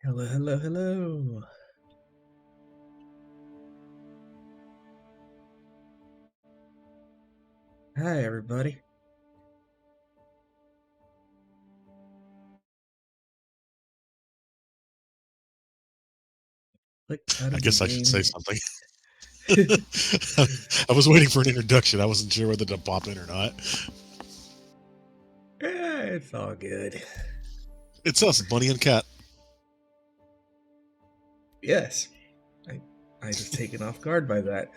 Hello, hello, hello. Hi, everybody. Click out I of the guess I should say game. something. I was waiting for an introduction. I wasn't sure whether to pop in or not. It's all good. It's us, Bunny and Cat. Yes, I was taken off guard by that.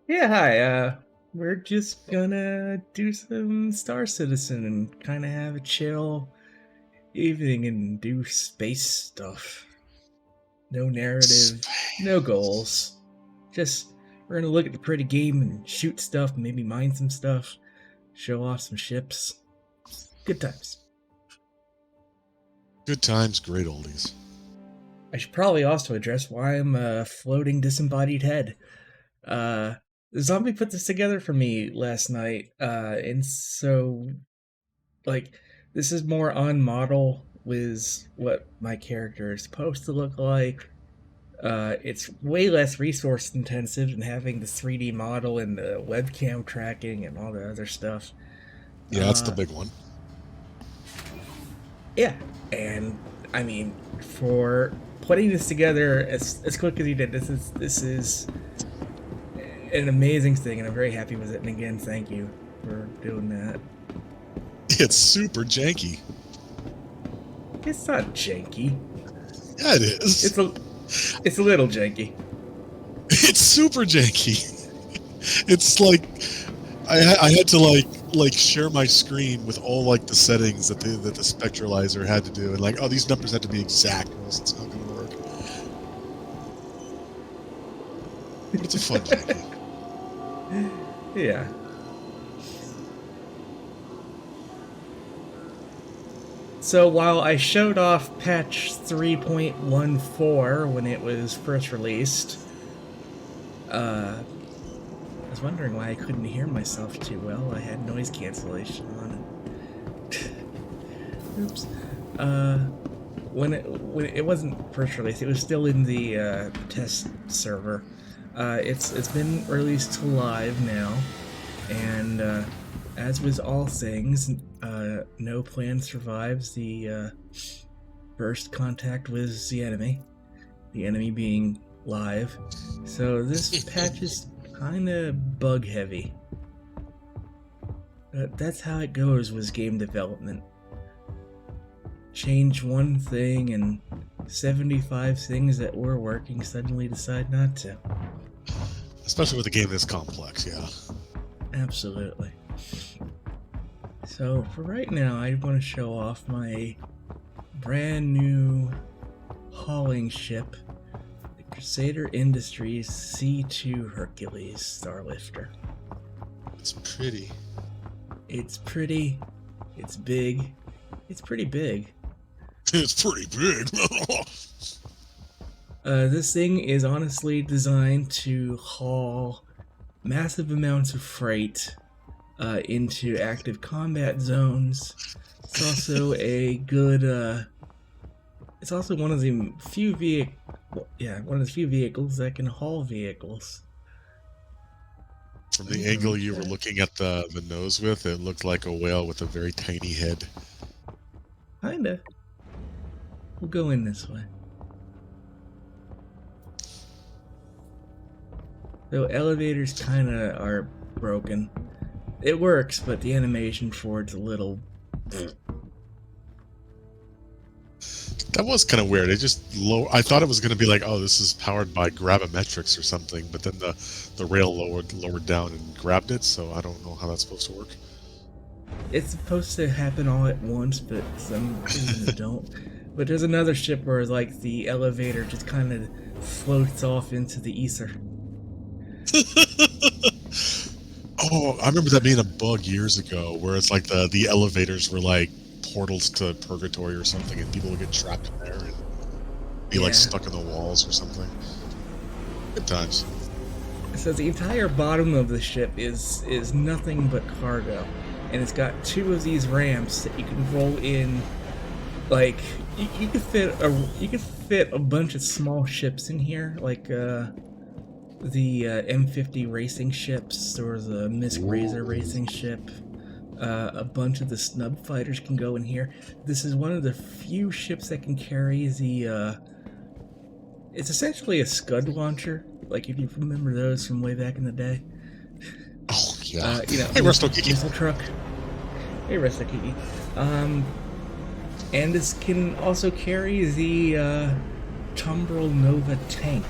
Yeah, hi. We're just gonna do some Star Citizen and kind of have a chill evening and do space stuff. No narrative, no goals. Just we're gonna look at the pretty game and shoot stuff, maybe mine some stuff, show off some ships. Good times. Good times, great oldies. I should probably also address why I'm a floating disembodied head. Uh, the zombie put this together for me last night, and so like this is more on model with what my character is supposed to look like. It's way less resource intensive than having the 3D model and the webcam tracking and all the other stuff. Yeah, that's the Uh, big one. yeah, and I mean, for putting this together as quick as you did, this is an amazing thing, and I'm very happy with it. And again, thank you for doing that. It's super janky. It's not janky. Yeah, it is. It's a little janky. It's super janky. It's like I had to like share my screen with all like the settings that the spectralizer had to do, and like, oh, these numbers had to be exact, or else it's not going to work. But it's a fun janky. Yeah. So while I showed off patch 3.14 when it was first released, I was wondering why I couldn't hear myself too well. I had noise cancellation on it. Oops. When it wasn't first released, it was still in the test server. It's been released to live now, and as with all things, no plan survives the first contact with the enemy. The enemy being live, so this patch is kind of bug heavy. That's how it goes with game development. Change one thing and 75 things that were working suddenly decide not to. Especially with a game this complex, yeah. Absolutely. So for right now, I want to show off my brand new hauling ship, the Crusader Industries C2 Hercules Starlifter. It's pretty. It's pretty, it's big, it's pretty big. It's pretty big. This thing is honestly designed to haul massive amounts of freight into active combat zones. It's also a good. It's also one of the few one of the few vehicles that can haul vehicles. From the angle you were looking at the nose with, it looked like a whale with a very tiny head. Kinda. We'll go in this way. So elevators kinda are broken. It works, but the animation for it's a little. That was kind of weird. It just I thought it was going to be like, oh, this is powered by gravimetrics or something, but then the rail lowered down and grabbed it. So I don't know how that's supposed to work. It's supposed to happen all at once, but some reason it don't. But there's another ship where like the elevator just kind of floats off into the ether. Oh, I remember that being a bug years ago, where it's like the elevators were like portals to purgatory or something, and people would get trapped in there and be like stuck in the walls or something. Good times. So the entire bottom of the ship is nothing but cargo, and it's got two of these ramps that you can roll in. Like you could fit a bunch of small ships in here, like the M50 racing ships or the Miss Razor racing ship. A bunch of the snub fighters can go in here. This is one of the few ships that can carry the. It's essentially a Scud launcher, like if you remember those from way back in the day. Oh yeah. Hey, Resto Kiki. Diesel truck. Hey, Resto Kiki. And this can also carry the Tumbril Nova tank.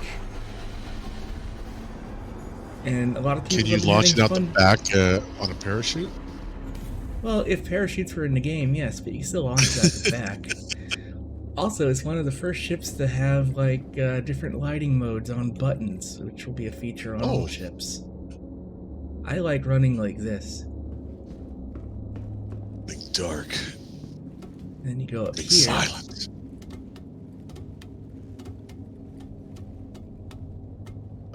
And a lot of people. Can you launch it out the back on a parachute? Well, if parachutes were in the game, yes, but you can still launch it out the back. Also, it's one of the first ships to have like different lighting modes on buttons, which will be a feature on all ships. I like running like this. Big dark. Then you go up Big here. silent.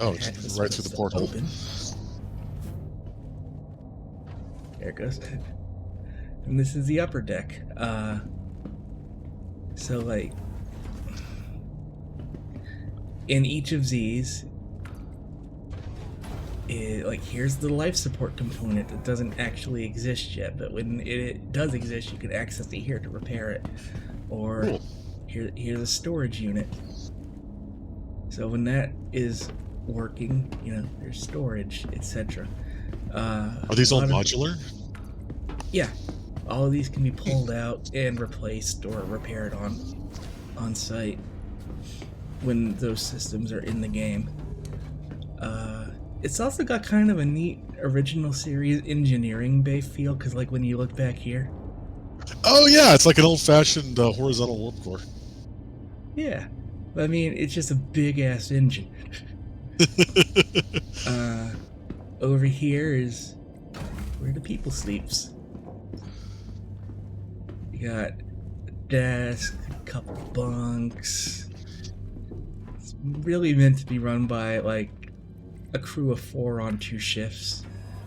Oh, it's right through the porthole. There it goes. And this is the upper deck. So like in each of these, like here's the life support component that doesn't actually exist yet, but when it does exist, you can access it here to repair it. Or here's a storage unit. So when that is working, there's storage, etc. Are these all modular? Yeah. All of these can be pulled out and replaced or repaired on site when those systems are in the game. It's also got kind of a neat original series engineering bay feel, because like when you look back here. Oh yeah, it's like an old-fashioned horizontal warp core. Yeah, I mean it's just a big ass engine. Over here is where the people sleeps. You got a desk, a couple bunks. It's really meant to be run by like a crew of 4 on 2 shifts,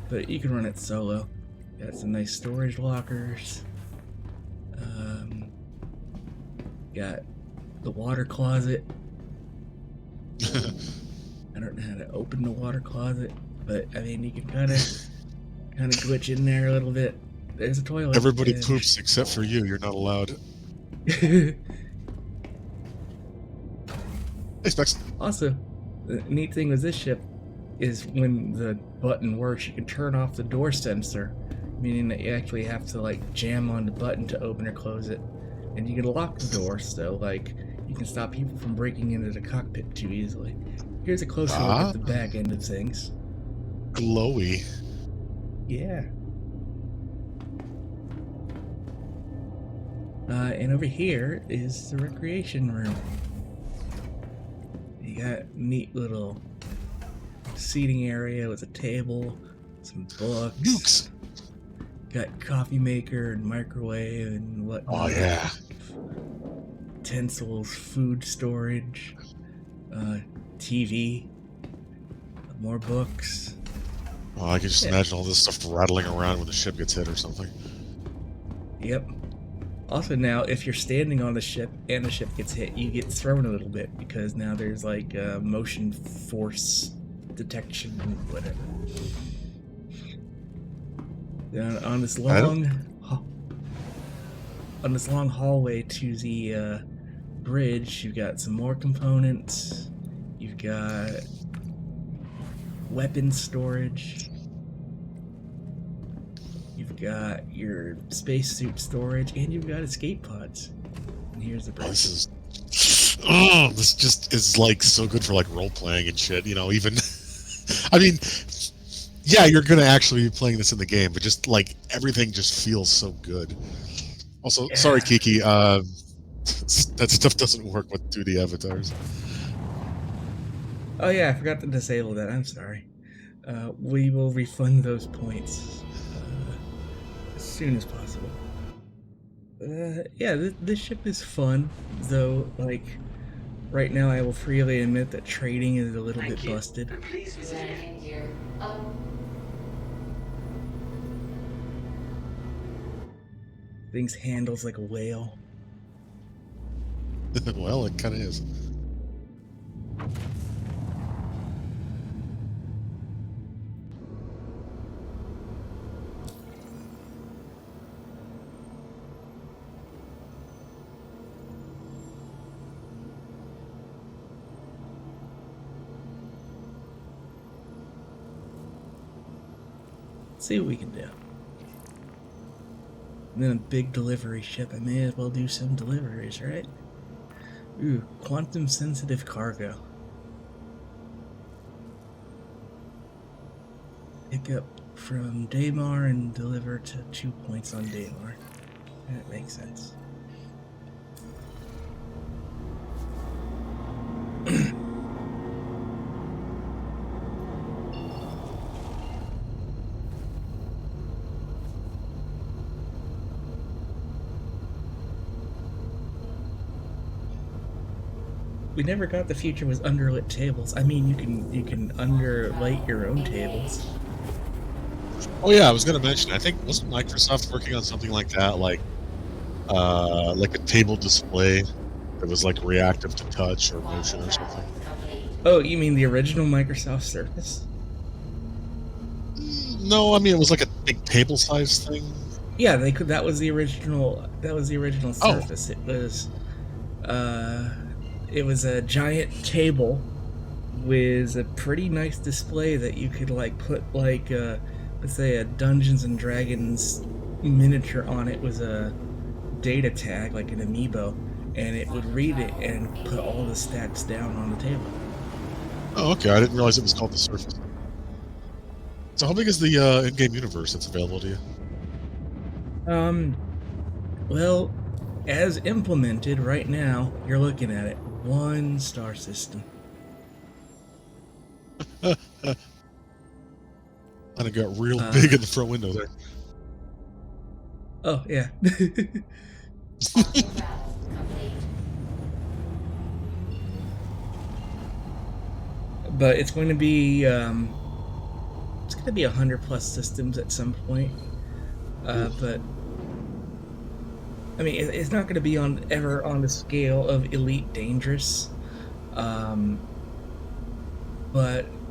but you can run it solo. Got some nice storage lockers. Got the water closet. I don't know how to open the water closet, but I mean you can kind of glitch in there a little bit. There's a toilet. Everybody poops except for you. You're not allowed. Hey, Specs. Also, the neat thing with this ship is when the button works, you can turn off the door sensor, meaning that you actually have to like jam on the button to open or close it, and you can lock the door, so like you can stop people from breaking into the cockpit too easily. Here's a closer look at the back end of things. Glowy. Yeah. And over here is the recreation room. You got neat little seating area with a table, some books. Nukes. Got coffee maker and microwave and whatnot. Oh yeah. Utensils, food storage, TV, more books. Oh, I can just imagine all this stuff rattling around when the ship gets hit or something. Yep. Also now, if you're standing on the ship and the ship gets hit, you get thrown a little bit because now there's like motion force detection and whatever. On this long hallway to the bridge, you've got some more components. You've got weapon storage. You've got your spacesuit storage, and you've got escape pods. And here's the bridge. This just is like so good for like role playing and shit. Even I mean, yeah, you're gonna actually be playing this in the game, but just like everything just feels so good. Also, sorry, Kiki, that stuff doesn't work with 2D avatars. Oh yeah, I forgot to disable that. I'm sorry. We will refund those points as soon as possible. Yeah, this ship is fun, though. Like Right now, I will freely admit that trading is a little bit busted. Please visit Landing gear up. Things handles like a whale. Well, it kind of is. Let's see what we can do. And then a big delivery ship. I may as well do some deliveries, right? Ooh, quantum sensitive cargo. Pick up from Daymar and deliver to 2 points on Daymar. That makes sense. We never got the future was underlit tables. I mean, you can underlight your own tables. Oh yeah, I was going to mention. I think wasn't Microsoft working on something like that, like a table display that was like reactive to touch or motion or something. Oh, you mean the original Microsoft Surface? No, I mean it was like a big table-sized thing. Yeah, they could. That was the original. That was the original Oh. Surface. It was a giant table with a pretty nice display that you could like put like let's say a Dungeons and Dragons miniature on it was a data tag like an amiibo, and it would read it and put all the stats down on the table. Oh, okay. I didn't realize it was called the Surface. So how big is the in-game universe that's available to you? Well, as implemented right now, you're looking at it. 1 star system. Kind of got real big in the front window there. Oh, yeah. But it's going to be 100 plus systems at some point. But I mean, it's not going to be ever on the scale of Elite Dangerous. But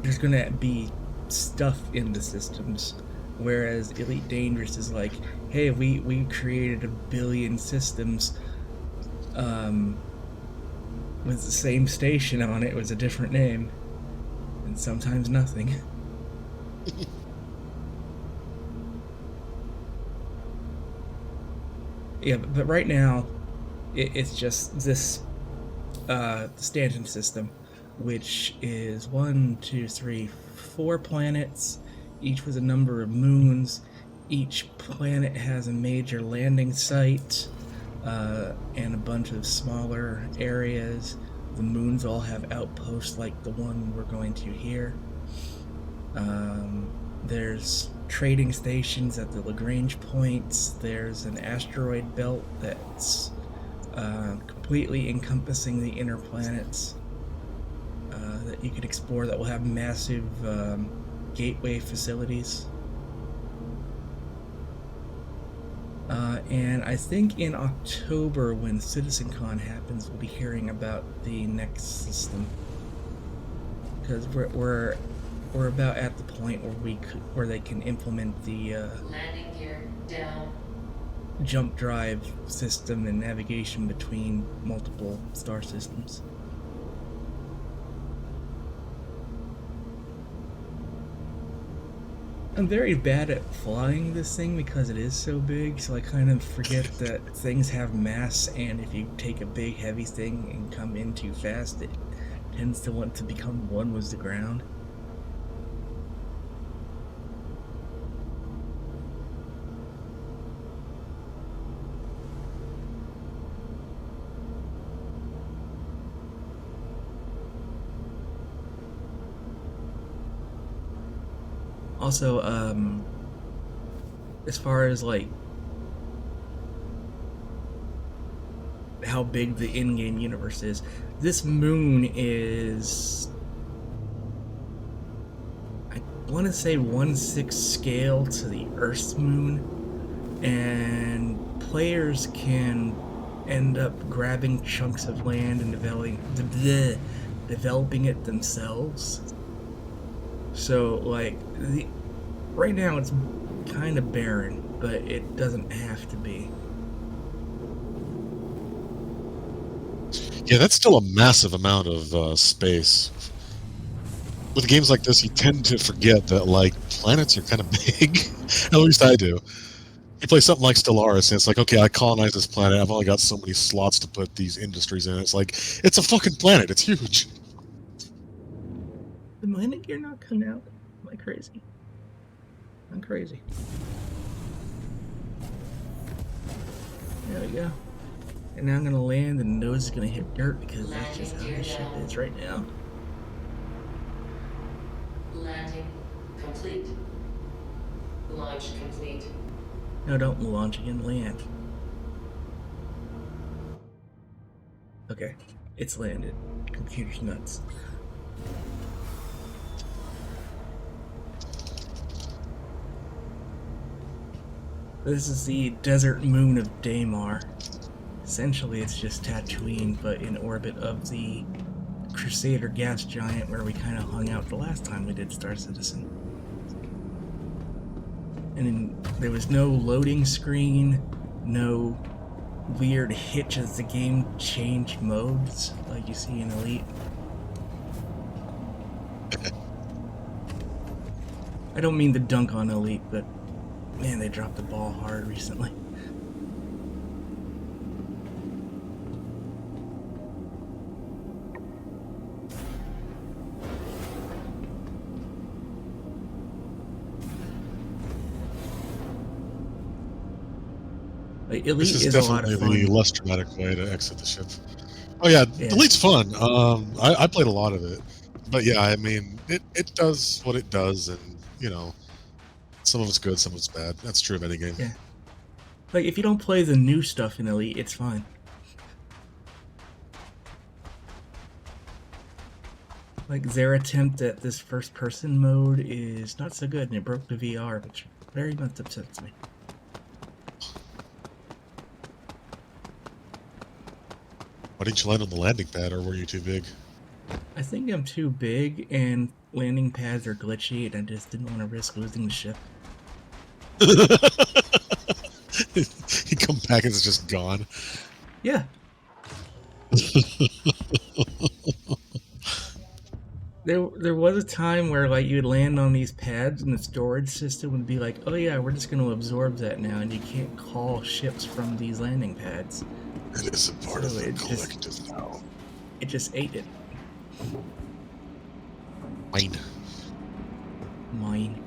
there's going to be stuff in the systems, whereas Elite Dangerous is like, hey, we created 1 billion systems with the same station on it with a different name, and sometimes nothing. Yeah, but right now it's just this stanchion system, which is 1, 2, 3, 4 planets, each with a number of moons. Each planet has a major landing site and a bunch of smaller areas. The moons all have outposts like the one we're going to here. There's trading stations at the Lagrange points. There's an asteroid belt that's completely encompassing the inner planets that you can explore, that will have massive gateway facilities. And I think in October, when CitizenCon happens, we'll be hearing about the next system, because we're about at the point where they can implement the Landing gear down. jump drive system and navigation between multiple star systems. I'm very bad at flying this thing because it is so big, so I kind of forget that things have mass, and if you take a big heavy thing and come in too fast, it tends to want to become one with the ground. Also, as far as like how big the in-game universe is. This moon is, I want to say 1/6 scale to the Earth's moon, and players can end up grabbing chunks of land and developing it themselves. So, like, right now it's kind of barren, but it doesn't have to be. Yeah, that's still a massive amount of space. With games like this, you tend to forget that, like, planets are kind of big. At least I do. You play something like Stellaris, and it's like, okay, I colonize this planet. I've only got so many slots to put these industries in. It's like, it's a fucking planet. It's huge. The landing gear not coming out? Am I crazy? I'm crazy. There we go. And now I'm gonna land and the nose is gonna hit dirt because that's just how this ship is right now. Landing complete. Launch complete. No, don't launch again, land. Okay, it's landed. Computer's nuts. This is the desert moon of Daymar. Essentially, it's just Tatooine, but in orbit of the Crusader gas giant where we kind of hung out the last time we did Star Citizen. And there was no loading screen, no weird hitch as the game changed modes like you see in Elite. I don't mean to dunk on Elite, but man, they dropped the ball hard recently. Like, Elite This is a lot definitely of fun. the less dramatic way to exit the ship. Oh yeah, Delete's fun. I played a lot of it, but yeah, I mean, it does what it does, and you know, some of it's good, some of it's bad. That's true of any game. Yeah. Like, if you don't play the new stuff in Elite, it's fine. Like, their attempt at this first-person mode is not so good, and it broke the VR, which very much upsets me. Why didn't you land on the landing pad, or were you too big? I think I'm too big, and landing pads are glitchy, and I just didn't want to risk losing the ship. You come back and it's just gone. Yeah. There was a time where, like, you'd land on these pads and the storage system would be like, oh yeah, we're just going to absorb that now, and you can't call ships from these landing pads. It is a part So of the it just- collective now. It just ate it. Mine.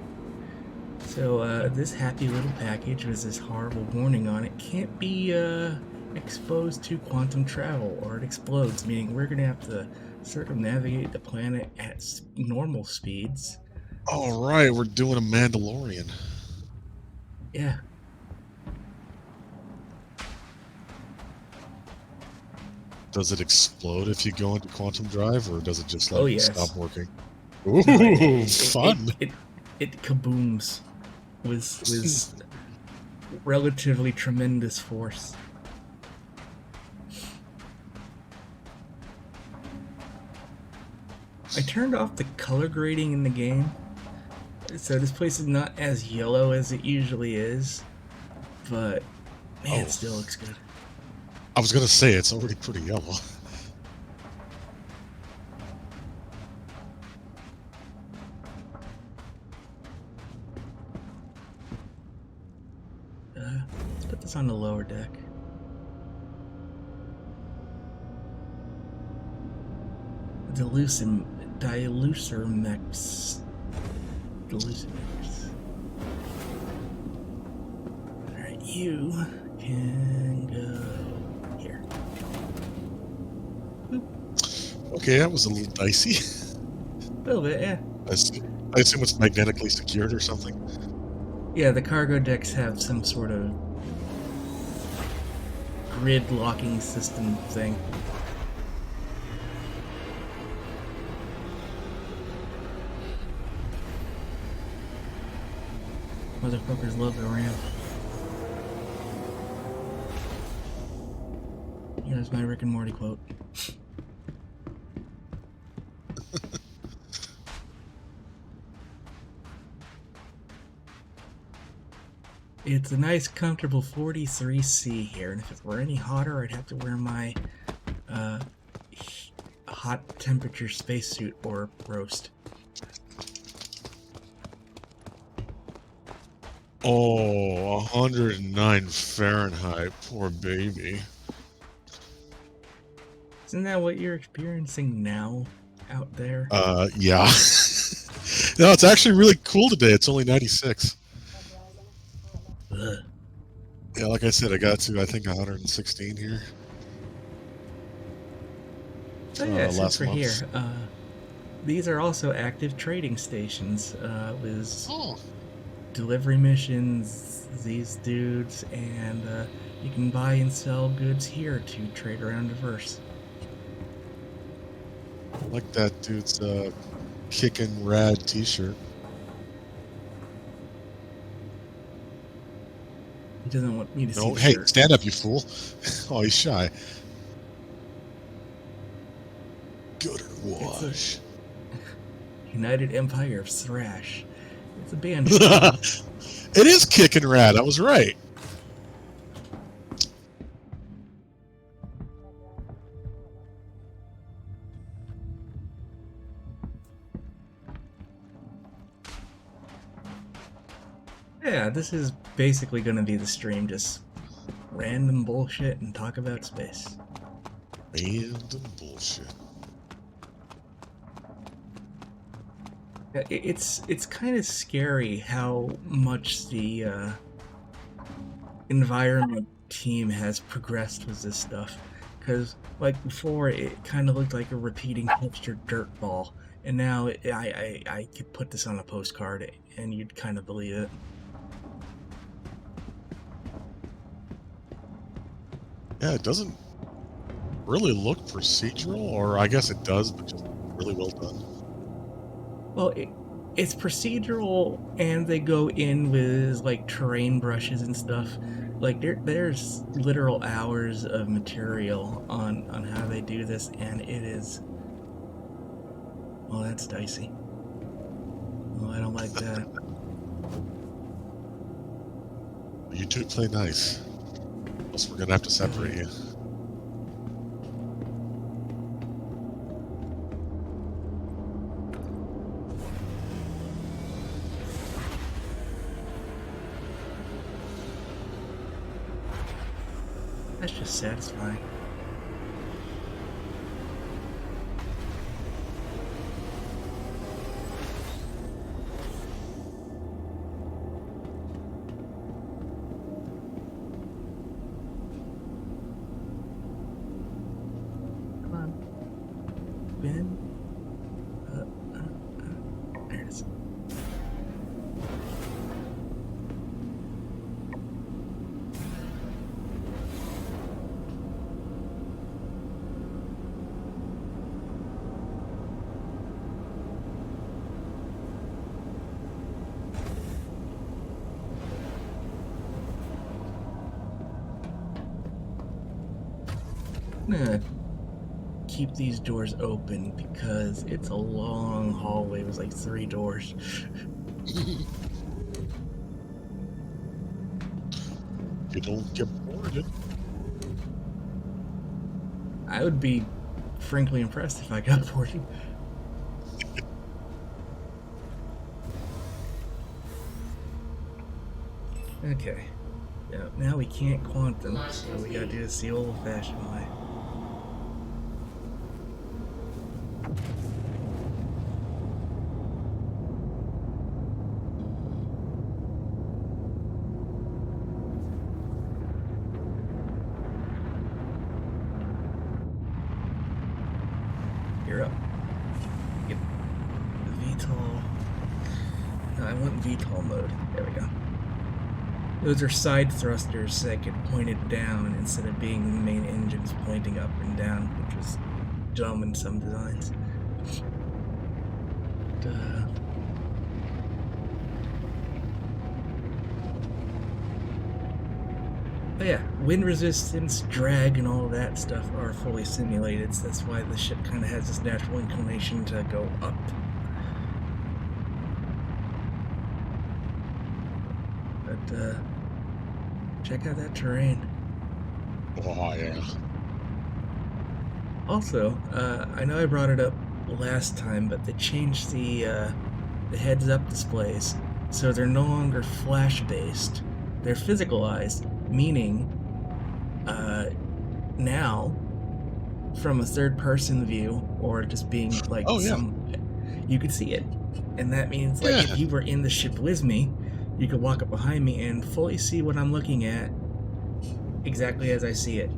So, this happy little package with this horrible warning on it can't be exposed to quantum travel or it explodes, meaning we're going to have to circumnavigate the planet at normal speeds. All right, we're doing a Mandalorian. Yeah. Does it explode if you go into quantum drive, or does it just like Oh, yes. stop working? Ooh, fun! It kabooms with relatively tremendous force. I turned off the color grading in the game, so this place is not as yellow as it usually is, but man, it still looks good. I was gonna say it's already pretty yellow. Let's put this on the lower deck. Dilucermex. Alright, you can go here. Okay, that was a little dicey. A little bit, yeah. I assume it's magnetically secured or something. Yeah, the cargo decks have some sort of grid locking system thing. Motherfuckers love the ramp. Here's my Rick and Morty quote. It's a nice, comfortable 43C here, and if it were any hotter, I'd have to wear my hot temperature spacesuit or roast. Oh, 109 Fahrenheit. Poor baby. Isn't that what you're experiencing now out there? Yeah. No, it's actually really cool today. It's only 96. Ugh. Yeah, like I said, I got to, I think, 116 here. Oh yeah, since last we're month. here, these are also active trading stations with Oh. delivery missions, these dudes, and you can buy and sell goods here to trade around diverse. I like that dude's kickin' rad t-shirt. He doesn't want me to see No, the hey, shirt. stand up, you fool. Oh, he's shy. Good wash. United Empire of Thrash. It's a band. It is kickin' rad. I was right. Yeah, this is basically going to be the stream, just random bullshit and talk about space. Random bullshit. It's kind of scary how much the environment team has progressed with this stuff. Because like before, it kind of looked like a repeating textured dirt ball, and now I could put this on a postcard and you'd kind of believe it. Yeah, it doesn't really look procedural, or I guess it does, but just really well done. Well, it's procedural, and they go in with like terrain brushes and stuff. Like there's literal hours of material on how they do this, and it is. Well, that's dicey. Well, I don't like that. You two play nice. Else we're gonna have to separate you. That's just satisfying. Come on. Ben? There it is. I'm gonna keep these doors open because it's a long hallway with like 3 doors. You don't get bored. I would be frankly impressed if I got 40. Okay. Yeah, now we can't quantum, so we gotta do this the old-fashioned way. You're up. Get the VTOL. No, I want VTOL mode. There we go. Those are side thrusters that get pointed down instead of being the main engines pointing up and down, which was dumb in some designs. But yeah, wind resistance, drag, and all of that stuff are fully simulated, so that's why the ship kind of has this natural inclination to go up. But check out that terrain. Oh, yeah. Also, I know I brought it up last time, but they changed the heads-up displays, so they're no longer flash-based. They're physicalized, meaning now, from a third-person view, or just being like Oh, yeah. you could see it. And that means, like, Yeah. if you were in the ship with me, you could walk up behind me and fully see what I'm looking at exactly as I see it.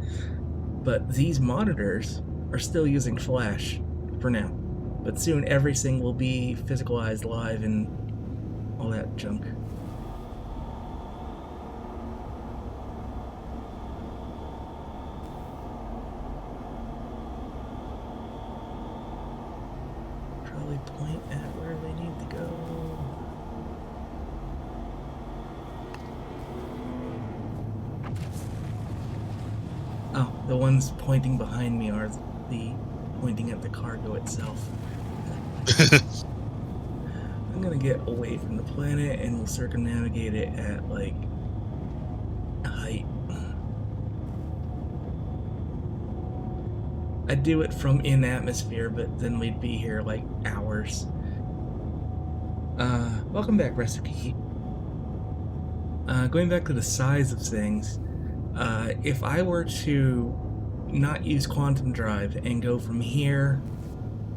But these monitors are still using flash for now. But soon everything will be physicalized live and all that junk. Probably point at where they need to go. Oh, the ones pointing behind me are the pointing at the cargo itself. I'm gonna get away from the planet and we'll circumnavigate it at like height. I'd do it from in atmosphere, but then we'd be here like hours. Welcome back, Recipe. Going back to the size of things, if I were to not use quantum drive and go from here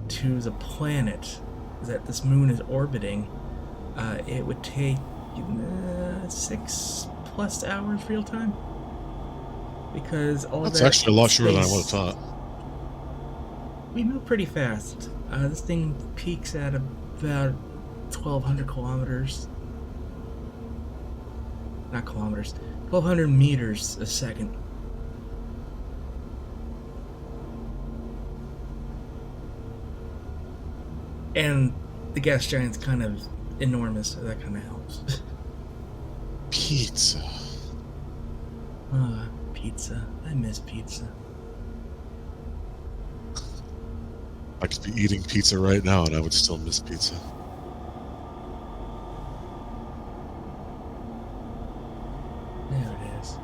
to the planet that this moon is orbiting, it would take 6+ hours real time. Because all That's that actually a lot shorter than I space- would have thought. We move pretty fast. This thing peaks at about 1,200 kilometers. Not kilometers. 1,200 meters a second. And the gas giant's kind of enormous, so that kind of helps. Pizza. Pizza. I miss pizza. I could be eating pizza right now and I would still miss pizza. There it is.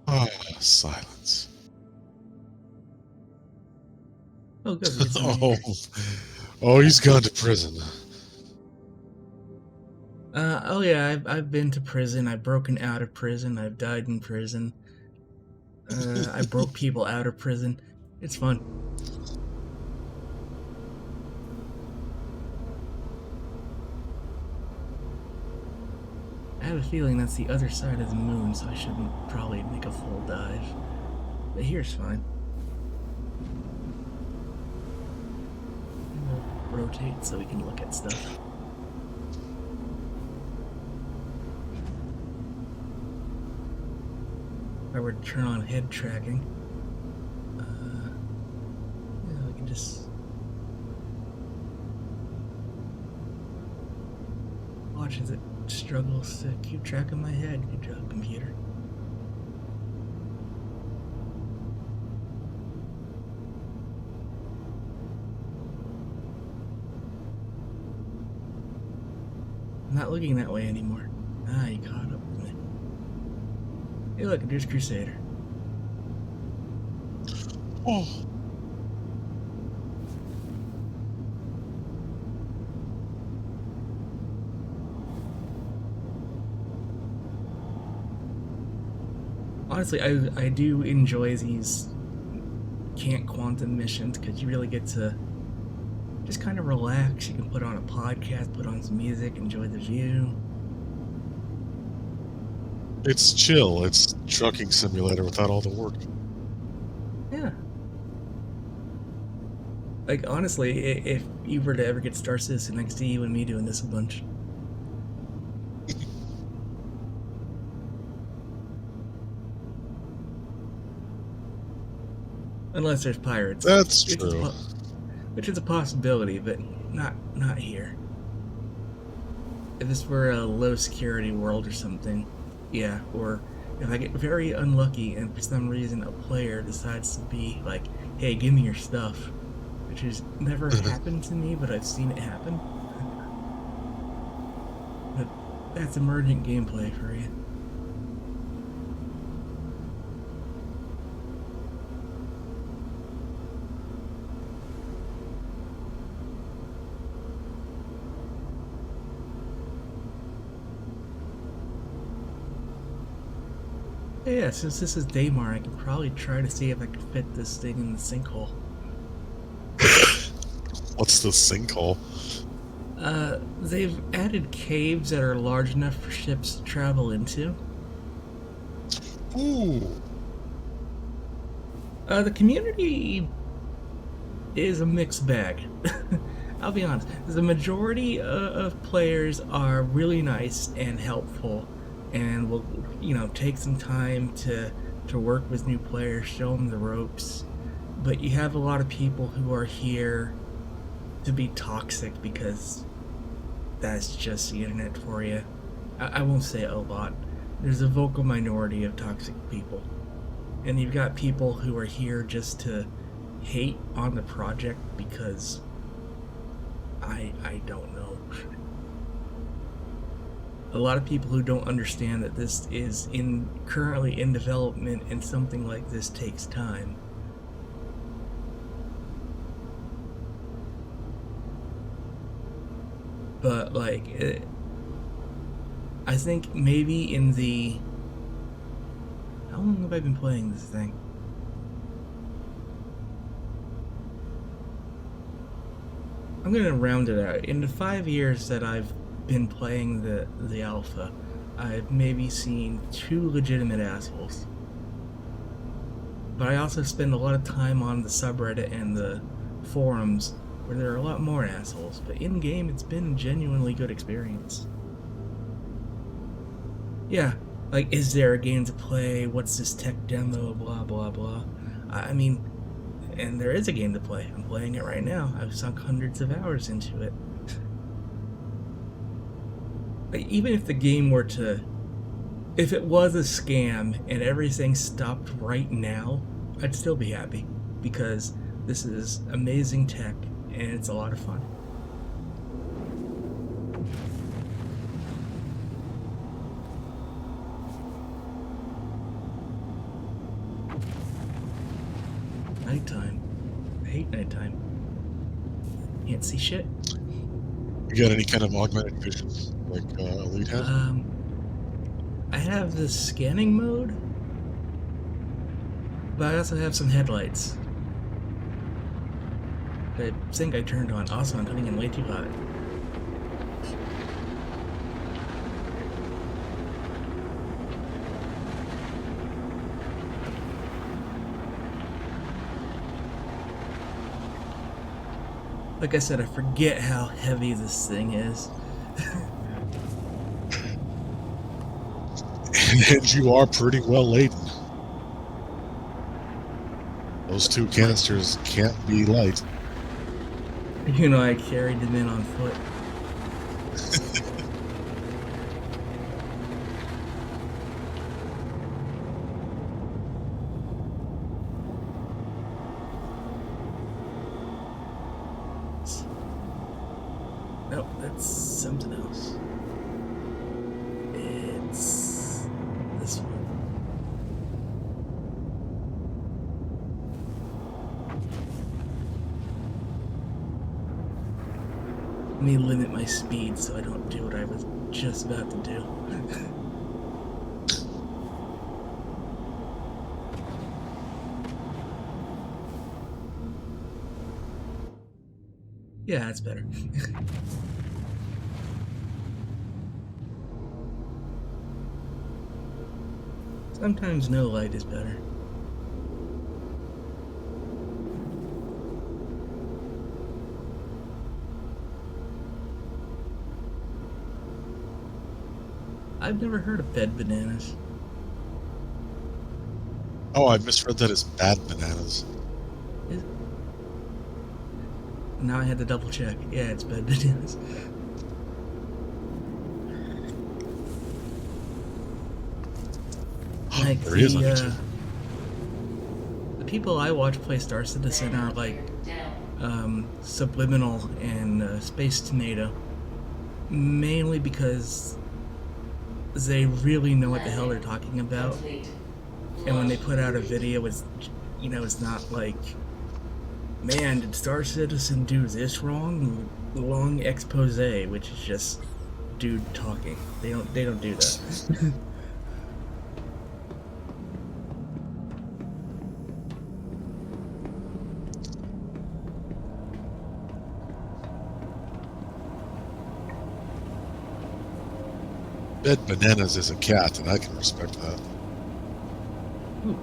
Ah, silence. Oh, good. We get some Oh, he's gone to prison. oh yeah, I've been to prison. I've broken out of prison. I've died in prison. I broke people out of prison. It's fun. I have a feeling that's the other side of the moon, so I shouldn't probably make a full dive. But here's fine. We'll rotate so we can look at stuff. If I were to turn on head tracking, yeah, we can just watch as it struggles to keep track of my head. Good job, computer. I'm not looking that way anymore. Ah, you caught up with me. Hey, look, there's Crusader. Oh. Honestly, I do enjoy these can't quantum missions because you really get to just kind of relax. You can put on a podcast, put on some music, enjoy the view. It's chill. It's trucking simulator without all the work. Yeah. Like, honestly, if you were to ever get Star Citizen, I can see you and me doing this a bunch. Unless there's pirates. That's true. Which is a possibility, but not here. If this were a low security world or something, yeah, or if I get very unlucky and for some reason a player decides to be like, hey, give me your stuff, which has never happened to me, but I've seen it happen. But that's emergent gameplay for you. Yeah, since this is Daymar, I can probably try to see if I can fit this thing in the sinkhole. What's the sinkhole? They've added caves that are large enough for ships to travel into. Ooh. The community is a mixed bag. I'll be honest. The majority of players are really nice and helpful, and will, take some time to work with new players, show them the ropes. But you have a lot of people who are here to be toxic because that's just the internet for you. I won't say a lot. There's a vocal minority of toxic people. And you've got people who are here just to hate on the project because I don't know. A lot of people who don't understand that this is currently in development and something like this takes time. But I think maybe in the... How long have I been playing this thing? I'm gonna round it out. In the 5 years that I've been playing the alpha, I've maybe seen 2 legitimate assholes. But I also spend a lot of time on the subreddit and the forums where there are a lot more assholes. But in game, it's been a genuinely good experience. Yeah, is there a game to play? What's this tech demo? Blah blah blah. I mean, and there is a game to play. I'm playing it right now. I've sunk hundreds of hours into it. Even if the game were to... If it was a scam and everything stopped right now, I'd still be happy. Because this is amazing tech and it's a lot of fun. Nighttime. I hate nighttime. Can't see shit. You got any kind of augmented vision, like Elite has? I have the scanning mode, but I also have some headlights. I think I turned on. Also, I'm coming in way too hot. Like I said, I forget how heavy this thing is. And you are pretty well laden. Those 2 canisters can't be light. I carried them in on foot. Nope, that's something else. It's this one. Let me limit my speed so I don't do what I was just about to do. Yeah, that's better. Sometimes no light is better. I've never heard of bed bananas. Oh, I misread that as bad bananas. Is... Now I had to double check. Yeah, it's bed bananas. Like There he is on YouTube. The people I watch play Star Citizen are like Subliminal and Space Tornado, mainly because they really know what the hell they're talking about, and when they put out a video, it's not like, man, did Star Citizen do this wrong? Long expose, which is just dude talking. They don't do that. Bed bananas is a cat, and I can respect that. Ooh.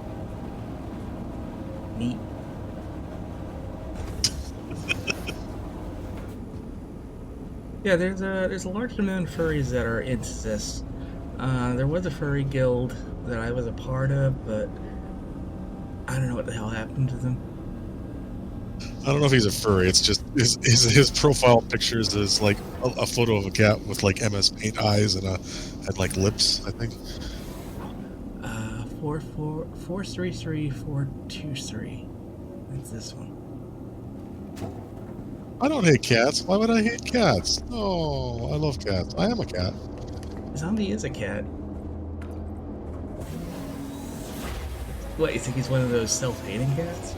Neat. Yeah, there's a large amount of furries that are into this. There was a furry guild that I was a part of, but I don't know what the hell happened to them. I don't know if he's a furry. It's just his profile pictures is like a photo of a cat with like MS Paint eyes and like lips, I think. 433 That's this one. I don't hate cats. Why would I hate cats? No, I love cats. I am a cat. Zombie is a cat. What, you think he's one of those self-hating cats?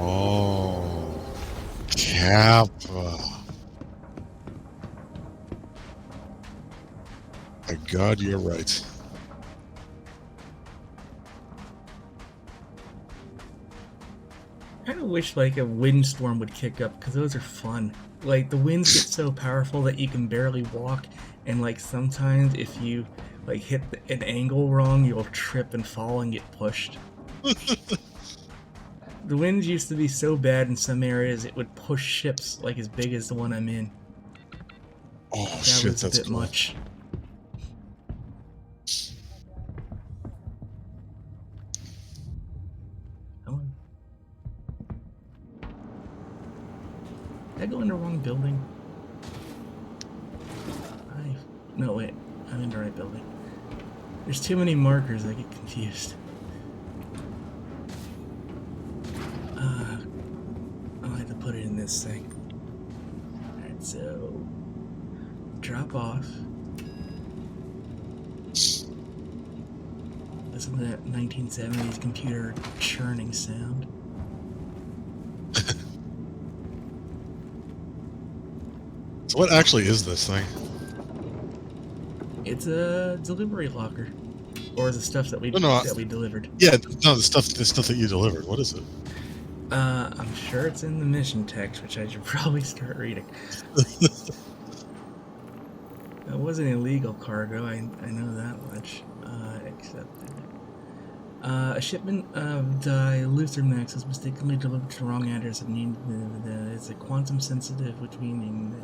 Oh, Kappa. My God, you're right. I kind of wish like a windstorm would kick up, because those are fun. Like the winds get so powerful that you can barely walk, and like sometimes if you like hit an angle wrong, you'll trip and fall and get pushed. The winds used to be so bad in some areas it would push ships like as big as the one I'm in. Oh That shit, was that's a bit cool. much. Come on. Did I go in the wrong building? No, wait. I'm in the right building. There's too many markers, I get confused. I'll have to put it in this thing. Alright, so... drop off. Listen to that 1970s computer churning sound. So what actually is this thing? It's a delivery locker. Or the stuff that we delivered. Yeah, no, the stuff that you delivered. What is it? I'm sure it's in the mission text, which I should probably start reading. It was an illegal cargo, I know that much. Accepted. A shipment of diluthermax was mistakenly delivered to the wrong address and it's a quantum sensitive, which meaning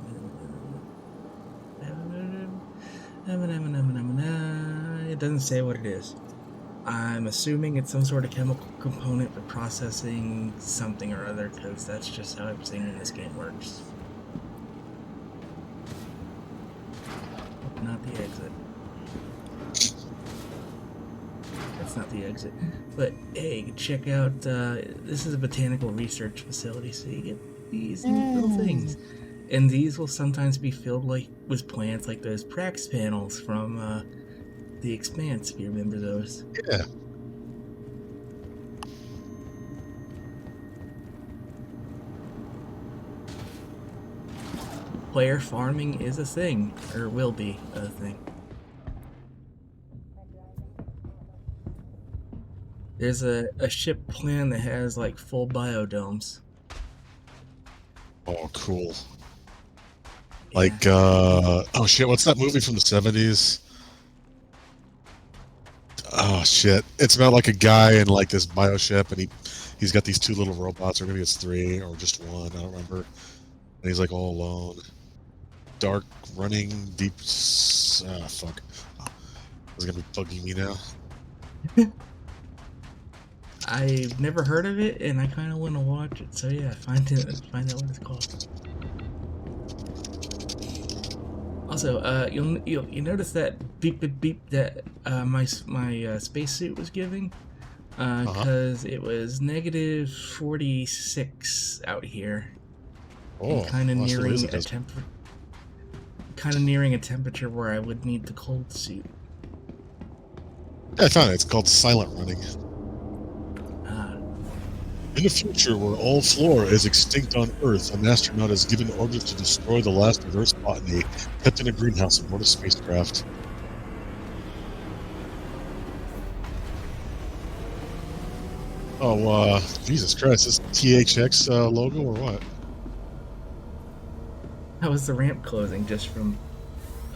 it doesn't say what it is. I'm assuming it's some sort of chemical component for processing something or other, because that's just how everything in this game works. Not the exit. That's not the exit. But hey, check out, this is a botanical research facility, so you get these neat little things. And these will sometimes be filled with plants, like those Prax panels from The Expanse, if you remember those. Yeah. Player farming is a thing, or will be a thing. There's a ship plan that has like full biodomes. Oh, cool. Yeah. Like, oh shit, what's that movie from the 70s? Oh shit, it's about like a guy in like this bioship, and he's got these two little robots, or maybe it's three, or just one. I don't remember. And he's like all alone. Dark, running, deep. Ah, fuck. It's gonna be bugging me now. I've never heard of it, and I kind of want to watch it. So yeah, find out what it's called. Also, you'll notice that beep beep beep that my spacesuit was giving, Uh huh. because it was negative 46 out here, and Oh, well, that's really is it does. kind of nearing a temperature where I would need the cold suit. Yeah, I found it. It's called silent running. Uh, In the future, where all flora is extinct on Earth, an astronaut is given orders to destroy the last of Earth's botany, kept in a greenhouse aboard a spacecraft. Oh, Jesus Christ, this THX logo or what? how was the ramp closing just from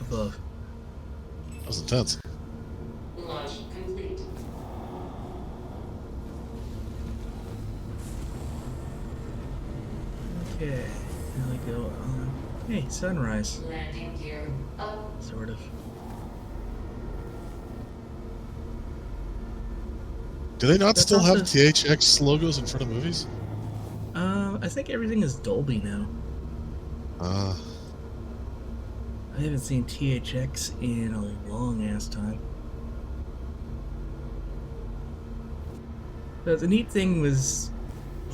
above? That was intense. Launch complete. Okay, now we go on. Hey, sunrise, Landing gear up. sort of. Do they not That's still have also. THX logos in front of movies? I think everything is Dolby now. Uh, I haven't seen THX in a long ass time. But the neat thing was,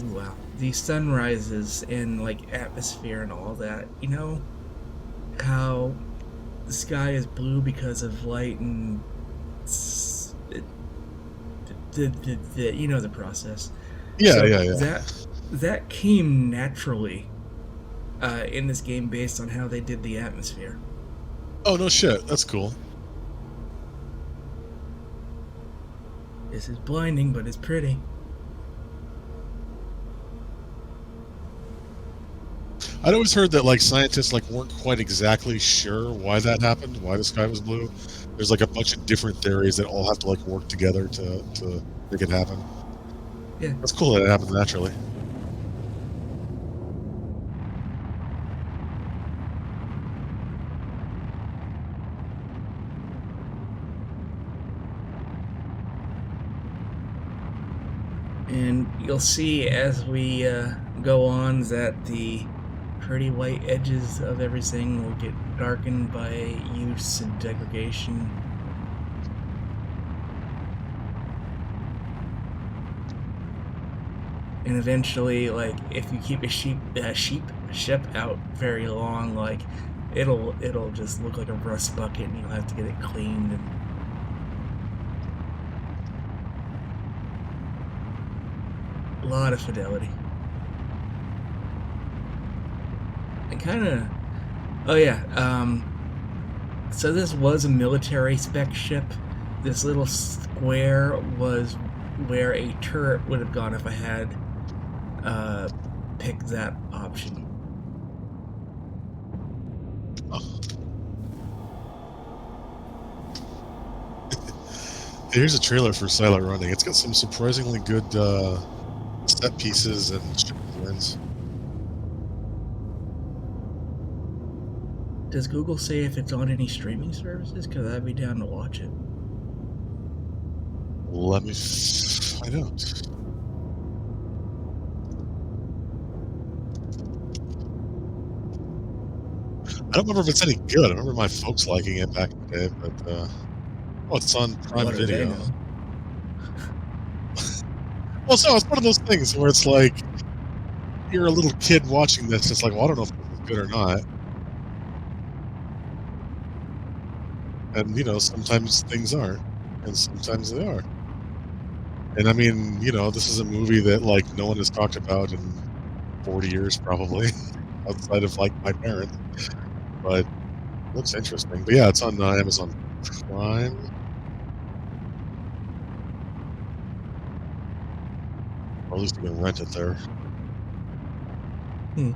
wow, the sunrises and like atmosphere and all that. You know how the sky is blue because of light and you know the process. yeah, So yeah, yeah. that came naturally in this game based on how they did the atmosphere. Oh, no shit. That's cool. This is blinding, but it's pretty. I'd always heard that like scientists like weren't quite exactly sure why that happened, why the sky was blue. There's like a bunch of different theories that all have to like work together to make it happen. Yeah. That's cool that it happens naturally. And you'll see as we go on that the pretty white edges of everything will get darkened by use and degradation. And eventually, like, if you keep a ship out very long, like, it'll just look like a rust bucket, and you'll have to get it cleaned. And a lot of fidelity. And kind of, oh yeah. So this was a military spec ship. This little square was where a turret would have gone if I had picked that option. Oh. Here's a trailer for Silent Running. It's got some surprisingly good set pieces and wins. Does Google say if it's on any streaming services? Because I'd be down to watch it. Let me find out. I don't remember if it's any good. I remember my folks liking it back in the day, but oh, it's on Prime What do they Video. know? Well, so it's one of those things where it's like you're a little kid watching this. It's like, well, I don't know if this is good or not. And you know, sometimes things aren't, and sometimes they are. And I mean, you know, this is a movie that like no one has talked about in 40 years probably, outside of like my parents. But it looks interesting. But yeah, it's on Amazon Prime. at least you can rent it there. Hmm.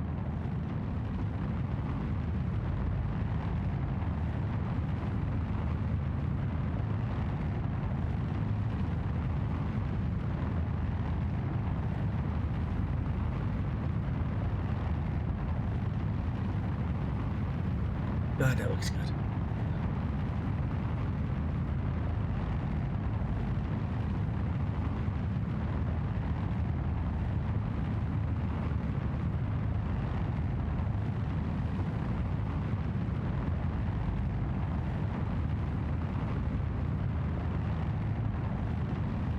God, that looks good.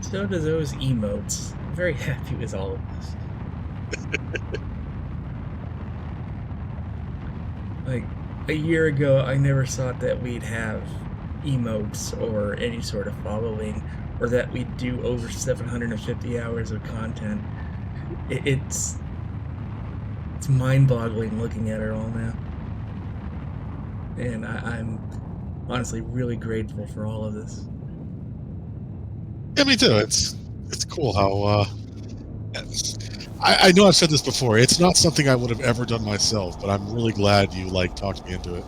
So do those emotes. I'm very happy with all of this. Like, a year ago, I never thought that we'd have emotes or any sort of following, or that we'd do over 750 hours of content. It's mind-boggling looking at it all now. And I'm honestly really grateful for all of this. Yeah, me too. It's cool how I know I've said this before. It's not something I would have ever done myself, but I'm really glad you like talked me into it.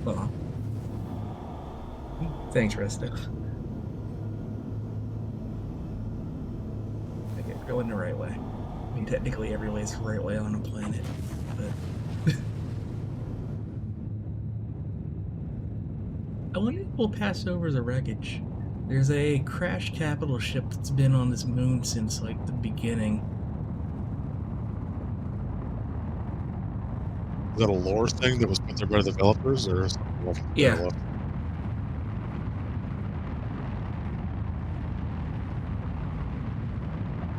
Well, thanks, Resto. Okay, going the right way. I mean, technically every way is the right way on a planet, but... I wonder if we'll pass over the wreckage. There's a crash capital ship that's been on this moon since, like, the beginning. Is that a lore thing that was put there by the developers, or something like that? Yeah.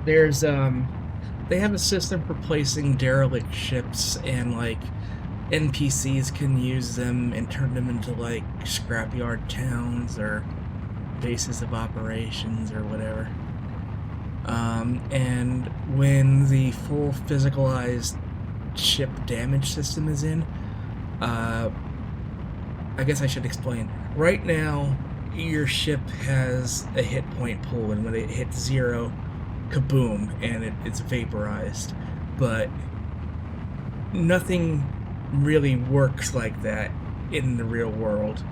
There's, they have a system for placing derelict ships, and, like, NPCs can use them and turn them into, like, scrapyard towns or bases of operations or whatever. And when the full physicalized ship damage system is in, I guess I should explain. Right now, your ship has a hit point pool, and when it hits 0, kaboom, and it's vaporized. But nothing really works like that in the real world.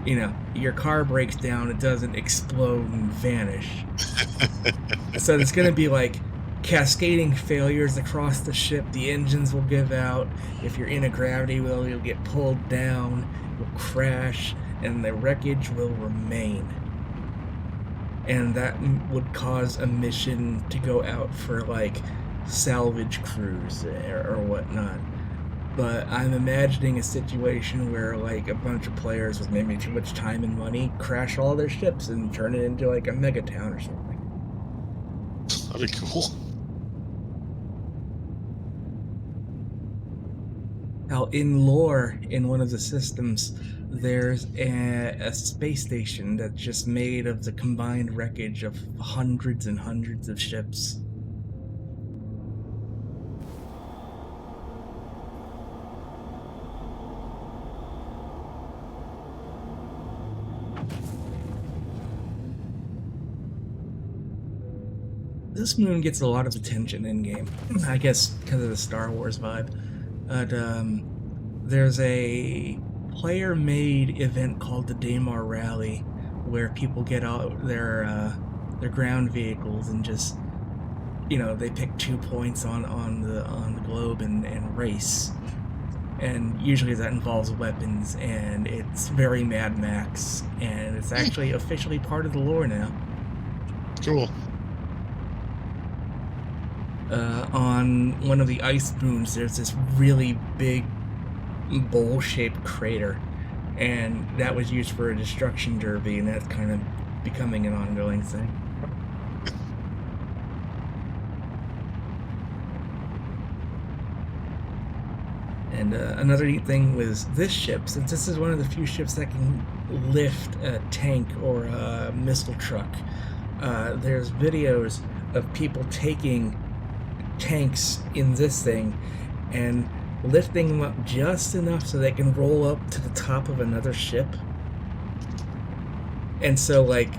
You know, your car breaks down, it doesn't explode and vanish. So there's going to be like cascading failures across the ship. The engines will give out. If you're in a gravity well, you'll get pulled down, you'll crash, and the wreckage will remain. And that would cause a mission to go out for like salvage crews or whatnot. But I'm imagining a situation where like a bunch of players with maybe too much time and money crash all their ships and turn it into like a mega town or something. That'd be cool. Now, in lore, in one of the systems, there's a space station that's just made of the combined wreckage of hundreds and hundreds of ships. This moon gets a lot of attention in-game, I guess because of the Star Wars vibe. But there's a player-made event called the Daymar Rally, where people get out their ground vehicles and just, you know, they pick 2 points on the globe and race. And usually that involves weapons, and it's very Mad Max, and it's actually officially part of the lore now. Cool. On one of the ice moons, there's this really big bowl-shaped crater, and that was used for a destruction derby, and that's kind of becoming an ongoing thing. And another neat thing was this ship, since this is one of the few ships that can lift a tank or a missile truck, there's videos of people taking tanks in this thing and lifting them up just enough so they can roll up to the top of another ship. And so, like,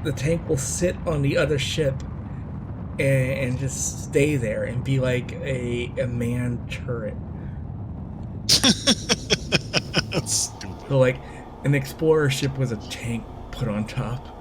the tank will sit on the other ship and just stay there and be like a manned turret. That's stupid. So like an explorer ship with a tank put on top.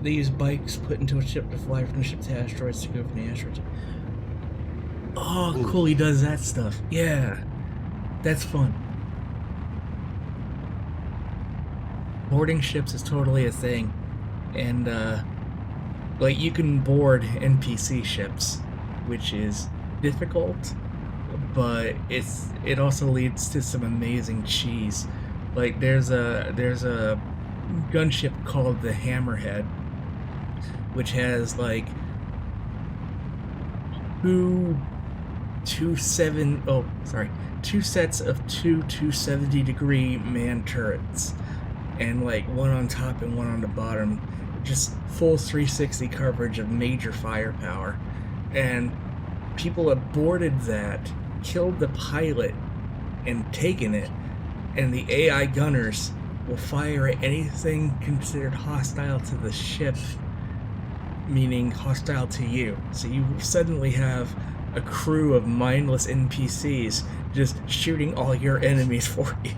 They use bikes put into a ship to fly from the ship to asteroids to go from the asteroids. Oh, Ooh. cool! He does that stuff. Yeah, that's fun. Boarding ships is totally a thing, and like you can board NPC ships, which is difficult, but it also leads to some amazing cheese. Like there's a gunship called the Hammerhead, which has like two sets of two 270-degree man turrets, and like one on top and one on the bottom, just full 360 coverage of major firepower. And people have boarded that, killed the pilot, and taken it, and the AI gunners will fire at anything considered hostile to the ship, meaning hostile to you. So you suddenly have a crew of mindless NPCs just shooting all your enemies for you.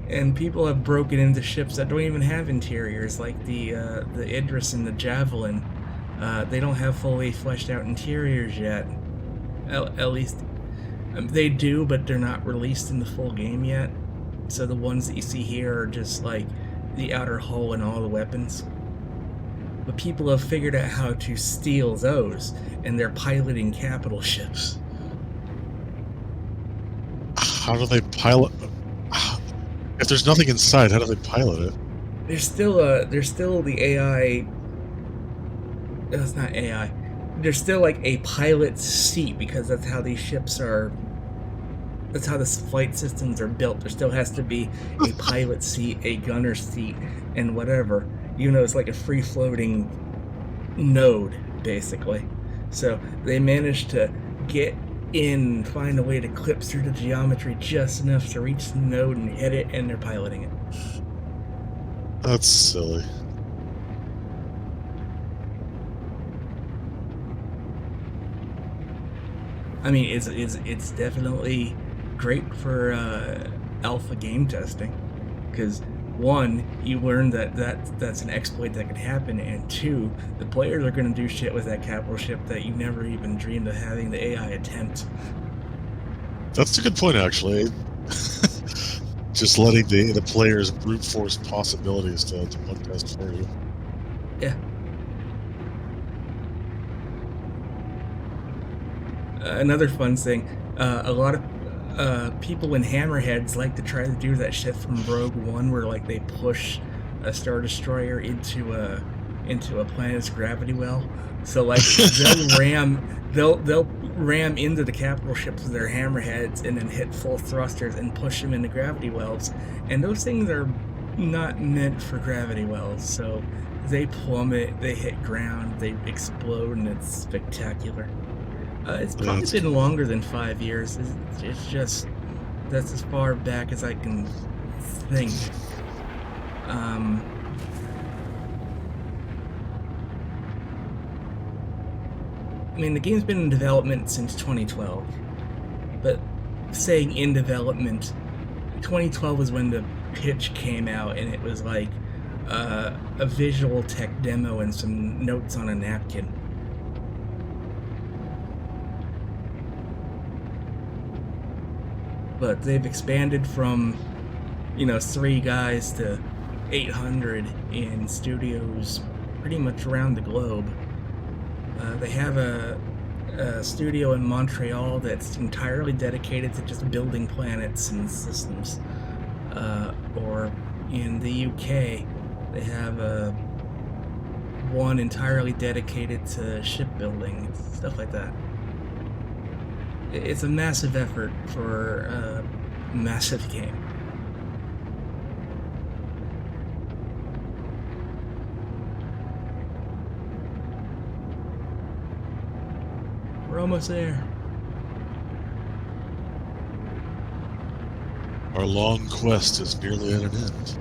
And people have broken into ships that don't even have interiors, like the Idris and the Javelin. They don't have fully fleshed out interiors yet. At least they do, but they're not released in the full game yet. So the ones that you see here are just like the outer hull and all the weapons. But people have figured out how to steal those, and they're piloting capital ships. How do they pilot? If there's nothing inside, how do they pilot it? There's still the AI. No, it's not AI. There's still like a pilot's seat, because that's how these ships are. That's how the flight systems are built. There still has to be a pilot seat, a gunner seat, and whatever. You know, it's like a free-floating node, basically. So they managed to get in, find a way to clip through the geometry just enough to reach the node and hit it, and they're piloting it. That's silly. I mean, it's definitely great for alpha game testing, because one, you learn that's an exploit that could happen, and two, the players are going to do shit with that capital ship that you never even dreamed of having the AI attempt. That's a good point, actually. Just letting the players brute force possibilities to bug test for you. Yeah. Another fun thing, a lot of people in Hammerheads like to try to do that shit from Rogue One, where like they push a Star Destroyer into a planet's gravity well. So like they'll ram into the capital ships with their Hammerheads and then hit full thrusters and push them into gravity wells. And those things are not meant for gravity wells, so they plummet, they hit ground, they explode, and it's spectacular. It's probably been longer than 5 years. It's just, that's as far back as I can think. I mean, the game's been in development since 2012, but saying in development, 2012 is when the pitch came out, and it was like a visual tech demo and some notes on a napkin. But they've expanded from, 3 guys to 800 in studios pretty much around the globe. They have a a studio in Montreal that's entirely dedicated to just building planets and systems. Or in the UK, they have one entirely dedicated to shipbuilding, stuff like that. It's a massive effort for a massive game. We're almost there. Our long quest is nearly at an end.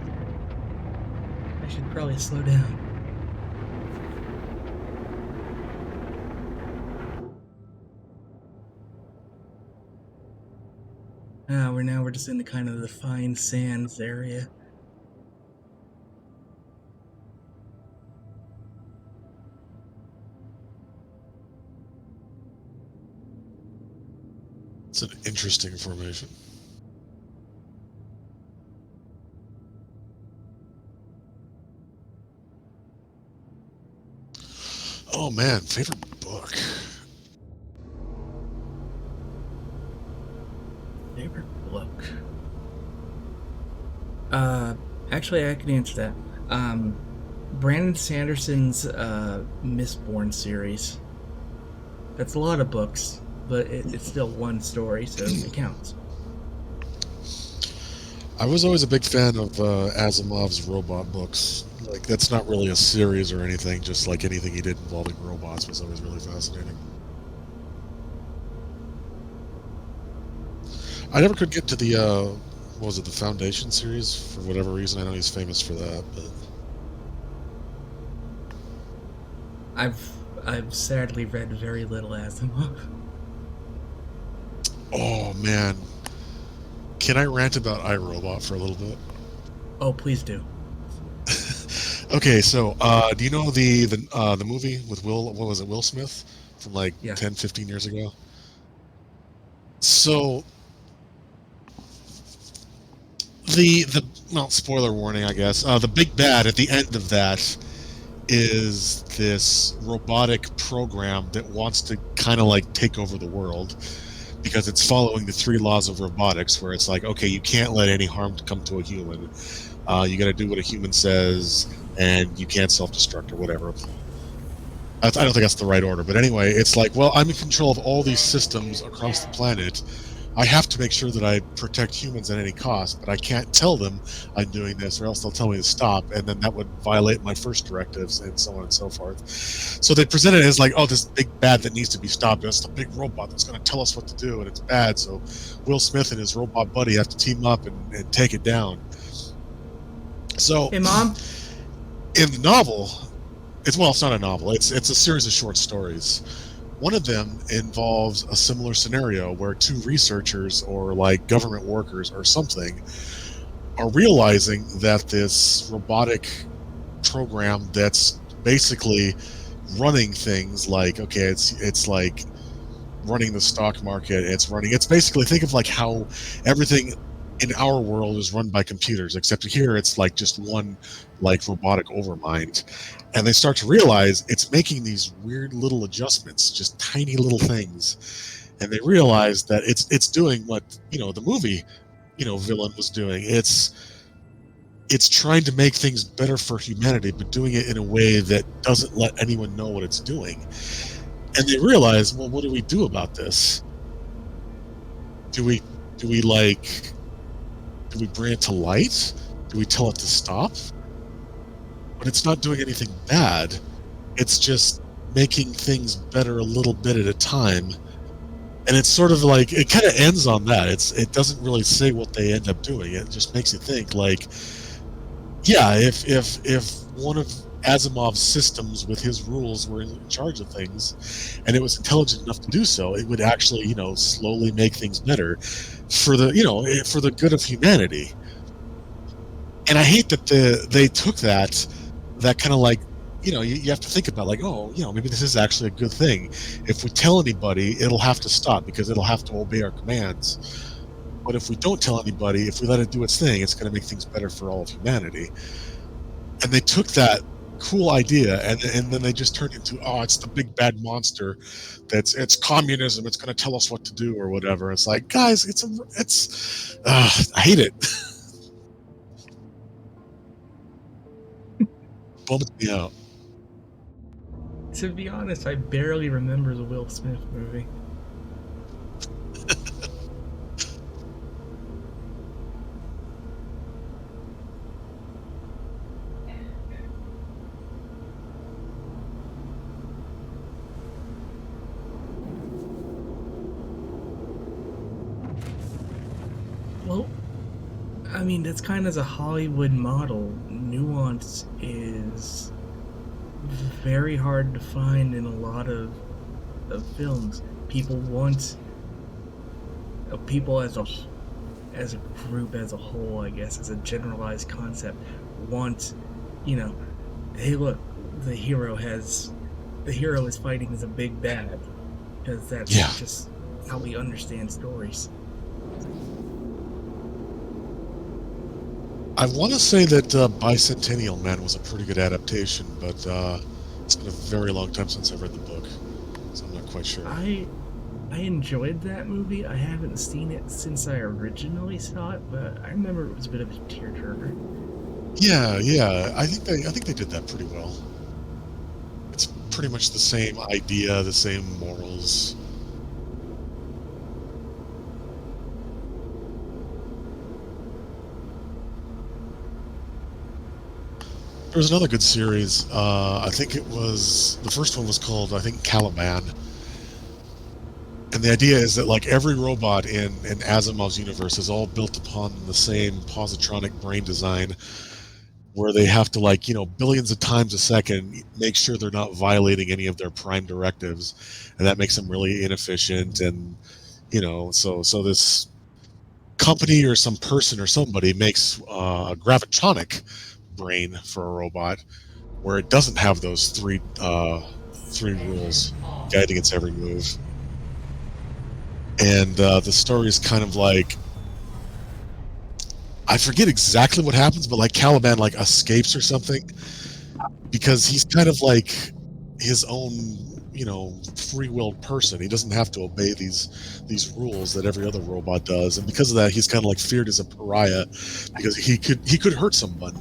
I should probably slow down. We're just in the kind of the fine sands area. It's an interesting formation. Oh man, favorite book. Favorite book? Actually, I can answer that. Brandon Sanderson's Mistborn series. That's a lot of books, but it's still one story, so it counts. I was always a big fan of Asimov's robot books. Like, that's not really a series or anything, just like anything he did involving robots was always really fascinating. I never could get to the, what was it, the Foundation series, for whatever reason. I know he's famous for that, but... I've sadly read very little Asimov. Oh, man. Can I rant about iRobot for a little bit? Oh, please do. Okay, so do you know the movie with Will? What was it? Will Smith from like Yeah. 10, 15 years ago. So the well, spoiler warning, I guess. The big bad at the end of that is this robotic program that wants to kind of like take over the world because it's following the 3 laws of robotics, where it's like, okay, you can't let any harm come to a human. You got to do what a human says, and you can't self-destruct or whatever. I don't think that's the right order, but anyway, it's like, well, I'm in control of all these systems across the planet. I have to make sure that I protect humans at any cost, but I can't tell them I'm doing this, or else they'll tell me to stop, and then that would violate my first directives, and so on and so forth. So they present it as like, oh, this big bad that needs to be stopped. It's the big robot that's going to tell us what to do, and it's bad. So Will Smith and his robot buddy have to team up and take it down. So, Hey, Mom. in the novel, it's not a novel. It's a series of short stories. One of them involves a similar scenario where 2 researchers or like government workers or something are realizing that this robotic program that's basically running things like, okay, it's like running the stock market. It's basically, think of like how everything in our world is run by computers, except here it's like just one like robotic overmind. And they start to realize it's making these weird little adjustments, just tiny little things. And they realize that it's doing what, the movie, villain was doing. It's trying to make things better for humanity, but doing it in a way that doesn't let anyone know what it's doing. And they realize, well, what do we do about this? Do we bring it to light? Do we tell it to stop? But it's not doing anything bad. It's just making things better a little bit at a time. And it's sort of like, it kind of ends on that. It doesn't really say what they end up doing. It just makes you think like, yeah, if one of Asimov's systems with his rules were in charge of things, and it was intelligent enough to do so, it would actually, slowly make things better for the good of humanity. And I hate that they took that kind of like, you have to think about like, oh, maybe this is actually a good thing. If we tell anybody, it'll have to stop because it'll have to obey our commands. But if we don't tell anybody, if we let it do its thing, it's going to make things better for all of humanity. And they took that cool idea, and then they just turned into, oh, it's the big bad monster, it's communism, it's going to tell us what to do or whatever. It's like, guys, I hate it. Bums me out. To be honest, I barely remember the Will Smith movie. Well, I mean, that's kind of a Hollywood model. Nuance is very hard to find in a lot of films. People want people as a group as a whole, I guess, as a generalized concept, want, you know, hey, look, the hero is fighting as a big bad, because that's Yeah. just how we understand stories. I want to say that Bicentennial Man was a pretty good adaptation, but it's been a very long time since I've read the book, so I'm not quite sure. I enjoyed that movie. I haven't seen it since I originally saw it, but I remember it was a bit of a tearjerker. Yeah. I think they did that pretty well. It's pretty much the same idea, the same morals. There was another good series. I think the first one was called, I think, Caliban. And the idea is that like every robot in Asimov's universe is all built upon the same positronic brain design, where they have to, like, billions of times a second make sure they're not violating any of their prime directives, and that makes them really inefficient. And so this company or some person or somebody makes a gravitonic brain for a robot where it doesn't have those three rules guiding its every move. And the story is kind of like, I forget exactly what happens, but like Caliban like escapes or something, because he's kind of like his own, free-willed person. He doesn't have to obey these rules that every other robot does, and because of that, he's kind of like feared as a pariah, because he could hurt someone.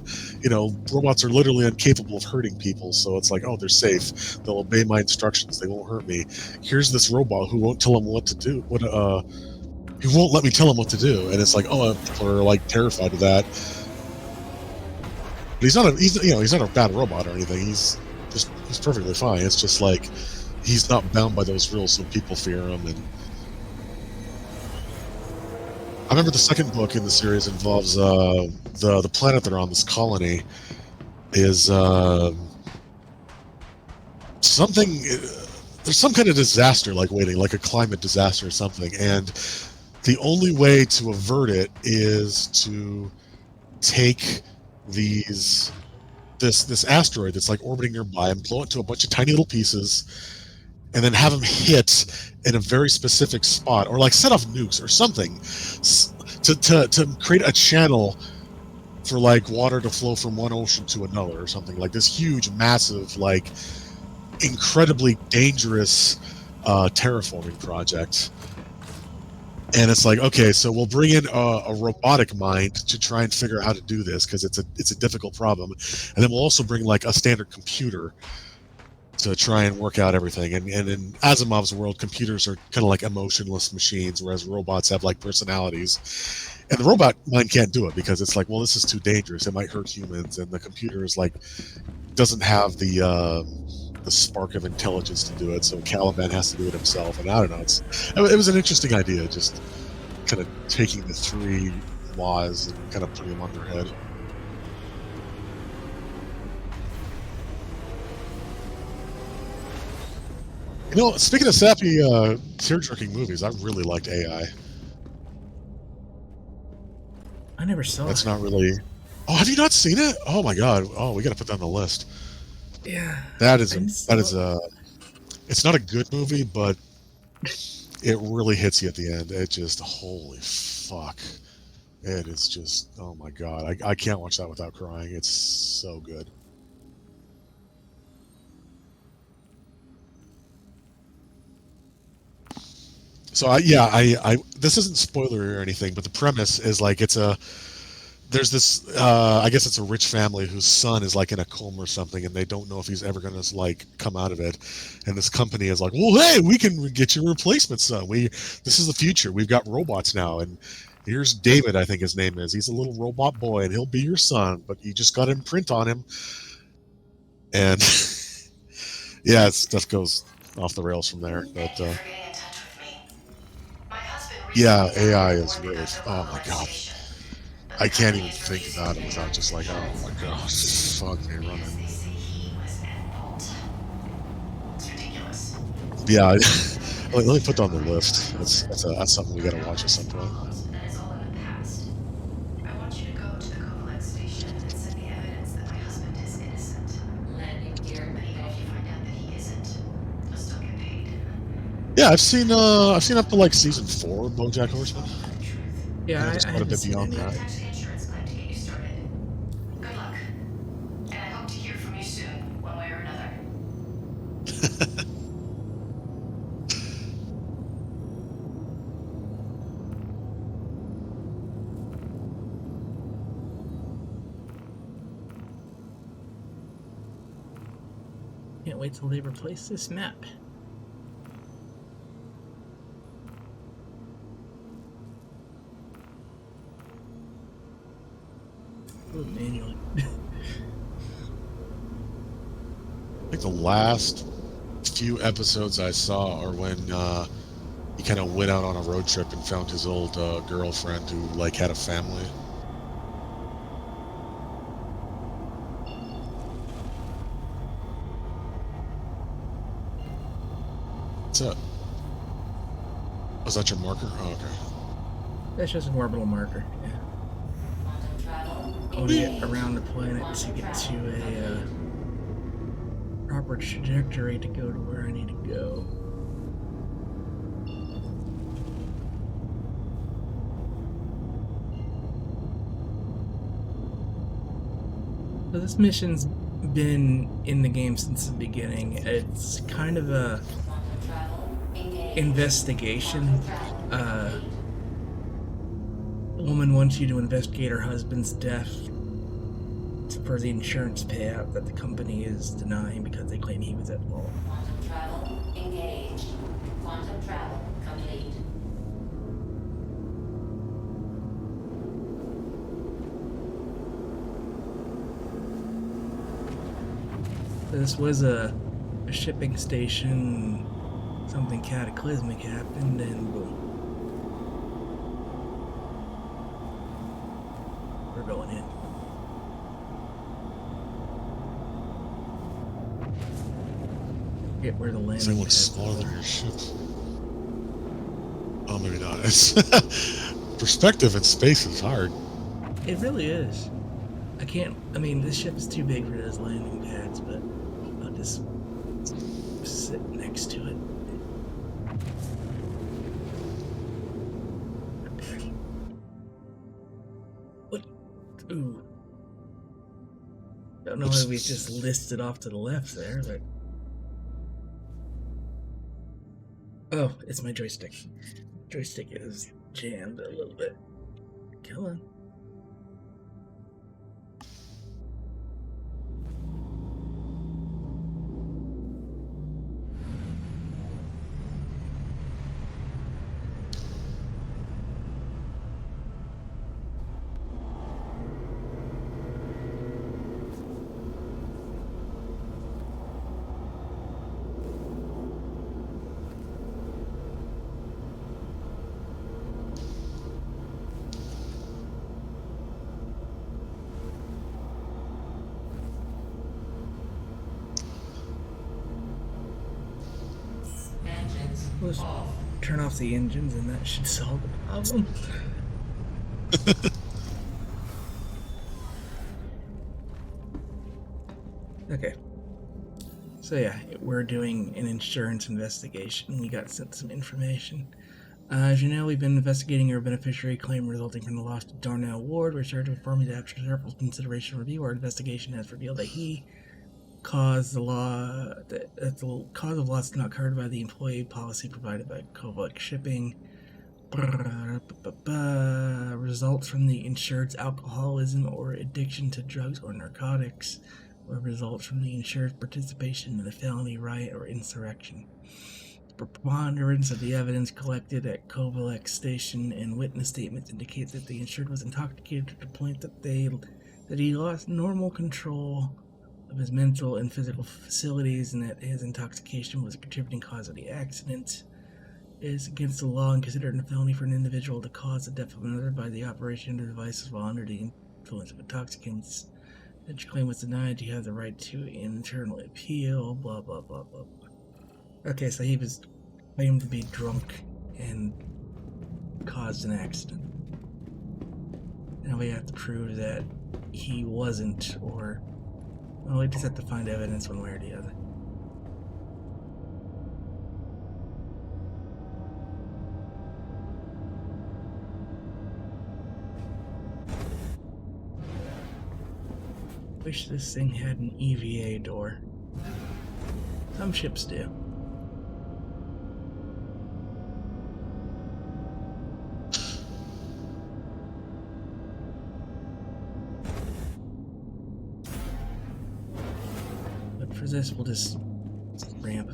Robots are literally incapable of hurting people, so it's like, oh, they're safe. They'll obey my instructions. They won't hurt me. Here's this robot who won't tell him what to do. Who won't let me tell him what to do, and it's like, oh, people are like terrified of that. But he's not a bad robot or anything. He's perfectly fine. It's just like he's not bound by those rules, so people fear him. And I remember the second book in the series involves the planet they're on. This colony is something. There's some kind of disaster like waiting, like a climate disaster or something, and the only way to avert it is to take this asteroid that's like orbiting nearby and blow it into a bunch of tiny little pieces, and then have them hit in a very specific spot, or like set off nukes or something, to create a channel for like water to flow from one ocean to another, or something like this huge, massive, like incredibly dangerous terraforming project. And it's like, okay, so we'll bring in a robotic mind to try and figure out how to do this, because it's a difficult problem, and then we'll also bring like a standard computer to try and work out everything. And in Asimov's world, computers are kind of like emotionless machines, whereas robots have like personalities. And the robot mind can't do it, because it's like, well, this is too dangerous. It might hurt humans, and the computer is like doesn't have the spark of intelligence to do it. So Caliban has to do it himself. And I don't know. It was an interesting idea, just kind of taking the three laws and kind of putting them on their head. Speaking of sappy, tear-jerking movies, I really liked AI. I never saw That's it. not really. Oh, have you not seen it? Oh my god! Oh, we got to put that on the list. Yeah. That is a. It's not a good movie, but it really hits you at the end. It just, holy fuck! It is just, oh my god! I can't watch that without crying. It's so good. So I this isn't spoiler or anything, but the premise is like there's this I guess it's a rich family whose son is like in a coma or something, and they don't know if he's ever going to like come out of it. And this company is like, well, hey, we can get you a replacement son. This is the future. We've got robots now, and here's David, I think his name is. He's a little robot boy, and he'll be your son, but you just got to imprint on him. And yeah, stuff goes off the rails from there. But Thank you for getting in touch with me. My husband yeah, recently died AI in is orbit really, under oh my Covellite god, Station. But the I can't company even is think releasing about it data without just like, oh humans my god, unused fuck me because running. they say he was at fault. It's ridiculous. Yeah, The movie let that me is put on the earmarked for list. my That's husband. that's something we got to watch at Progress some point. followed, and it's all in the past. I want you to go to the Covellite Station and send me evidence that my husband is innocent. Landing gear But even if you off. find out that he isn't, you'll still get paid. Yeah, I've seen up to like season 4 of BoJack Just Horseman. follow the truth. I think Yeah, there's I quite a haven't bit seen beyond any. that. Contact the insurance claim to get you started. Good luck. And I hope to hear from you soon, one way or another. Can't wait till they replace this map. Oh, manually. I think the last few episodes I saw are when he kind of went out on a road trip and found his old girlfriend who like had a family. What's that? Was that your marker? Oh, okay. That's just an orbital marker. Yeah. Quantum travel. I want to get Engage. around the planet to Quantum get to travel a complete. proper trajectory to go to where I need to go. So this mission's been in the game since the beginning. It's kind of a Quantum travel. Engage. investigation. Quantum travel complete. The woman wants you to investigate her husband's death for the insurance payout that the company is denying because they claim he was at fault. Quantum travel. Engage. Quantum travel complete. This was a shipping station. Something cataclysmic happened, and boom. We're going in. Get where the Does landing anyone pads smaller are. than your ship? Oh, maybe not. It's perspective in space is hard. It really is. I can't. I mean, this ship is too big for those landing pads, but I'll just sit next to it. Okay. What? Ooh. Don't know Oops. why we just listed off to the left there, but. Oh, it's my joystick. Joystick is jammed a little bit. Come on. Engines Let's off. turn off the engines and that should solve the problem. Okay. So yeah, we're doing an insurance investigation. We got sent some information. As you know, we've been investigating your beneficiary claim resulting from the loss of Darnell Ward. We're starting to inform you that after careful consideration review, our investigation has revealed that he cause the law that the cause of loss is not covered by the employee policy provided by Covec Shipping. Results from the insured's alcoholism or addiction to drugs or narcotics, or results from the insured's participation in a felony riot or insurrection. The preponderance of the evidence collected at Covec Station and witness statements indicate that the insured was intoxicated to the point that he lost normal control of his mental and physical facilities, and that his intoxication was a contributing cause of the accident. It is against the law and considered a felony for an individual to cause the death of another by the operation of devices while under the influence of intoxicants. Such claim was denied. You have the right to internal appeal. Blah blah blah blah blah. Okay, so he was claimed to be drunk and caused an accident. Now we have to prove that he wasn't, or well, we just have to find evidence one way or the other. Wish this thing had an EVA door. Some ships do. But for this, we'll just ramp.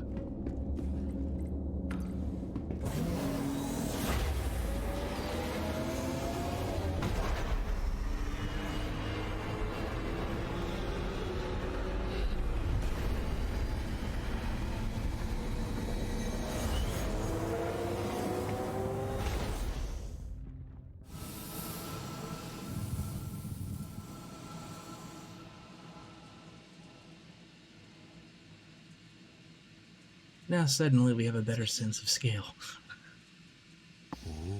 Now suddenly we have a better sense of scale. Ooh.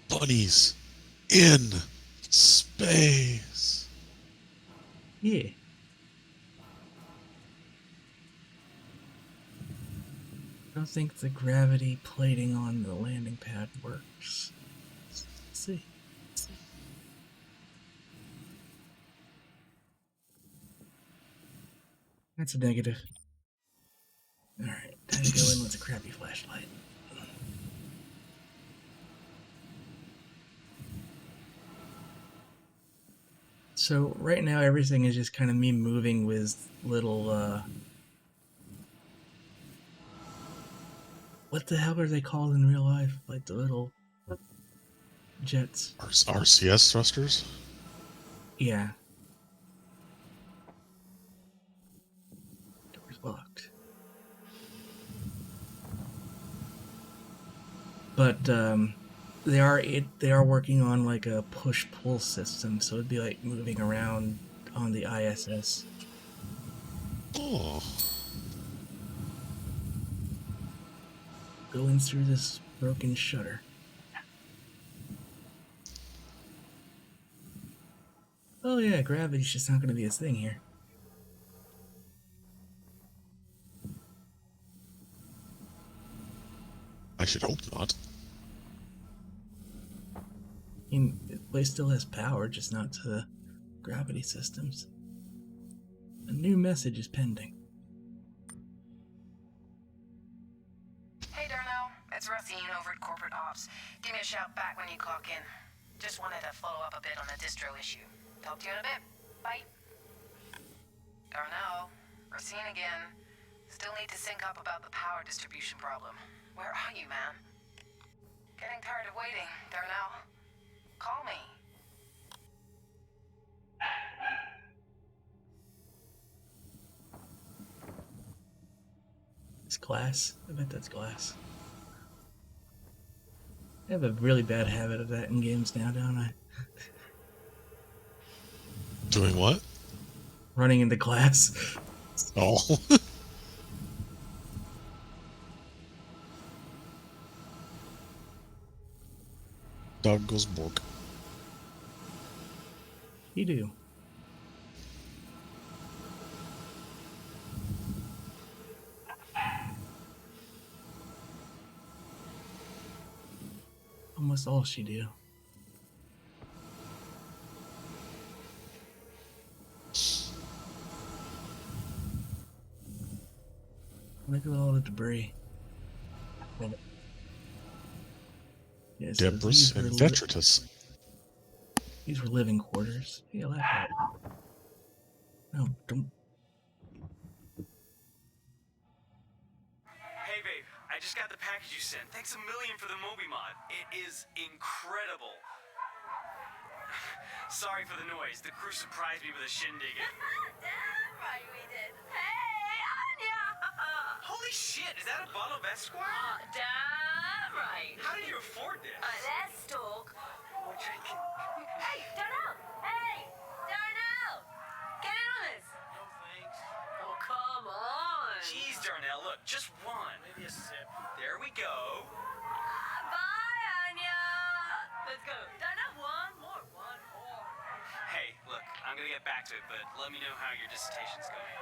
Bunnies in space. Yeah. I don't think the gravity plating on the landing pad works. Let's see. That's a negative. Alright, time to go in with a crappy flashlight. So right now everything is just kind of me moving with little what the hell are they called in real life? Like the little jets. RCS thrusters? Yeah. Door's locked. But they are working on like a push-pull system, so it'd be like moving around on the ISS. Oh. Going through this broken shutter. Oh yeah, gravity's just not going to be a thing here. I should hope not. I mean, the place still has power, just not to the gravity systems. A new message is pending. Hey Darnell, it's Runnin over at Corporate Ops. Give me a shout back when you clock in. Just wanted to follow up a bit on the distro issue. Talk to you in a bit. Bye. Darnell, Runnin again. Still need to sync up about the power distribution problem. Where are you, man? Getting tired of waiting, Darnell. Call me. It's glass. I bet that's glass. I have a really bad habit of that in games now, don't I? Doing what? Running into glass. Oh. Dog goes bork. You do. Almost all she do. Look at all the debris. Well, yeah, so Debris these were and detritus. these were living quarters. Yeah, laugh at it. No, don't. Hey babe, I just got the package you sent. Thanks a million for the Moby mod. It is incredible. Sorry for the noise. The crew surprised me with a shindig. Damn right we did. Hey, Anya! Holy shit, is that a bottle of Esquire? Damn right. How did you afford this? Let's talk. We're drinking. Hey, Darnell! Hey, Darnell! Get in on this. No thanks. Oh, come on. Jeez, Darnell, look, just one. Maybe a sip. There we go. Bye, Anya. Let's go. Darnell, one more. Hey, look, I'm gonna get back to it, but let me know how your dissertation's going.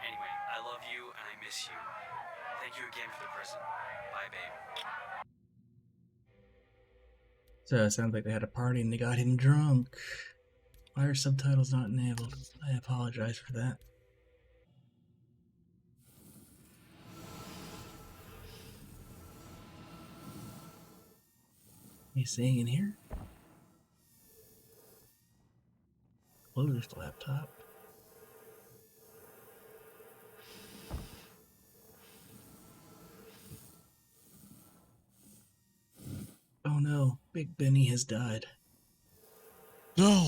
Anyway, I love you and I miss you. Thank you again for the present. Bye, babe. So it sounds like they had a party and they got him drunk. Why are subtitles not enabled? I apologize for that. You seeing in here? Close the laptop. Oh no, Big Benny has died. No.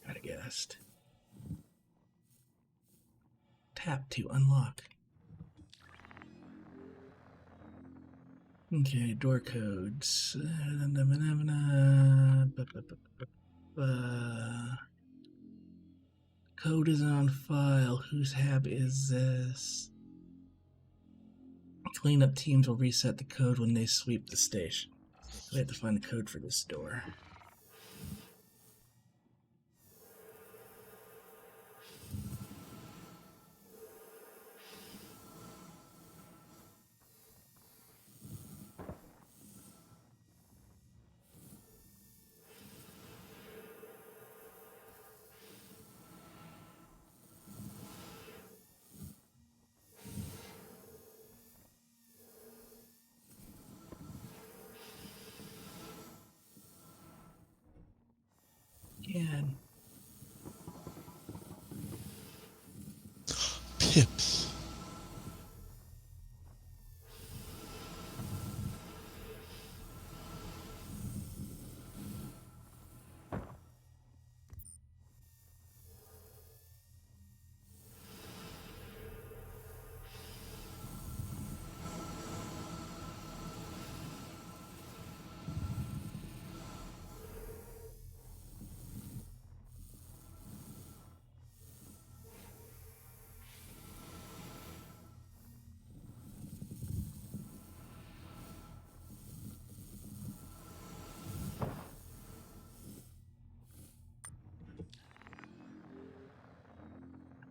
Gotta guessed. Tap to unlock. Okay, door codes. Code is on file. Whose hab is this? Cleanup teams will reset the code when they sweep the station. We have to find the code for this door. Again. Pips.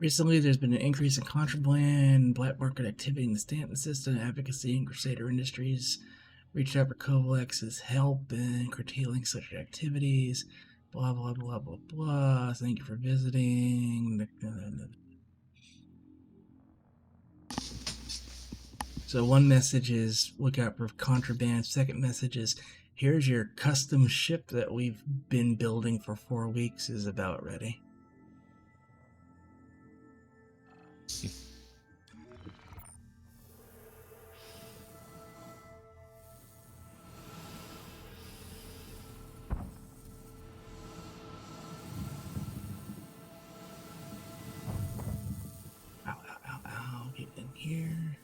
Recently, there's been an increase in contraband, black market activity in the Stanton system, advocacy, and Crusader Industries reached out for Kovalex's help in curtailing such activities. Blah, blah, blah, blah, blah. Thank you for visiting. So one message is look out for contraband. Second message is here's your custom ship that we've been building for 4 weeks is about ready. Ow, ow, ow, ow. Get in here.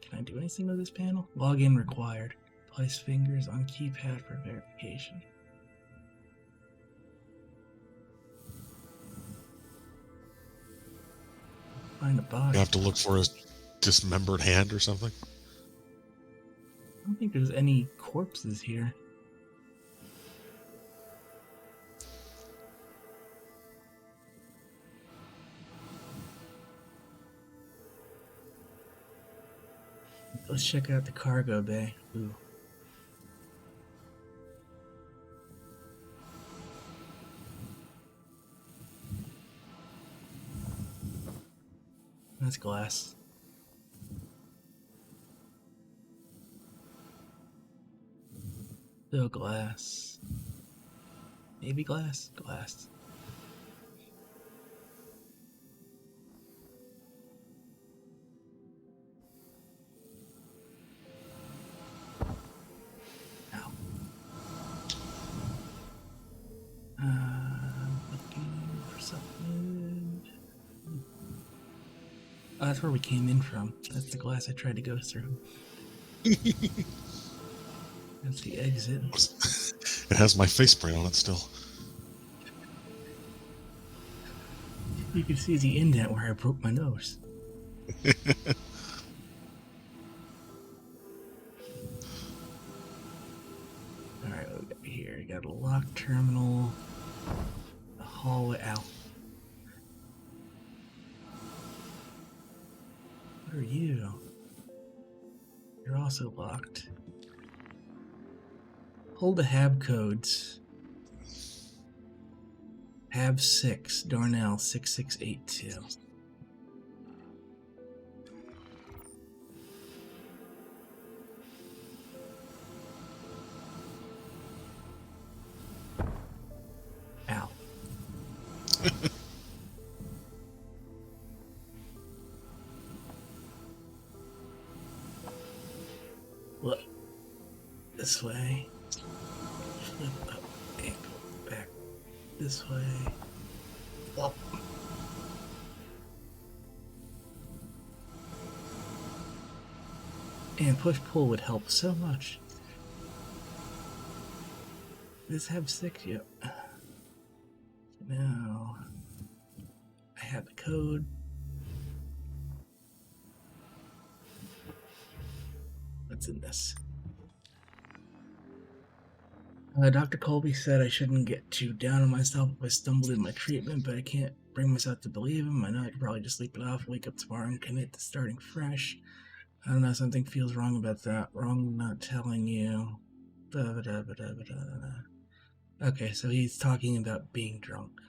Can I do anything with this panel? Login required. Place fingers on keypad for verification. find a body. You have to look for a dismembered hand or something. I don't think there's any corpses here. Let's check out the cargo bay. Ooh. That's glass. Still glass. Maybe glass? Glass. Ow. Looking for something. Oh, that's where we came in from. That's the glass I tried to go through. That's the exit. It has my face print on it still. You can see the indent where I broke my nose. Alright, what we got here? We got a locked terminal, a hallway out. What are you? You're also locked. Hold the HAB codes. HAB 6, Darnell 6682. Ow. Look. This way. Flip up and go back this way. Up. And push-pull would help so much. Does this have 6? Yep. Now, I have the code. What's in this? Dr. Colby said I shouldn't get too down on myself if I stumbled in my treatment, but I can't bring myself to believe him. I know I could probably just sleep it off, wake up tomorrow, and commit to starting fresh. I don't know, something feels wrong about that. Wrong not telling you. Okay, so he's talking about being drunk.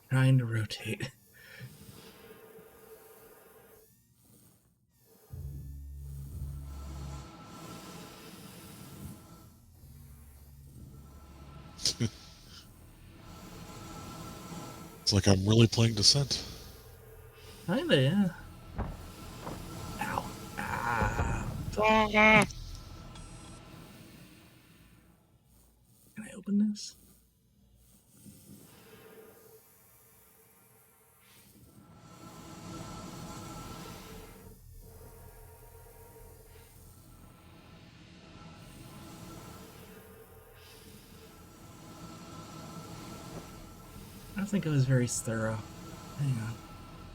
Trying to rotate. It's like I'm really playing Descent. Kinda, yeah. Ow. Ah. Can I open this? I don't think I was very thorough. Hang on.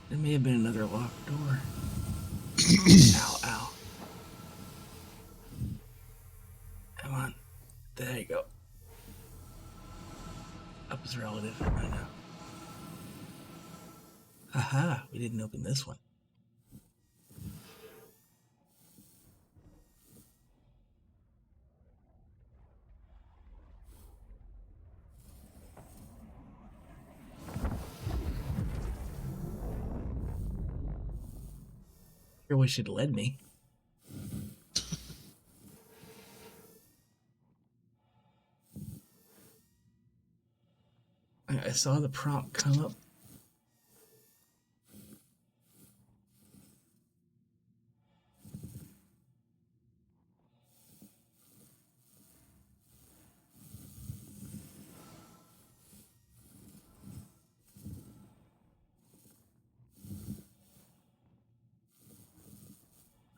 There may have been another locked door. Ow, ow. Come on. There you go. Up is relative. I know. Aha, we didn't open this one. Sure wish it led me. I saw the prompt come up.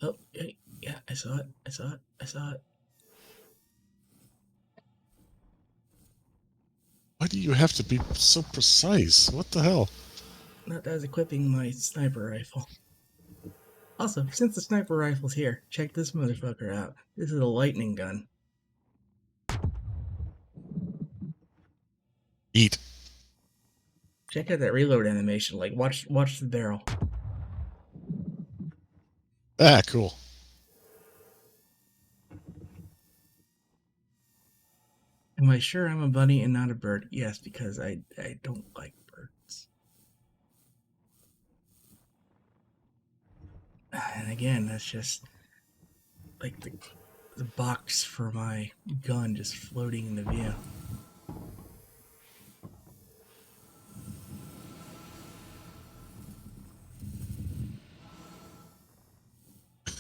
Oh, yeah, yeah, I saw it. I saw it. I saw it. Why do you have to be so precise? What the hell? Not as equipping my sniper rifle. Also, since the sniper rifle's here, check this motherfucker out. This is a lightning gun. Eat. Check out that reload animation. Like, watch the barrel. Ah, cool. Am I sure I'm a bunny and not a bird? Yes, because I don't like birds. And again, that's just like the box for my gun just floating in the view.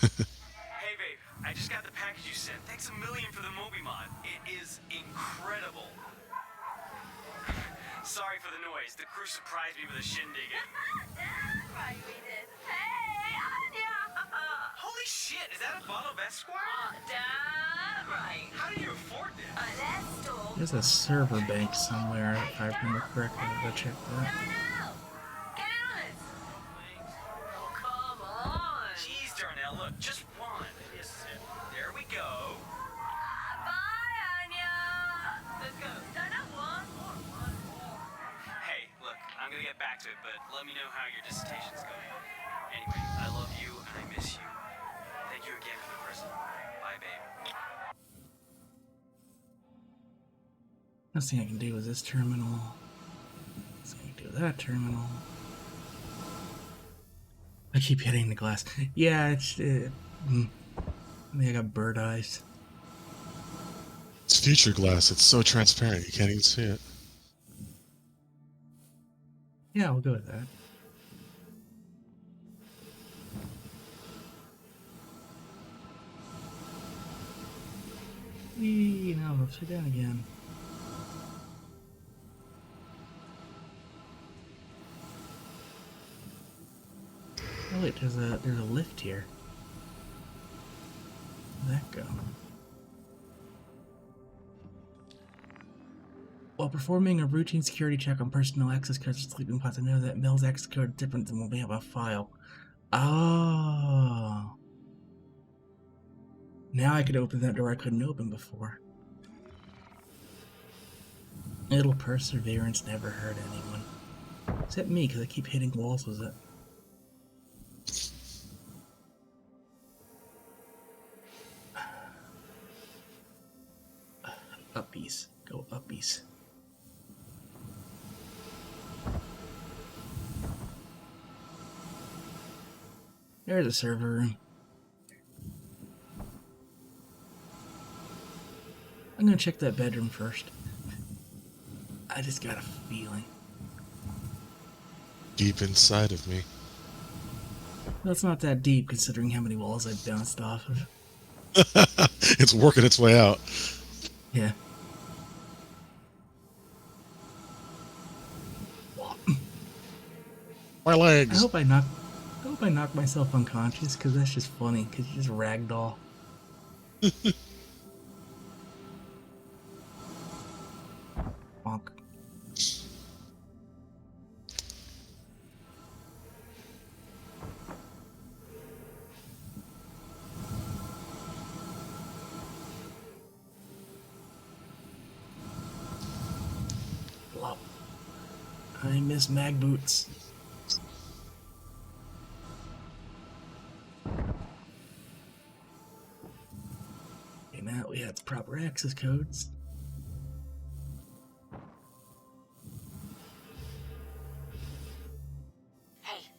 Hey, babe, I just got the package you sent. Thanks a million for the Moby mod. It is incredible. Sorry for the noise. The crew surprised me with a shindig. Right, we did. Hey, Anya! Holy shit, is that a bottle of Esquire? Damn right. How do you afford this? Let's talk. There's a server bank somewhere, if I remember correctly. I'll go check that. Darnell! Get in on it! Oh, come on! Jeez, Darnell, look, just one. Yes, there we go. Bye, Anya! Let's go. Darnell, one more. Hey, look, I'm gonna get back to it, but let me know how your dissertation's going. Anyway, I love you and I miss you. Thank you again for the present. Bye, babe. Next thing I can do is this terminal. Next thing I can do is that terminal. I keep hitting the glass. Yeah, it's. I think I got bird eyes. It's future glass. It's so transparent you can't even see it. Yeah, I'll go with that. Now I'm upside down again. Oh wait, there's a lift here. Where'd that go? While performing a routine security check on personal access codes and sleeping pods, I know that Mel's access code is different than what we have on file. Oh. Now I could open that door I couldn't open before. Little perseverance never hurt anyone. Except me, because I keep hitting walls with it. Uppies. Go uppies. There's a server room. I'm gonna check that bedroom first. I just got a feeling. Deep inside of me. That's not that deep considering how many walls I've bounced off of. It's working its way out. Yeah. My legs. I hope I knock myself unconscious, because that's just funny, because you just ragdoll. Bonk. Flop. I miss mag boots. Okay, now we have the proper access codes. Hey,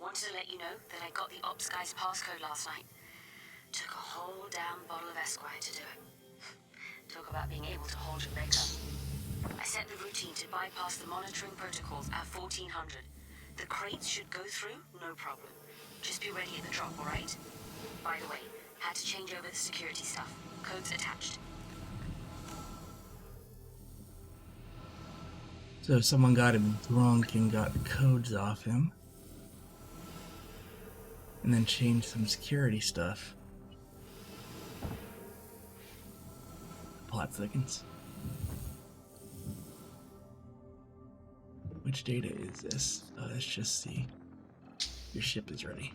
wanted to let you know that I got the ops guy's passcode last night. Took a whole damn bottle of Esquire to do it. Talk about being able to hold your liquor. I set the routine to bypass the monitoring protocols at 1400. The crates should go through, no problem. Just be ready at the drop, alright? By the way, had to change over the security stuff. Codes attached. So someone got him drunk and got the codes off him. and then change some security stuff. Plot thickens. Which data is this? Let's just see. Your ship is ready.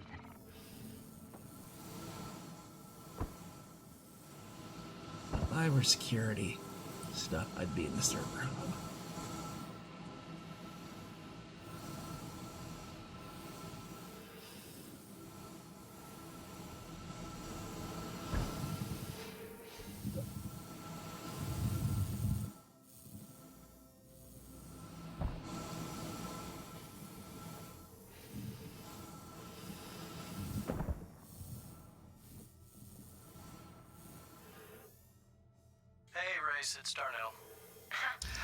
If I were security stuff, I'd be in the server hub. Hey, Race, it's Darnell.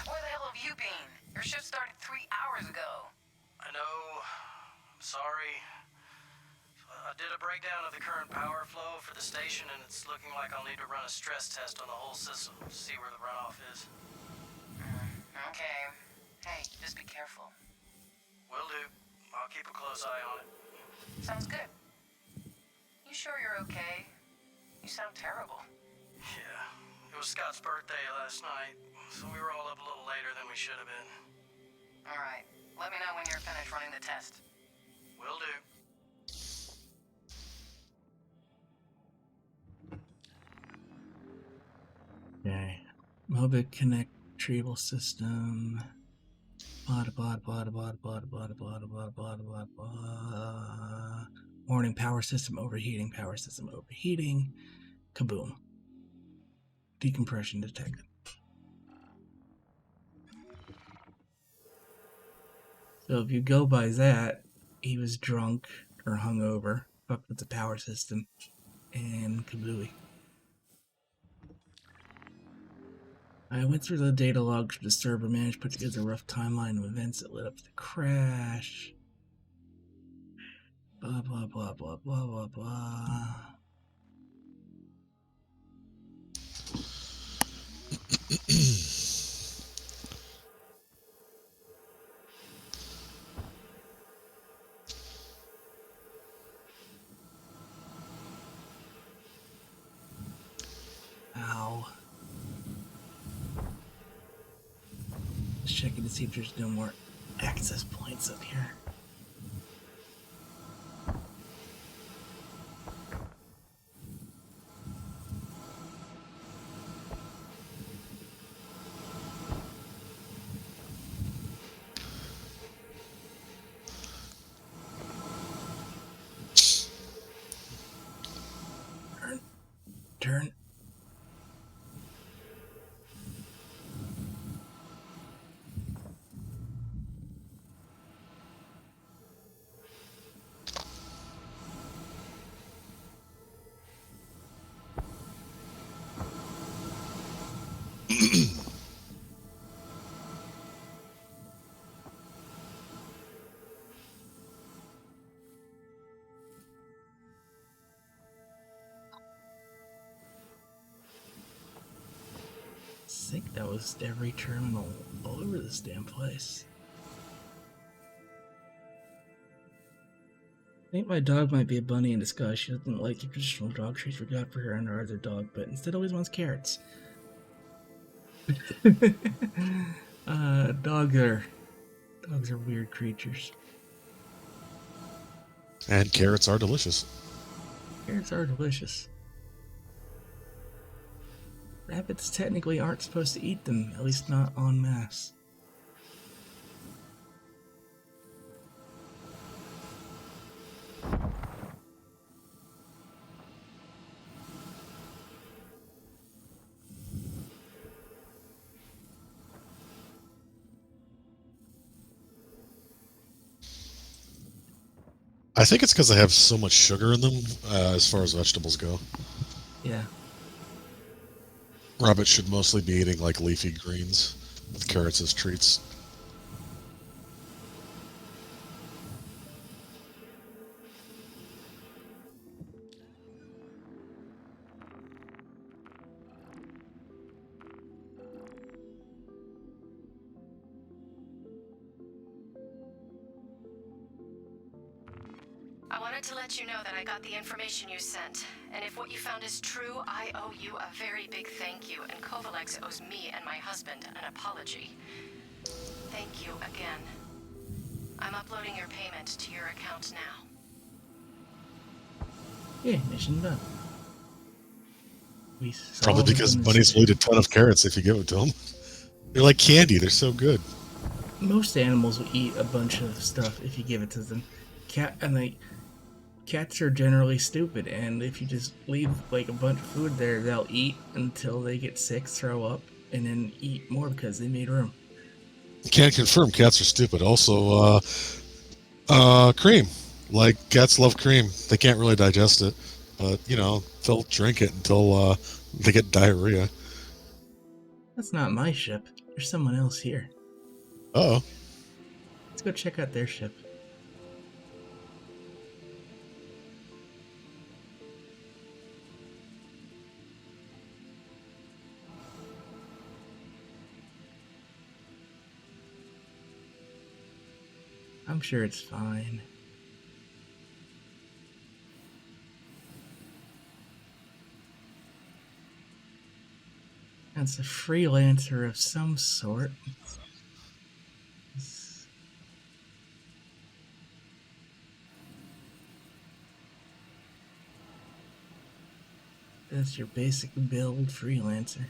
Where the hell have you been? Your shift started 3 hours ago. I know. I'm sorry. I did a breakdown of the current power flow for the station, and it's looking like I'll need to run a stress test on the whole system to see where the runoff is. Okay. Hey, just be careful. Will do. I'll keep a close eye on it. Sounds good. You sure you're okay? You sound terrible. Yeah. It was Scott's birthday last night, so we were all up a little later than we should have been. All right. Let me know when you're finished running the test. Will do. Okay. Mobic Connect retrieval system. Warning, power system overheating, Kaboom. Decompression detected. So if you go by that, he was drunk or hungover, fucked with the power system, and kabooey. I went through the data logs for the server, managed to put together a rough timeline of events that led up to the crash. Blah, blah, blah, blah, blah, blah, blah. Ow. Just checking to see if there's no more access points up here. Turn. I think that was every terminal all over this damn place. I think my dog might be a bunny in disguise. She doesn't like the traditional dog treats we got for her and our other dog, but instead always wants carrots. Dogs are weird creatures. And carrots are delicious. Carrots are delicious. Rabbits technically aren't supposed to eat them, at least not en masse. I think it's because they have so much sugar in them as far as vegetables go. Yeah. Rabbits should mostly be eating like leafy greens with carrots as treats. I wanted to let you know that I got the information you sent. And if what you found is true, I owe you a very big thank you, and Kovalex owes me and my husband an apology. Thank you again. I'm uploading your payment to your account now. Yeah, mission done. We Probably solved because the bunnies will eat a mystery. ton of carrots if you give it to them. They're like candy. They're so good. Most animals will eat a bunch of stuff if you give it to them. Cats are generally stupid, and if you just leave like a bunch of food there, they'll eat until they get sick, throw up, and then eat more because they made room. Can't confirm cats are stupid. Also, cream. Like cats love cream. They can't really digest it, but they'll drink it until they get diarrhea. That's not my ship. There's someone else here. Oh, Let's go check out their ship. I'm sure it's fine. That's a freelancer of some sort. That's your basic build freelancer.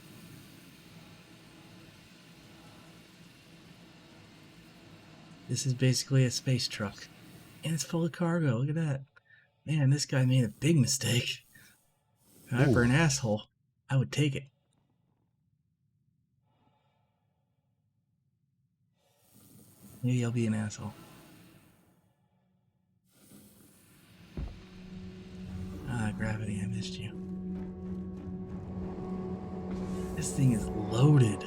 This is basically a space truck. And it's full of cargo. Look at that. Man, this guy made a big mistake. For an asshole, I would take it. Maybe I'll be an asshole. Ah, gravity, I missed you. This thing is loaded.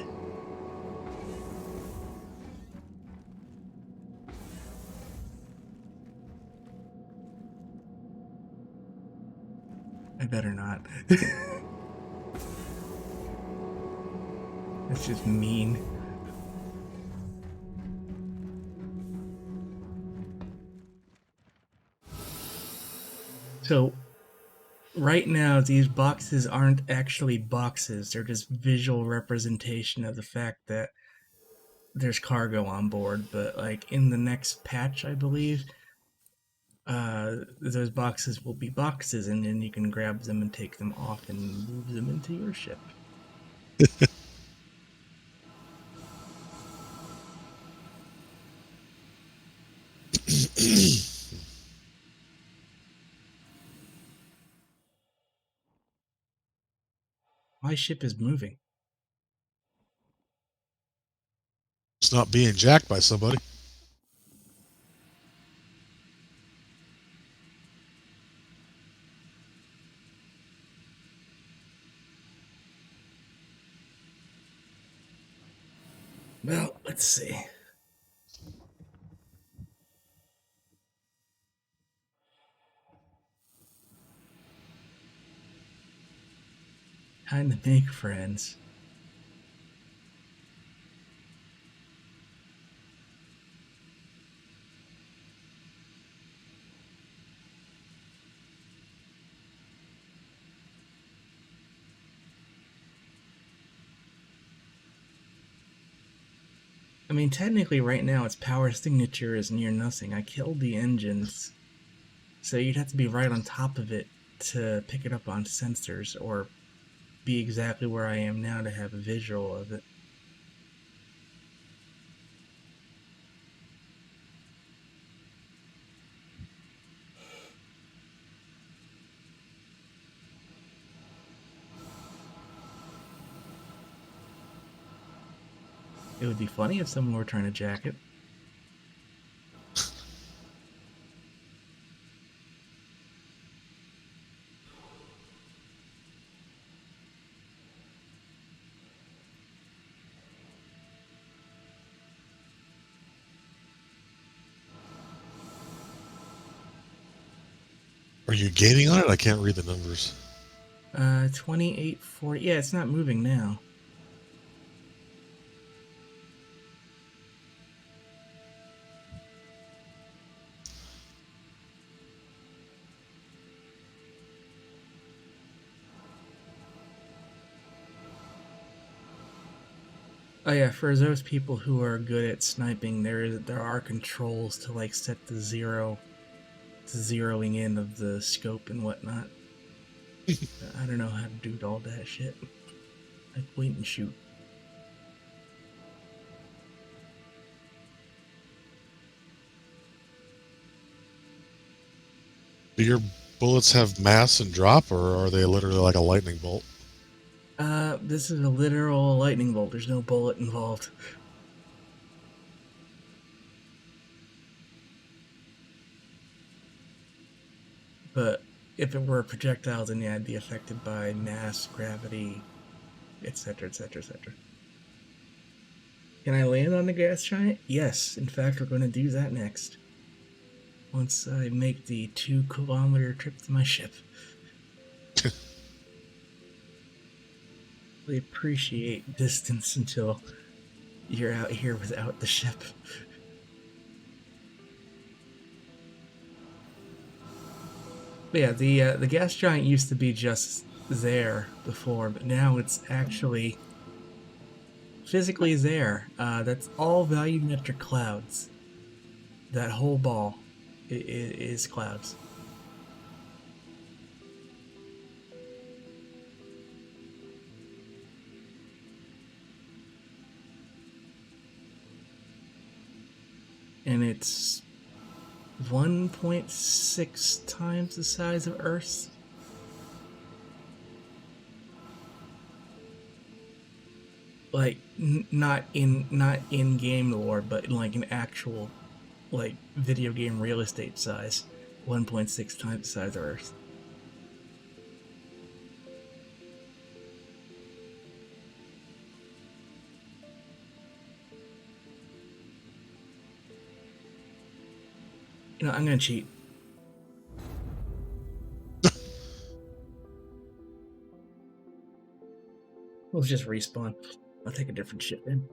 I better not. That's just mean. So, right now, these boxes aren't actually boxes. They're just visual representation of the fact that there's cargo on board. But, like, in the next patch, I believe, those boxes will be boxes, and then you can grab them and take them off and move them into your ship. My ship is moving. it's not being jacked by somebody. Well, let's see. Time to make friends. I mean, technically, right now, its power signature is near nothing. I killed the engines, so you'd have to be right on top of it to pick it up on sensors, or be exactly where I am now to have a visual of it. It would be funny if someone were trying to jack it. Are you gaining on it? I can't read the numbers. 2840. Yeah, it's not moving now. Oh yeah, for those people who are good at sniping, there are controls to like set the zeroing in of the scope and whatnot. I don't know how to do all that shit. Like wait and shoot. Do your bullets have mass and drop, or are they literally like a lightning bolt? This is a literal lightning bolt. There's no bullet involved. But if it were a projectile, then yeah, I'd be affected by mass, gravity, etc., etc., etc. Can I land on the gas giant? Yes. In fact, we're going to do that next. Once I make the 2-kilometer trip to my ship. We appreciate distance until you're out here without the ship. But yeah, the gas giant used to be just there before, but now it's actually physically there. That's all volumetric clouds. That whole ball is clouds. And it's 1.6 times the size of Earth. Like not in game lore, but in like an actual like video game real estate size. 1.6 times the size of Earth. You know, I'm gonna cheat. We'll just respawn. I'll take a different ship then.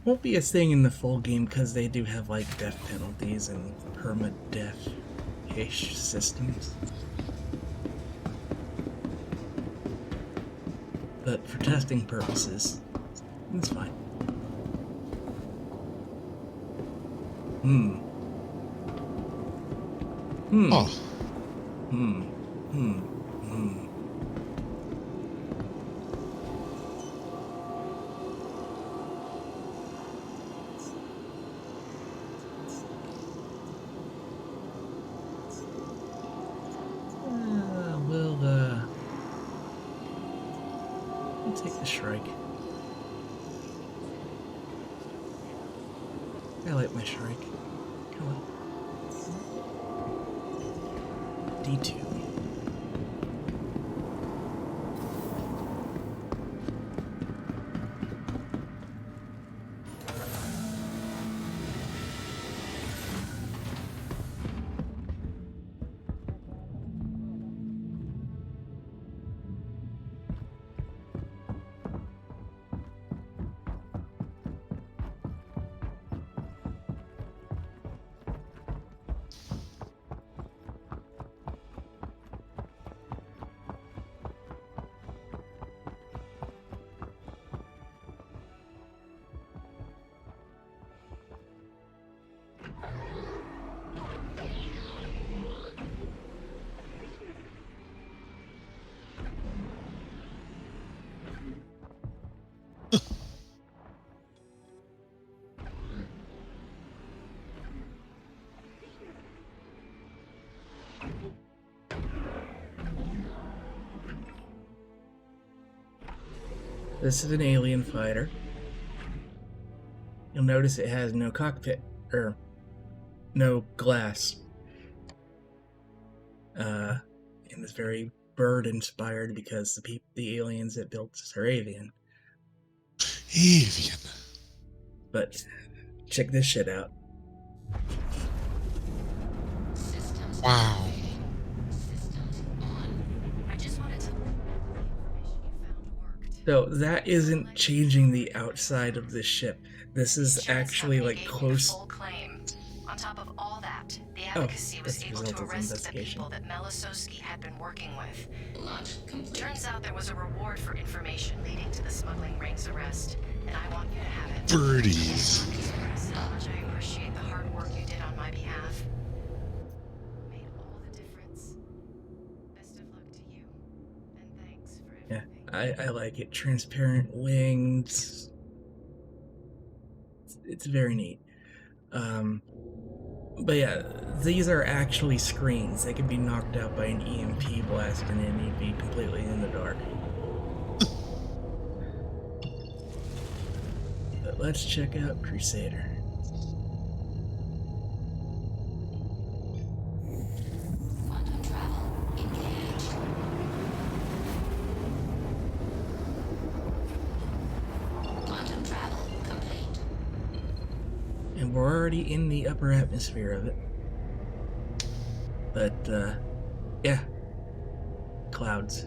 Won't be a thing in the full game because they do have like death penalties and perma-death-ish systems. But for testing purposes, it's fine. Oh. We'll take the Shrike. I like my Shrike. Come on. D2. This is an alien fighter. You'll notice it has no cockpit, or no glass. And it's very bird-inspired because the aliens that built this are avian. Avian. But check this shit out. Systems Wow. systems on. I just wanted to. The information you found worked. So that isn't changing the outside of this ship. This is Insurance actually company like gave me the close. full claim. On top of all that, the Oh, advocacy was that's the able result to of the arrest the investigation. people that Melisowski had been working with. Lot complete. Turns out there was a reward for information leading to the smuggling ring's arrest, and I want you to have it. Birdies. I cannot express how much I appreciate the hard work you did on my behalf. Made all the difference. Best of luck to you, and thanks for Yeah, everything. I like it. Transparent wings. It's very neat. But yeah, these are actually screens. They can be knocked out by an EMP blast and then you'd be completely in the dark. But let's check out Crusader. Quantum travel engaged. Quantum travel complete. And we're already in the upper atmosphere of it. But, yeah. Clouds.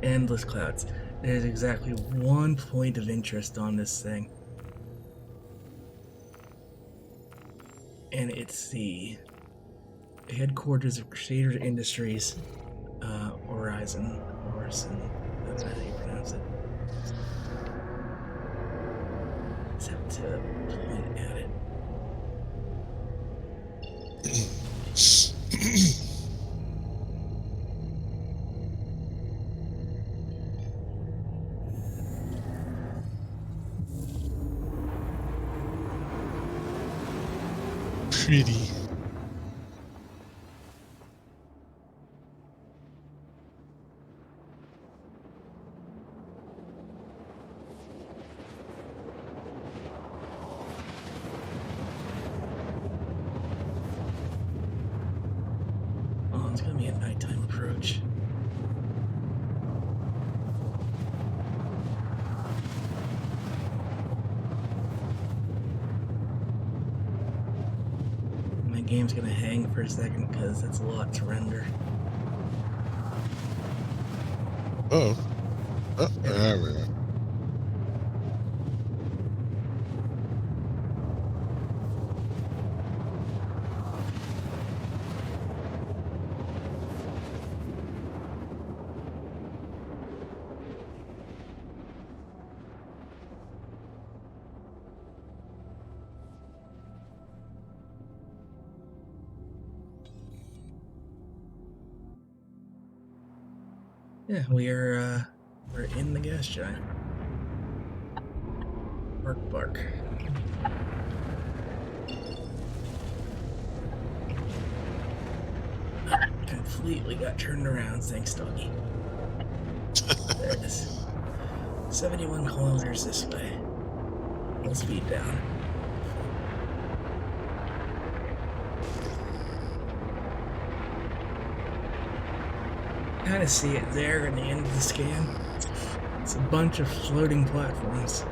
Endless clouds. There's exactly one point of interest on this thing. And it's the headquarters of Crusader Industries, Horizon, that's how you pronounce it. Just have to point at it. Pretty. Oh, it's gonna be a nighttime approach. My game's gonna hang for a second because that's a lot to render. Oh. Oh, there we go. Yeah, we're in the gas giant. Bark, bark. Completely got turned around, thanks, doggy. There it is. 71 kilometers this way. Full speed down. Kind of see it there in the end of the scan. It's a bunch of floating platforms.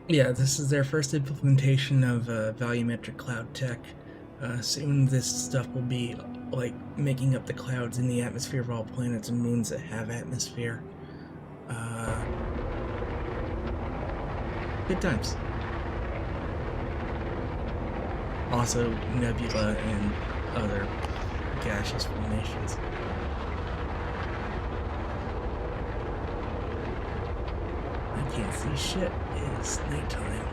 Yeah, this is their first implementation of volumetric cloud tech. Soon this stuff will be like making up the clouds in the atmosphere of all planets and moons that have atmosphere. Good times. Also nebula and other gaseous formations. I can't see shit. It's nighttime.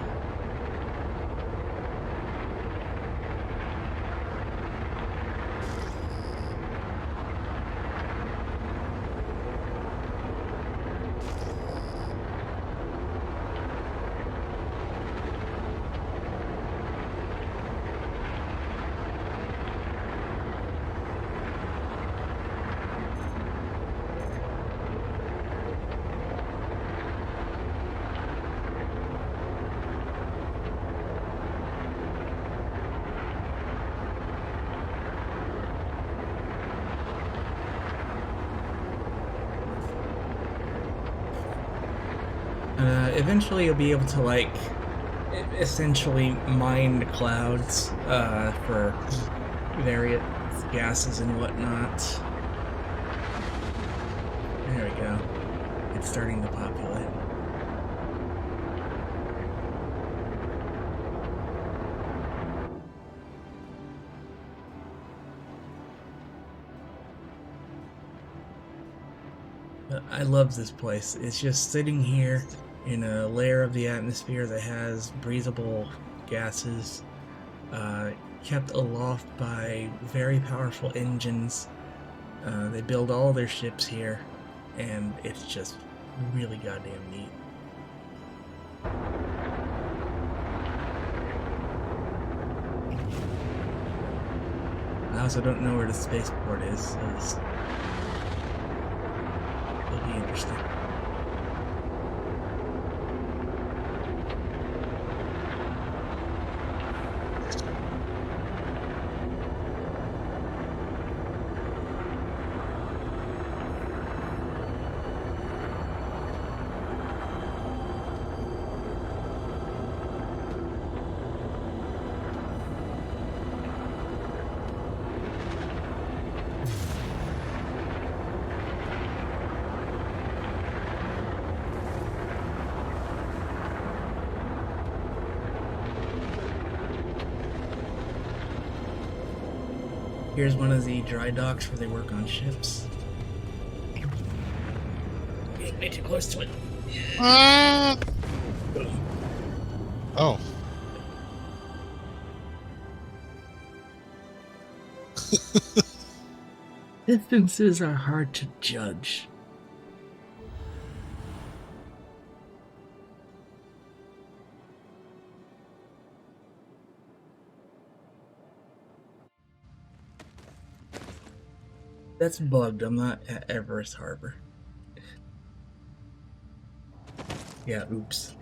eventually you'll be able to, like, essentially mine the clouds for various gases and whatnot. There we go. It's starting to populate. But I love this place. It's just sitting here in a layer of the atmosphere that has breathable gases, kept aloft by very powerful engines. They build all their ships here, and it's just really goddamn neat. I also don't know where the spaceport is, so it'll be interesting. Here's one of the dry docks where they work on ships. Getting way too close to it. Ah! Oh. Distances are hard to judge. That's bugged. I'm not at Everest Harbor. Yeah, oops.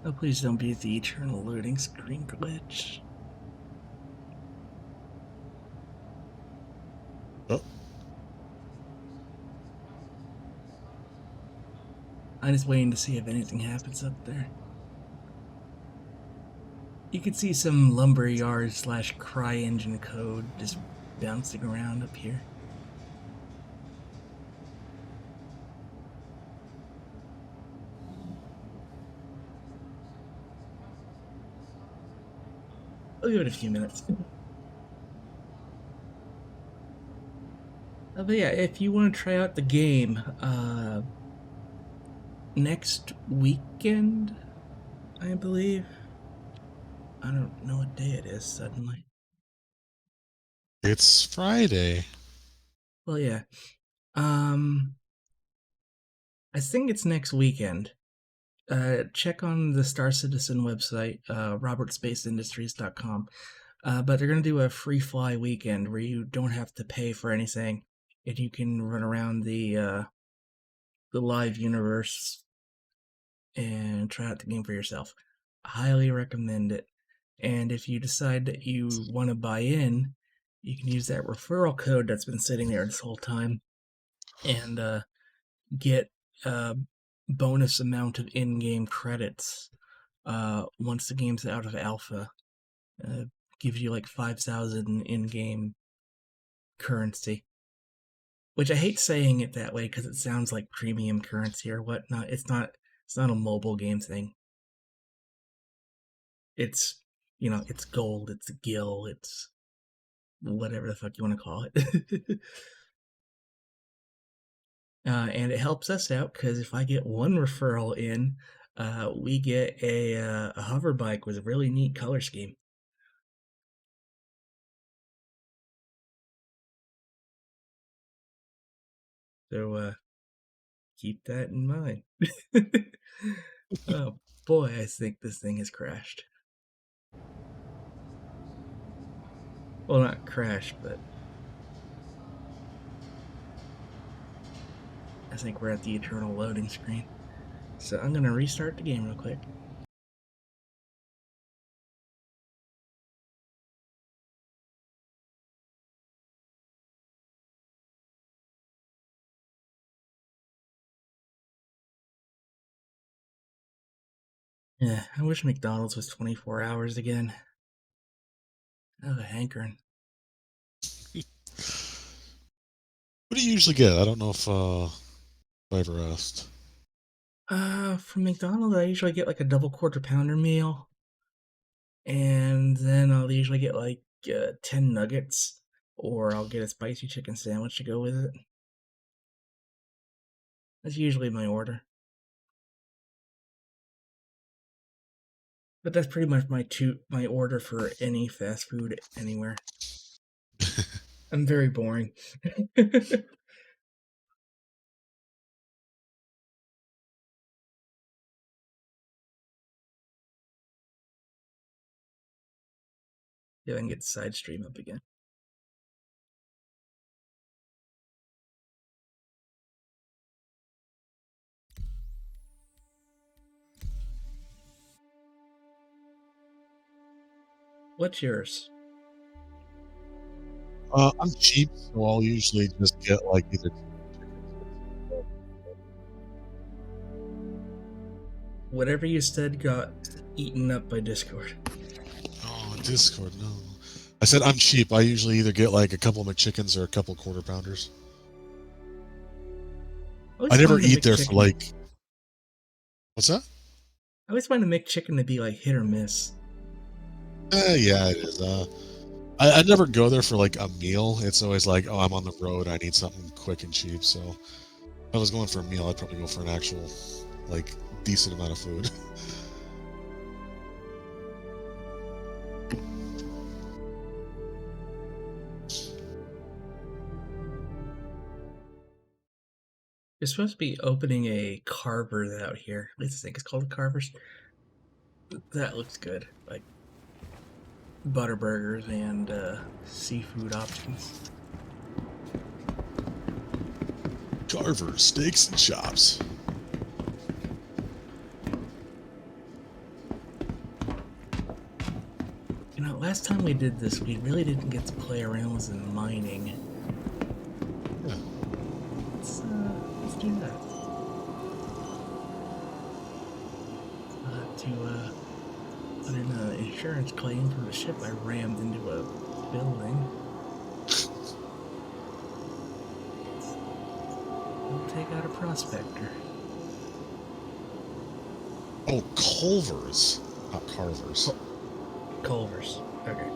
Oh, please don't be the eternal loading screen glitch. Oh. I'm just waiting to see if anything happens up there. You can see some lumberyard / cry engine code just bouncing around up here. I'll give it a few minutes. But yeah, if you want to try out the game, next weekend, I believe. I don't know what day it is suddenly. It's Friday. Well, yeah. I think it's next weekend. Check on the Star Citizen website, robertspaceindustries.com. But they're going to do a free fly weekend where you don't have to pay for anything, and you can run around the live universe and try out the game for yourself. I highly recommend it. And if you decide that you want to buy in, you can use that referral code that's been sitting there this whole time and get a bonus amount of in-game credits once the game's out of alpha. Gives you like 5,000 in-game currency. Which I hate saying it that way because it sounds like premium currency or whatnot. It's not a mobile game thing. It's, it's gold, it's gil, it's whatever the fuck you want to call it. And it helps us out because if I get one referral in, we get a hover bike with a really neat color scheme. So keep that in mind. Oh boy, I think this thing has crashed. Well, not crashed, but I think we're at the eternal loading screen. So I'm going to restart the game real quick. Yeah, I wish McDonald's was 24 hours again. I have a hankering. What do you usually get? I don't know if I ever asked. From McDonald's, I usually get like a double quarter pounder meal, and then I'll usually get like 10 nuggets, or I'll get a spicy chicken sandwich to go with it. That's usually my order. But that's pretty much my order for any fast food anywhere. I'm very boring. Yeah, I can get the side stream up again. What's yours? I'm cheap, so I'll usually just get like either Whatever you said got eaten up by Discord. oh Discord. No, I said I'm cheap. I usually either get like a couple of McChickens or a couple quarter pounders. I never eat there for like. What's that? I always find the McChicken to be like hit or miss. Yeah, it is. I never go there for like a meal. It's always like, oh, I'm on the road. I need something quick and cheap. So if I was going for a meal, I'd probably go for an actual, like, decent amount of food. You're supposed to be opening a Carver's out here. At least I think it's called Carver's. That looks good. Like butter burgers and seafood options. Carver steaks and chops. You know, last time we did this, we really didn't get to play around with some mining. Yeah. Let's do that. To put in an insurance claim for the ship I rammed into a building. We'll take out a prospector. Oh, Culver's, not Carver's. Culver's. Okay.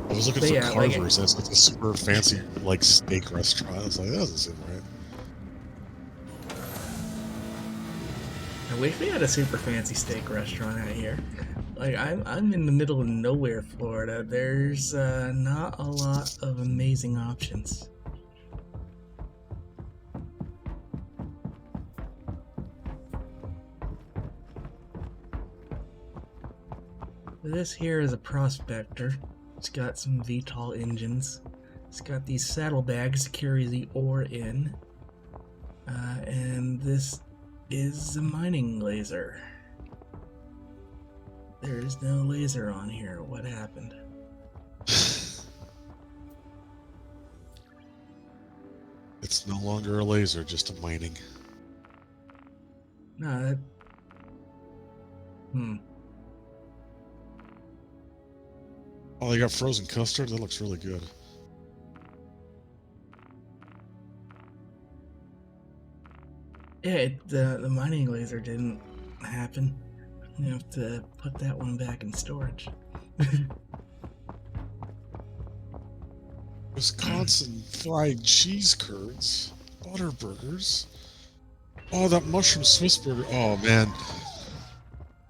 I was looking But for yeah, like Carver's. That's like a super fancy like steak restaurant. I was like, that doesn't seem right. I wish we had a super fancy steak restaurant out here. Like I'm in the middle of nowhere, Florida. There's not a lot of amazing options. This here is a prospector. It's got some VTOL engines. It's got these saddlebags to carry the ore in. And this is a mining laser. There is no laser on here. What happened? It's no longer a laser, just a mining. No, that... Oh, they got frozen custard? That looks really good. Yeah, the mining laser didn't happen. You have to put that one back in storage. Wisconsin fried cheese curds, butter burgers. Oh, that mushroom Swiss burger. Oh man,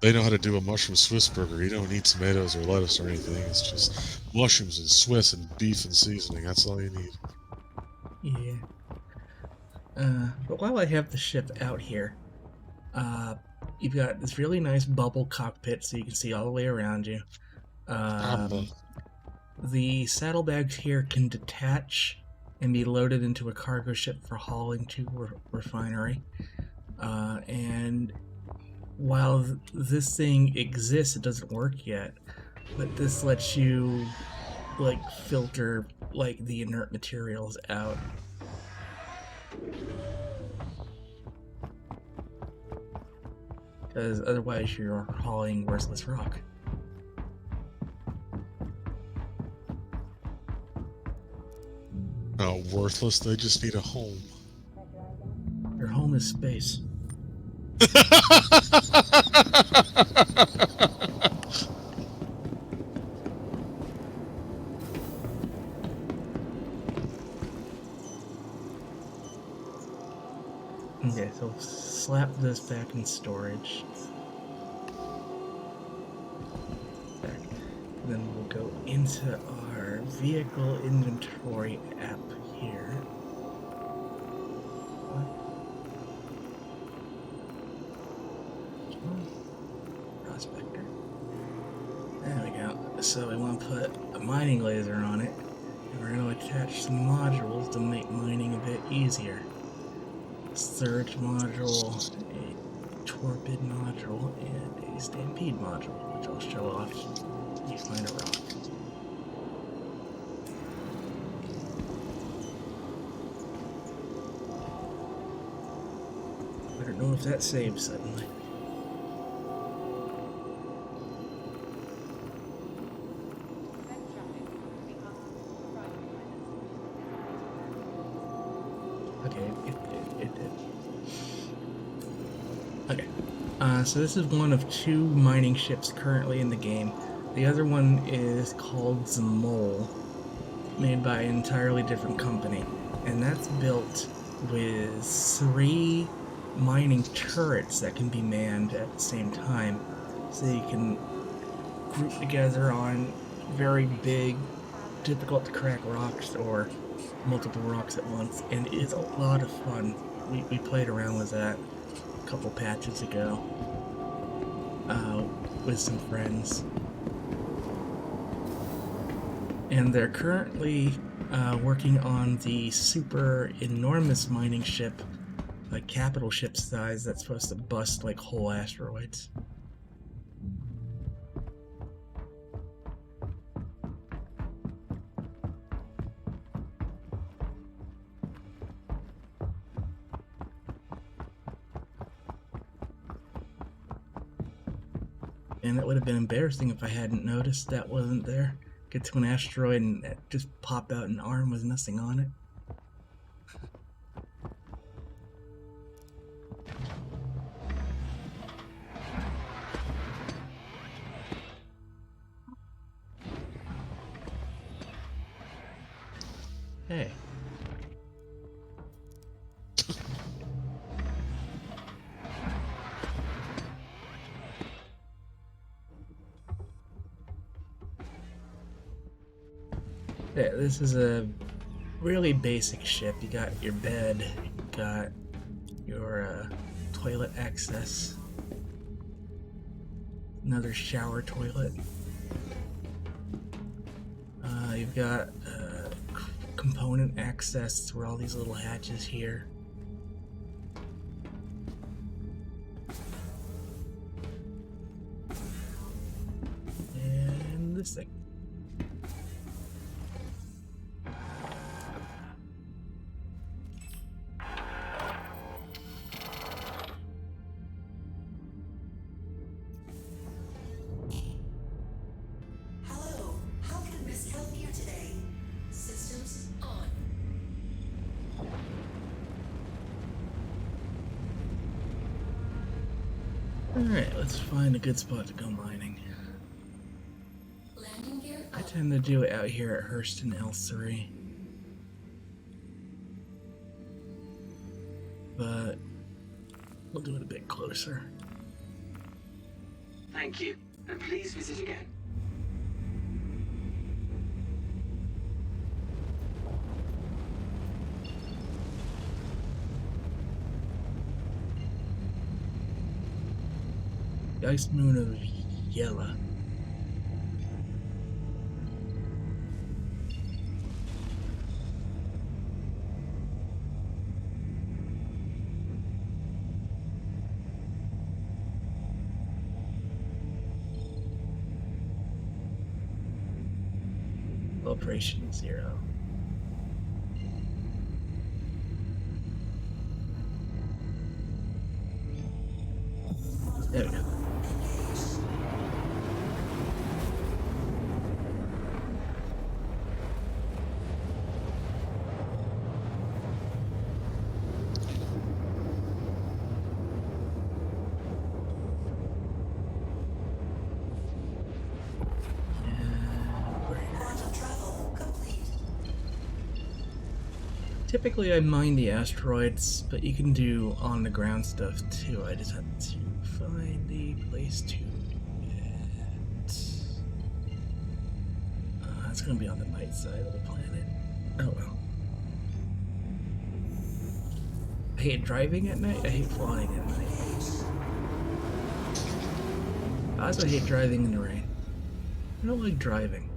they know how to do a mushroom Swiss burger. You don't need tomatoes or lettuce or anything. It's just mushrooms and Swiss and beef and seasoning. That's all you need. Yeah. But while I have the ship out here, you've got this really nice bubble cockpit so you can see all the way around you. The saddlebags here can detach and be loaded into a cargo ship for hauling to a refinery. And while this thing exists, it doesn't work yet. But this lets you like filter like the inert materials out. Because otherwise you're hauling worthless rock. Oh, worthless. They just need a home. Your home is space. Okay, so slap this back in storage. Back. Then we'll go into our vehicle inventory app here. Prospector. There we go. So we want to put a mining laser on it, and we're going to attach some modules to make mining a bit easier. Surge module, a torpid module, and a stampede module, which I'll show off when you find a rock. I don't know if that saves suddenly. Okay, it did. Okay, so this is one of 2 mining ships currently in the game. The other one is called the Mole, made by an entirely different company, and that's built with 3 mining turrets that can be manned at the same time, so you can group together on very big, difficult to crack rocks or multiple rocks at once, and it is a lot of fun. We played around with that a couple patches ago with some friends. And they're currently working on the super enormous mining ship, like capital ship size, that's supposed to bust like whole asteroids. And it would have been embarrassing if I hadn't noticed that wasn't there. Get to an asteroid and just pop out an arm with nothing on it. Hey. Yeah, this is a really basic ship. You got your bed, you got your toilet access, another shower toilet. You've got component access through all these little hatches here. And this thing. Alright, let's find a good spot to go mining. I tend to do it out here at Hurston L3. But we'll do it a bit closer. Thank you, and please visit again. The ice moon of Yella. Operation 0. There we go. Typically I mine the asteroids, but you can do on-the-ground stuff too. I just have to find a place to do it. It's going to be on the night side of the planet. Oh well. I hate driving at night, I hate flying at night. I also hate driving in the rain. I don't like driving.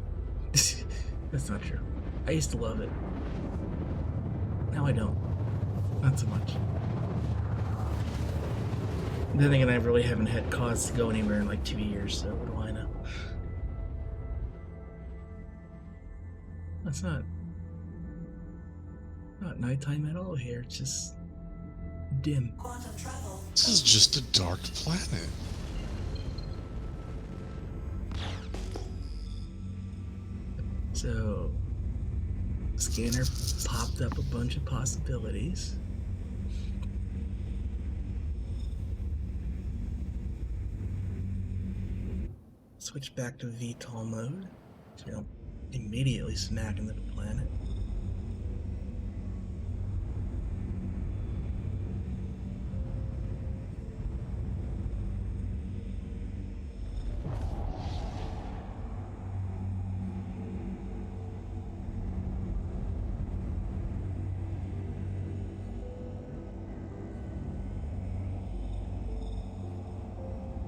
That's not true. I used to love it. Now I don't. Not so much. Then again, I really haven't had cause to go anywhere in like 2 years, so what do I know? It's not nighttime at all here, it's just dim. This is just a dark planet. So, scanner popped up a bunch of possibilities. Switch back to VTOL mode, so we don't immediately smack into the planet.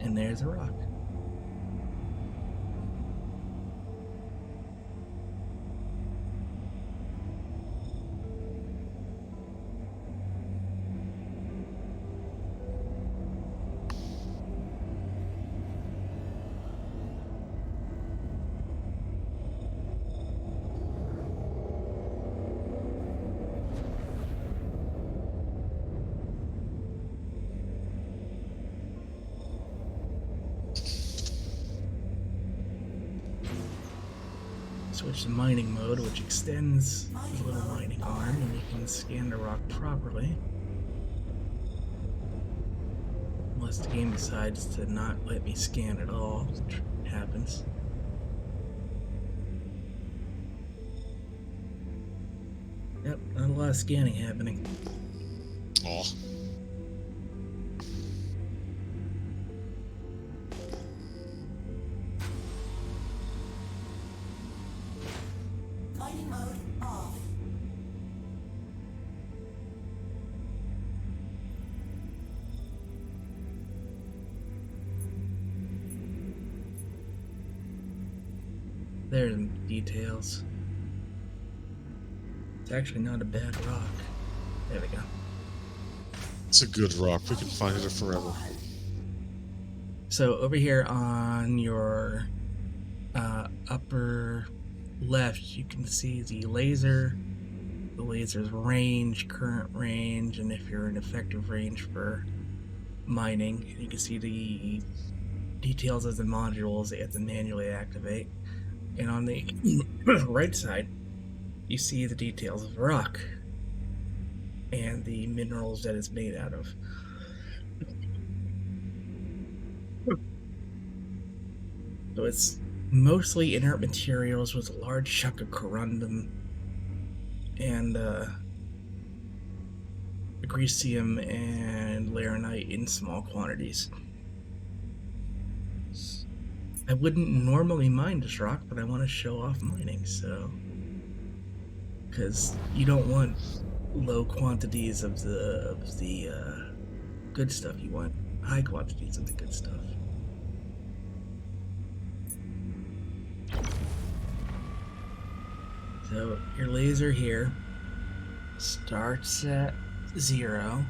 And there's a rock. Switch to mining mode, which extends the little mining arm, and you can scan the rock properly. Unless the game decides to not let me scan at all, which happens. Yep, not a lot of scanning happening. Oh. There's some details. It's actually not a bad rock. There we go. It's a good rock. We can find it forever. So over here on your upper left, you can see the laser, the laser's range, current range, and if you're in effective range for mining. You can see the details of the modules that you have to manually activate. And on the right side, you see the details of the rock and the minerals that it's made out of. So it's mostly inert materials with a large chunk of corundum and agricium and laranite in small quantities. I wouldn't normally mine this rock, but I want to show off mining, so... Because you don't want low quantities of the good stuff, you want high quantities of the good stuff. So your laser here starts at 0,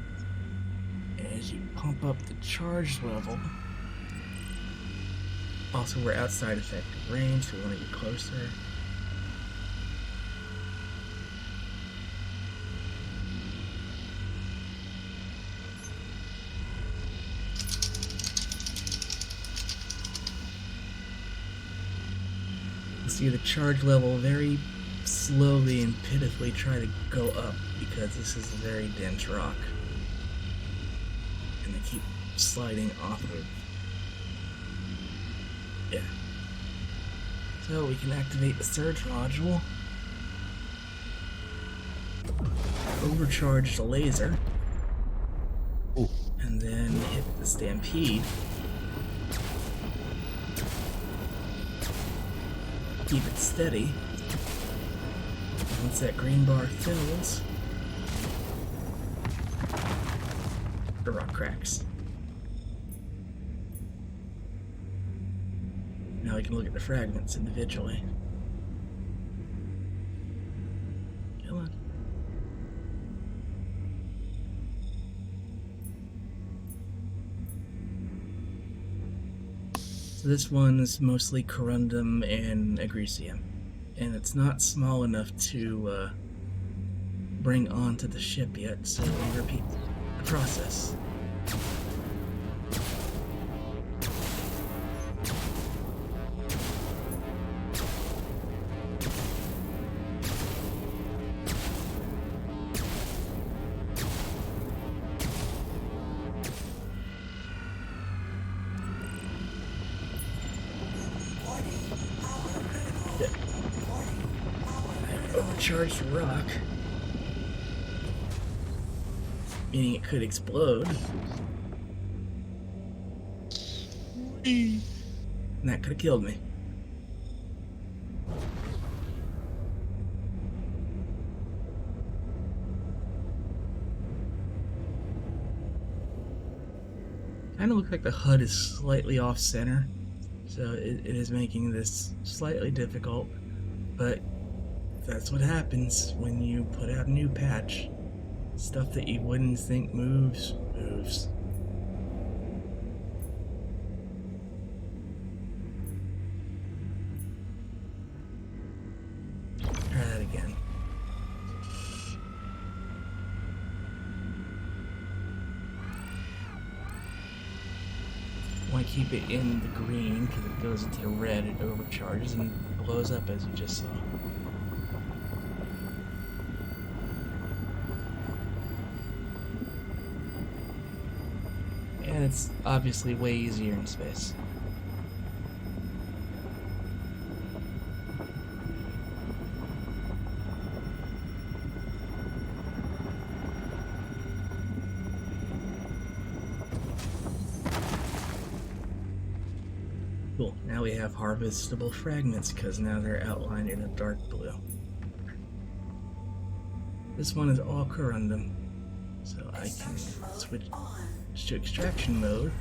and as you pump up the charge level, also we're outside effective range, so we want to get closer. see the charge level very slowly and pitifully try to go up because this is a very dense rock. And they keep sliding off of. Yeah. So we can activate the surge module. Overcharge the laser. Ooh. And then hit the stampede. Keep it steady. Once that green bar fills, the rock cracks. Now we can look at the fragments individually. Come on. So this one's mostly corundum and agricium, and it's not small enough to bring onto the ship yet, so we repeat the process. Overcharged rock, meaning it could explode, and that could have killed me. Kind of looks like the HUD is slightly off center, so it is making this slightly difficult, but that's what happens when you put out a new patch. Stuff that you wouldn't think moves. Try that again. Want to keep it in the green because it goes into the red, it overcharges and blows up as you just saw. And it's obviously way easier in space. Cool, now we have harvestable fragments because now they're outlined in a dark blue. This one is all corundum, so I can switch to extraction mode,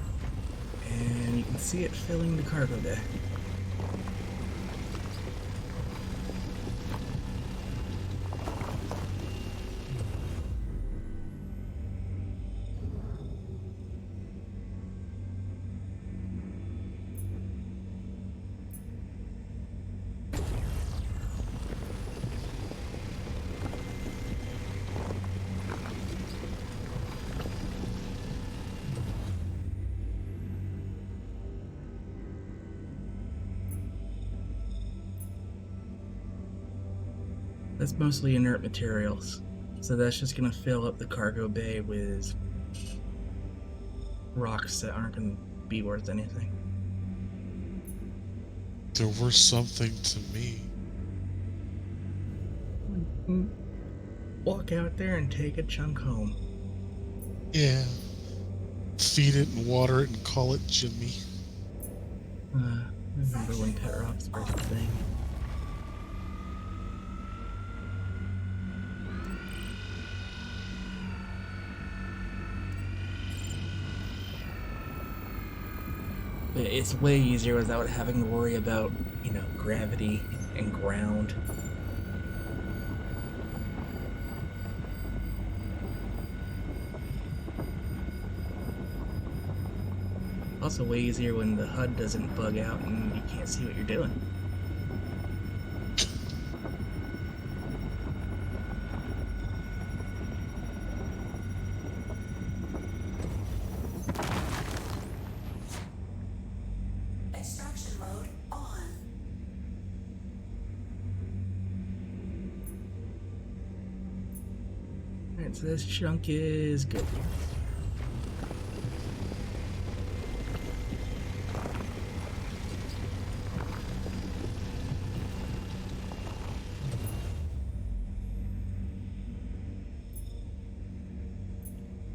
and you can see it filling the cargo bay. That's mostly inert materials, so that's just going to fill up the cargo bay with rocks that aren't going to be worth anything. They're worth something to me. Walk out there and take a chunk home. Yeah. Feed it and water it and call it Jimmy. Remember when pet rocks were a thing? But it's way easier without having to worry about, gravity and ground. Also way easier when the HUD doesn't bug out and you can't see what you're doing. Alright, so this chunk is good.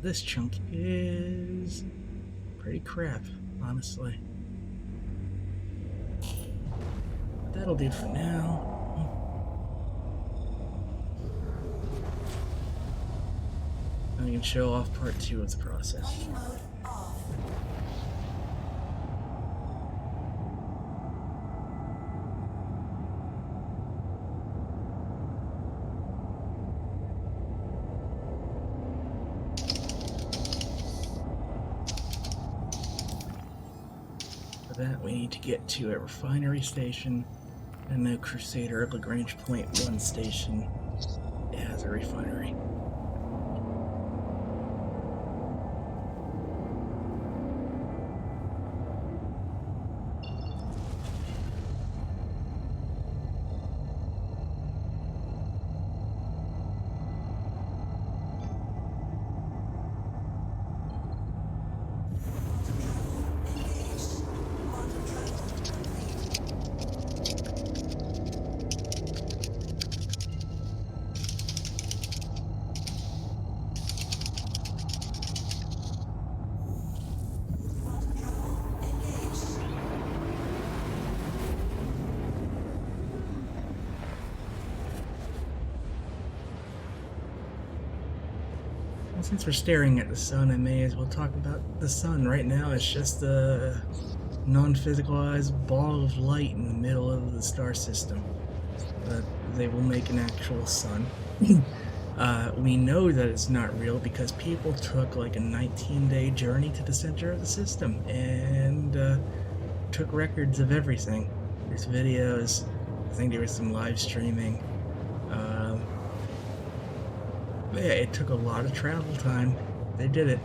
This chunk is pretty crap, honestly. That'll do for now. I can show off part 2 of the process. For that, we need to get to a refinery station, and the Crusader Lagrange Point 1 station has a refinery. Since we're staring at the sun, I may as well talk about the sun. Right now, it's just a non-physicalized ball of light in the middle of the star system. But they will make an actual sun. We know that it's not real because people took like a 19-day journey to the center of the system and took records of everything. There's videos. I think there was some live streaming. Yeah, it took a lot of travel time. They did it.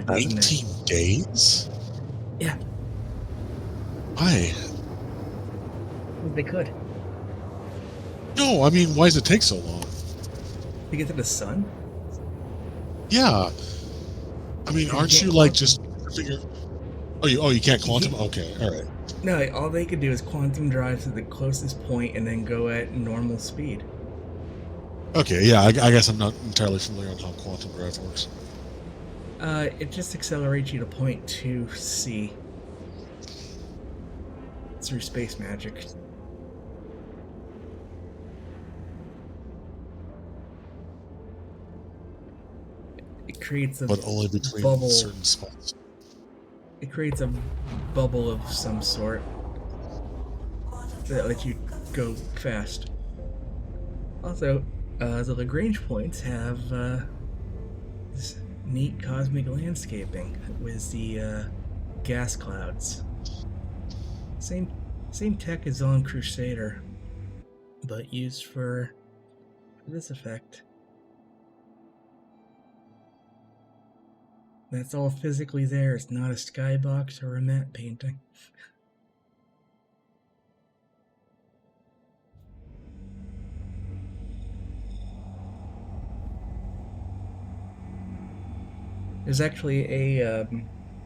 19 days? Yeah. Why? They could. No, I mean, why does it take so long? To get to the sun? Yeah. I mean, aren't you like just figure? Oh, you can't quantum? Okay, all right. No, all they could do is quantum drive to the closest point and then go at normal speed. Okay, yeah, I guess I'm not entirely familiar on how quantum drive works. It just accelerates you to point 2C through space magic. It creates a But only between bubble. certain spots. It creates a bubble of some sort that lets you go fast. Also, the Lagrange points have this neat cosmic landscaping with the gas clouds. Same tech as on Crusader, but used for this effect. That's all physically there. It's not a skybox or a matte painting. There's actually a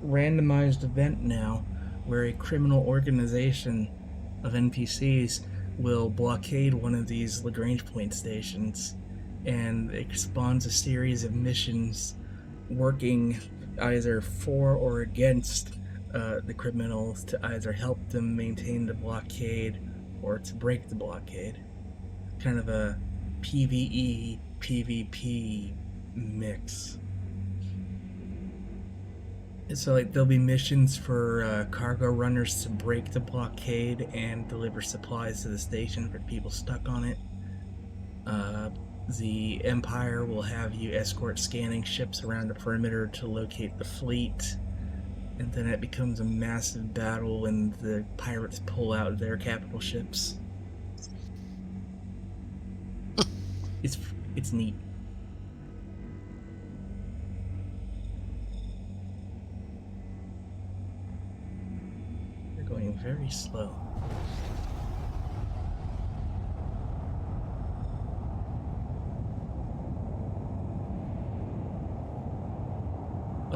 randomized event now where a criminal organization of NPCs will blockade one of these Lagrange point stations, and it spawns a series of missions working either for or against the criminals to either help them maintain the blockade or to break the blockade. Kind of a PvE, PvP mix. So like there'll be missions for cargo runners to break the blockade and deliver supplies to the station for people stuck on it. The Empire will have you escort scanning ships around the perimeter to locate the fleet, and then it becomes a massive battle when the pirates pull out their capital ships. It's neat. Going very slow.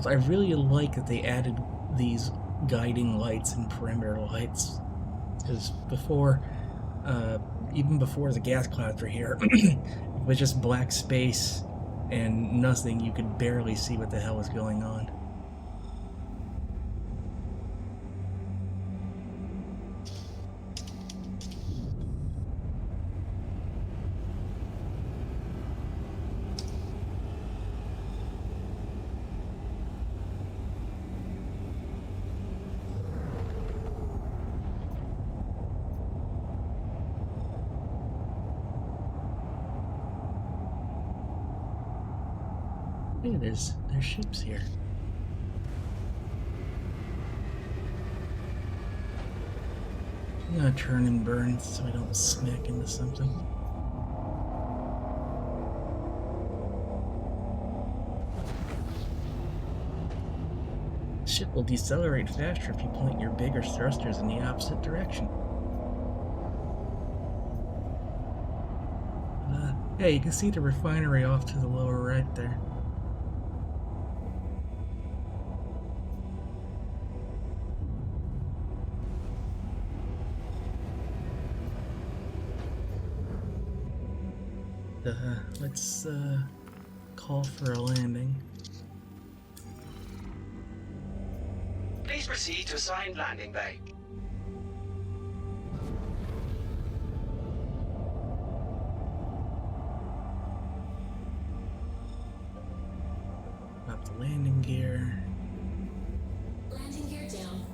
Also, I really like that they added these guiding lights and perimeter lights. Because before, even before the gas clouds were here, it was just black space and nothing. You could barely see what the hell was going on. Hey, there's ships here. I'm gonna turn and burn so I don't smack into something. Ship will decelerate faster if you point your bigger thrusters in the opposite direction. Yeah, you can see the refinery off to the lower right there. Let's call for a landing. Please proceed to assigned landing bay. Up the landing gear. Landing gear down.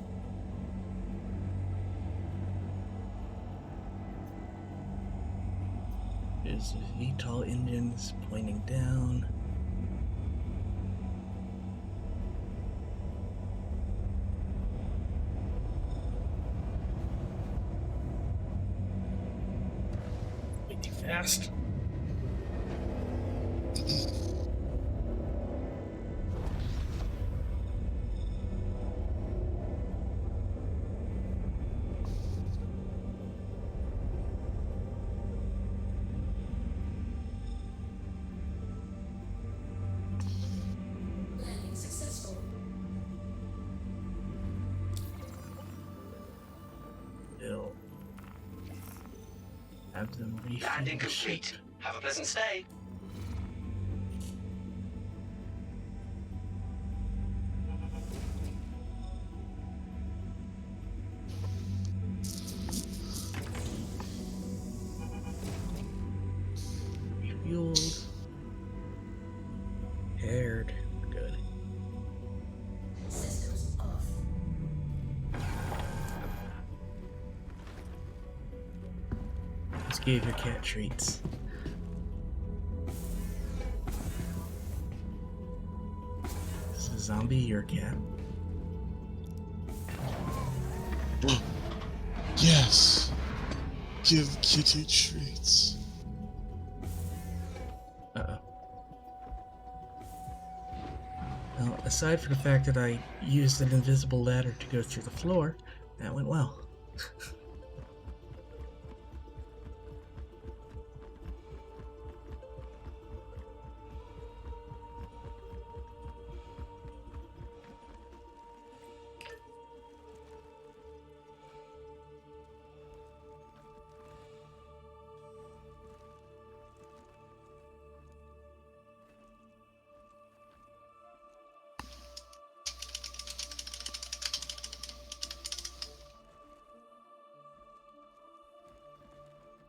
There's VTOL engines pointing down. Way too fast. Landing successful. Bill. Have them refuel Landing the ship. complete. Have a pleasant stay. Refueled. Paired. Good. Systems off. Let's give your cat treats. This is Zombie, your cat. Yes. Give Kitty treats. Uh-oh. Well, aside from the fact that I used an invisible ladder to go through the floor, that went well.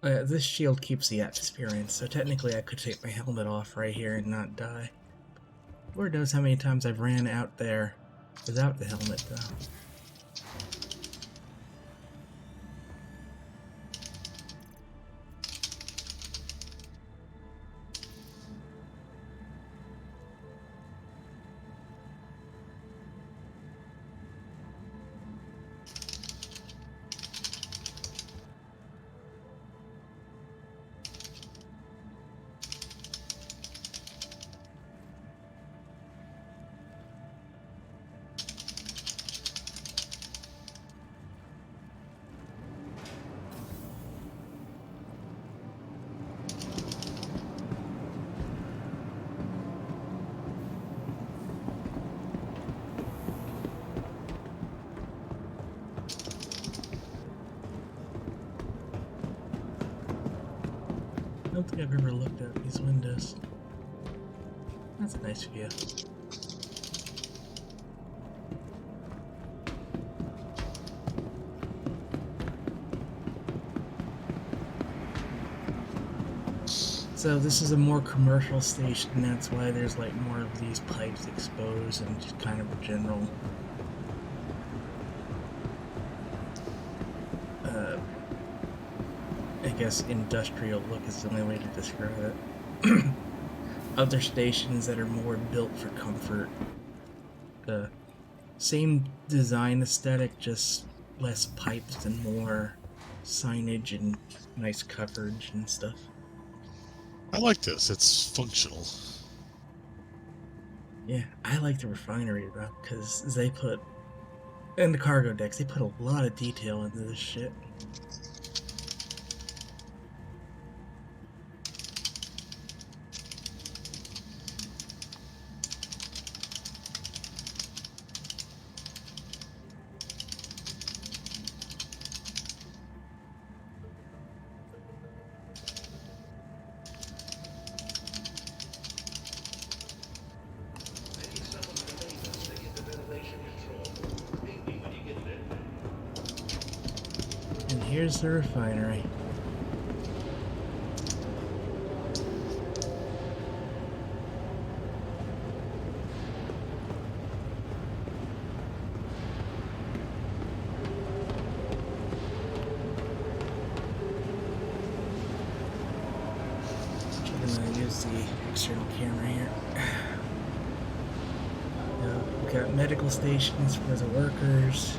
This shield keeps the atmosphere in, so technically I could take my helmet off right here and not die. Lord knows how many times I've ran out there without the helmet, though. don't think I've ever looked out these windows. That's a nice view. So this is a more commercial station, and that's why there's like more of these pipes exposed and just kind of a general I guess industrial look is the only way to describe it. Other stations that are more built for comfort. Same design aesthetic, just less pipes and more signage and nice coverage and stuff. I like this. It's functional. Yeah, I like the refinery though, because they put, and the cargo decks, they put a lot of detail into this shit. And here's the refinery. I'm gonna use the external camera here. We've got medical stations for the workers.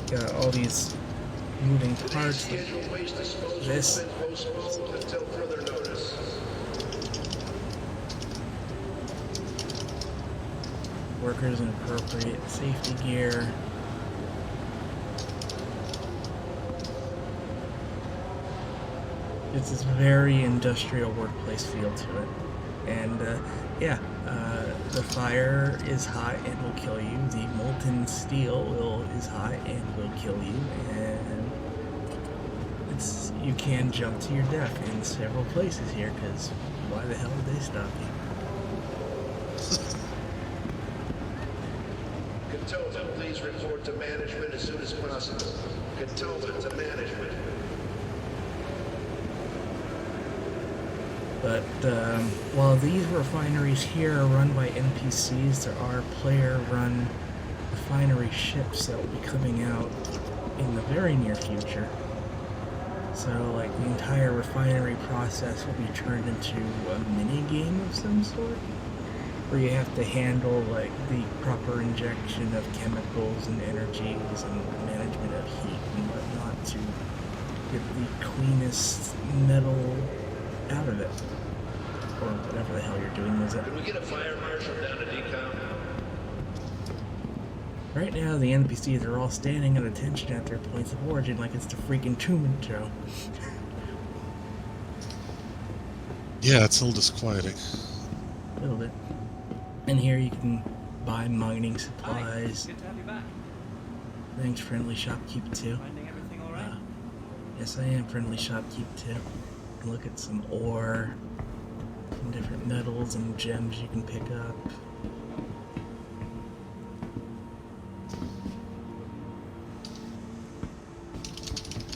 Got all these moving parts. This. Workers in appropriate safety gear. It's this very industrial workplace feel to it. And the fire is hot and will kill you. The molten steel is hot and will kill you. And you can jump to your death in several places here, because why the hell did they stop you? Cantonment, please report to management as soon as possible. Cantonment to management. But while these refineries here are run by NPCs, there are player-run refinery ships that will be coming out in the very near future. So, like, the entire refinery process will be turned into a mini-game of some sort, where you have to handle, like, the proper injection of chemicals and energies and management of heat and whatnot to get the cleanest metal out of it. Or whatever the hell you're doing with it. Can we get a fire marshal down to decom? Right now, the NPCs are all standing at attention at their points of origin like it's the freaking Truman Show. Yeah, it's a little disquieting. A little bit. And here you can buy mining supplies. Good to have you back. Thanks, Friendly Shopkeep 2. Finding everything all right? Yes, I am Friendly Shopkeep 2. Look at some ore, some different metals and gems you can pick up.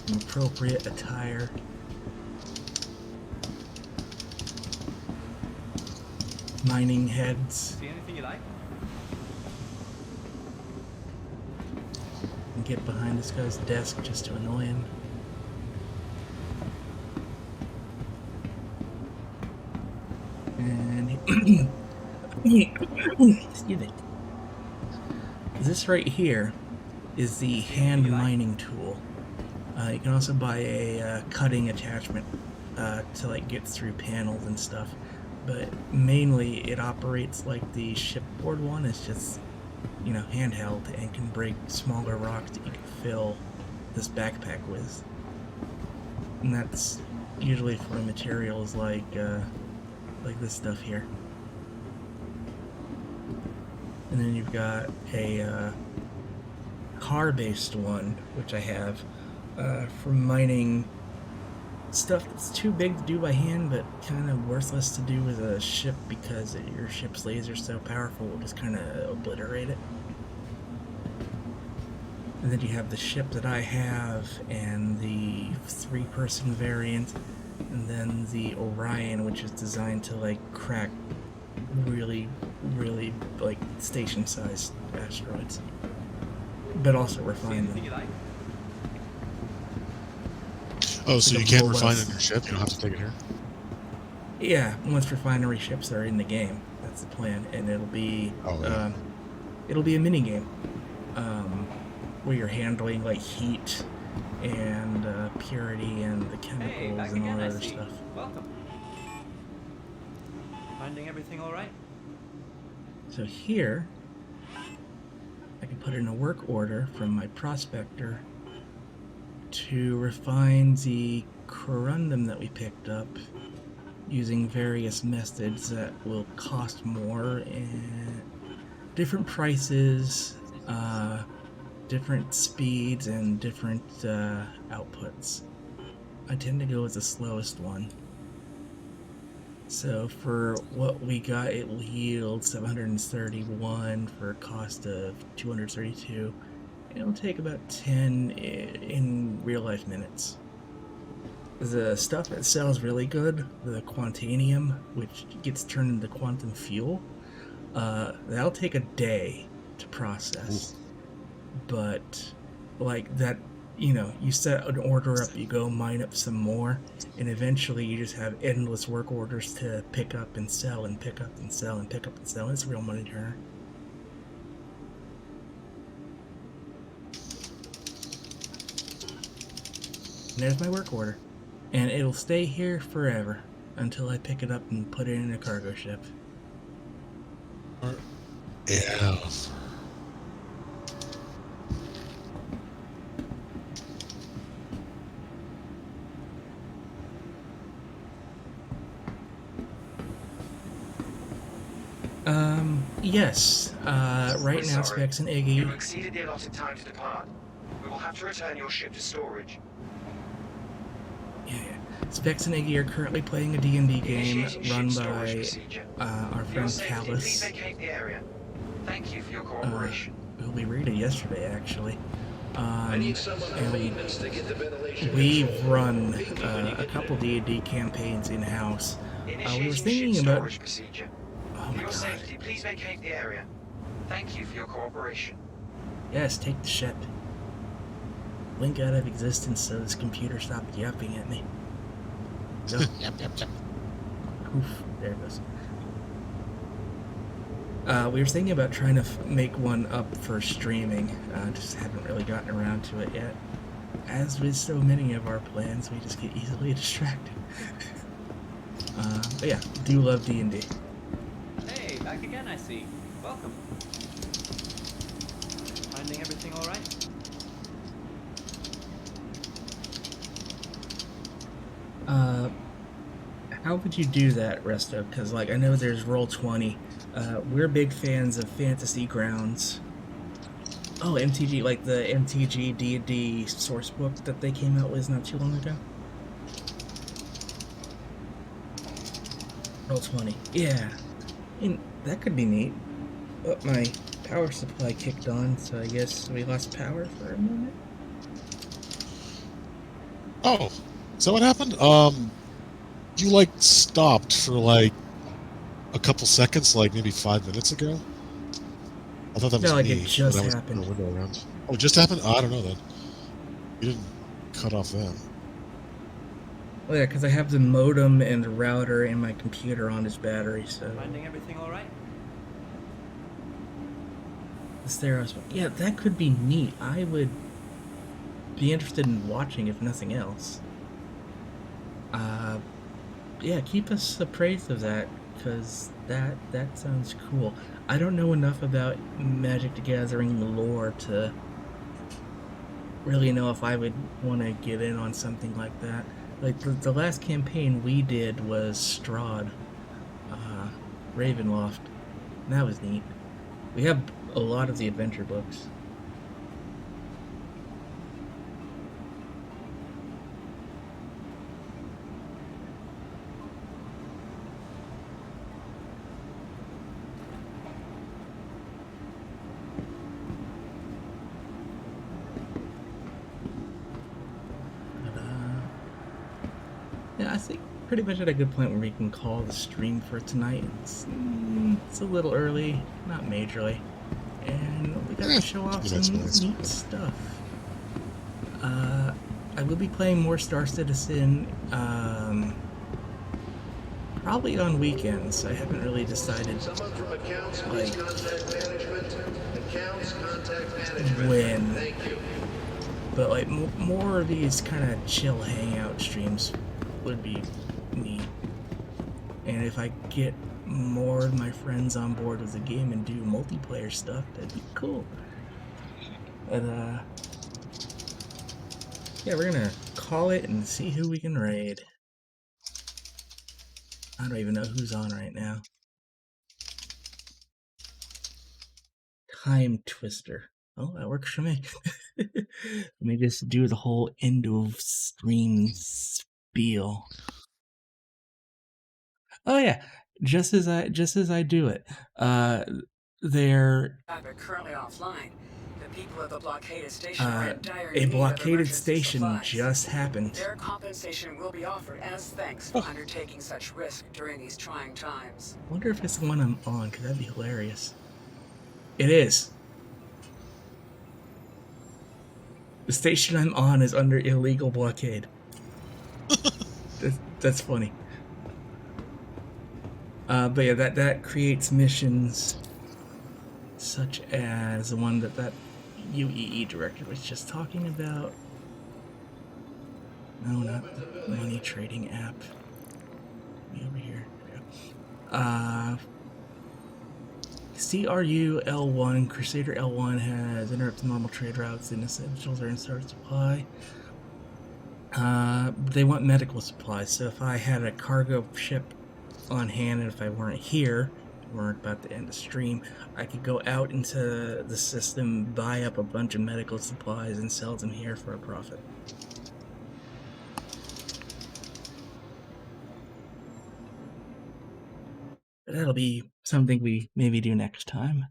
Some appropriate attire. Mining heads. See anything you like? And get behind this guy's desk just to annoy him. And excuse me. This right here is the hand mining tool. You can also buy a cutting attachment to like get through panels and stuff. But mainly it operates like the shipboard one. It's just, you know, handheld and can break smaller rocks that you can fill this backpack with. And that's usually for materials like this stuff here. And then you've got a car-based one, which I have, for mining stuff that's too big to do by hand, but kind of worthless to do with a ship because your ship's laser's so powerful, it'll just kind of obliterate it. And then you have the ship that I have, and the 3-person variant, and then the Orion, which is designed to like crack really, really like station-sized asteroids, but also refine them. Oh, so Like you a can't bullet. refine on your ship? You don't have to take it here? Yeah, once refinery ships are in the game, that's the plan, and it'll be a mini game where you're handling like heat and purity and the chemicals and all that other stuff. Welcome. Finding everything all right? So here, I can put in a work order from my prospector to refine the corundum that we picked up using various methods that will cost more and different prices, different speeds, and different outputs. I tend to go with the slowest one. So for what we got, it will yield 731 for a cost of 232. It'll take about 10 in real life minutes. The stuff that sells really good, the quantanium, which gets turned into quantum fuel, that'll take a day to process. But like that, you set an order up, you go mine up some more, and eventually you just have endless work orders to pick up and sell and pick up and sell and pick up and sell. It's a real money turner. And there's my work order. And it'll stay here forever until I pick it up and put it in a cargo ship. Yeah. Yes. Right now, Specs and Iggy. You exceeded the allotted time to depart. We will have to return your ship to storage. Yeah. Specs and Iggy are currently playing a D&D game Initiating run ship storage by procedure. our For your friend safety, please Callus, vacate the area. Thank you for your cooperation. who we raided yesterday, actually. I need someone on maintenance to get the ventilation We've control. run Vacate a couple D&D campaigns in-house. We were Initiating thinking ship about... storage procedure. Oh For my your god. safety, please vacate the area. Thank you for your cooperation. Yes, take the ship. Blink out of existence so this computer stopped yapping at me. Go. Yep. Oof, there it goes. We were thinking about trying to make one up for streaming. Just haven't really gotten around to it yet. As with so many of our plans, we just get easily distracted. But yeah, do love D&D. Hey, back again, I see. Welcome. Finding everything all right? How would you do that, Resto? Because, like, I know there's Roll20. We're big fans of Fantasy Grounds. Oh, MTG, like the MTG D&D source book that they came out with not too long ago. Roll20. Yeah. And that could be neat. But my power supply kicked on, so I guess we lost power for a moment. Oh, is that what happened? You like stopped for like a couple seconds, like maybe 5 minutes ago. I thought that was No, like me. it just when I was happened. the window around. Oh, it just happened? Oh, I don't know then. You didn't cut off then. Well, yeah, because I have the modem and the router and my computer on its battery, so... Finding everything all right? The Theros... Yeah, that could be neat. I would be interested in watching, if nothing else. Yeah, keep us appraised of that, because that sounds cool. I don't know enough about Magic the Gathering lore to really know if I would want to get in on something like that. Like, the last campaign we did was Strahd, Ravenloft, and that was neat. We have a lot of the adventure books. I think pretty much at a good point where we can call the stream for tonight. It's a little early, not majorly, and we got to show off some neat stuff. I will be playing more Star Citizen, probably on weekends. I haven't really decided, Someone from accounts, please contact management. Accounts, contact management. when. Thank you. But like more of these kind of chill hangout streams would be neat. And if I get more of my friends on board with the game and do multiplayer stuff, that'd be cool. But yeah, we're gonna call it and see who we can raid. I don't even know who's on right now. Time Twister. Oh, that works for me. Let me just do the whole end of stream spiel. Oh yeah, just as I do it, they're currently offline. The people of the blockaded station are in dire need a of blockaded emergency station supplies. just happened. Their compensation will be offered as thanks for undertaking such risk during these trying times. I wonder if it's the one I'm on, because that'd be hilarious. It is. The station I'm on is under illegal blockade. That's funny. But yeah, that creates missions such as the one that UEE director was just talking about. No, not the money trading app. Me over here. Yeah. CRU L1, Crusader L1 has interrupted normal trade routes and essentials are in short supply. They want medical supplies, so if I had a cargo ship on hand and if I weren't here, weren't about to end the stream, I could go out into the system, buy up a bunch of medical supplies and sell them here for a profit. That'll be something we maybe do next time.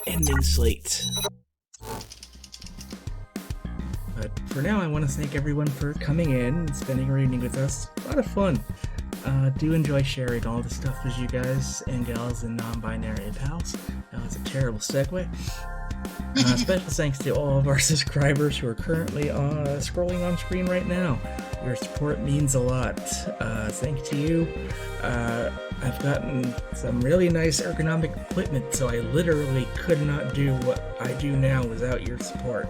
Ending slate. But for now, I want to thank everyone for coming in and spending an evening with us. A lot of fun. Do enjoy sharing all the stuff with you guys and gals and non-binary pals. That was a terrible segue. Special thanks to all of our subscribers who are currently scrolling on screen right now. Your support means a lot. Thanks to you. I've gotten some really nice ergonomic equipment, so I literally could not do what I do now without your support.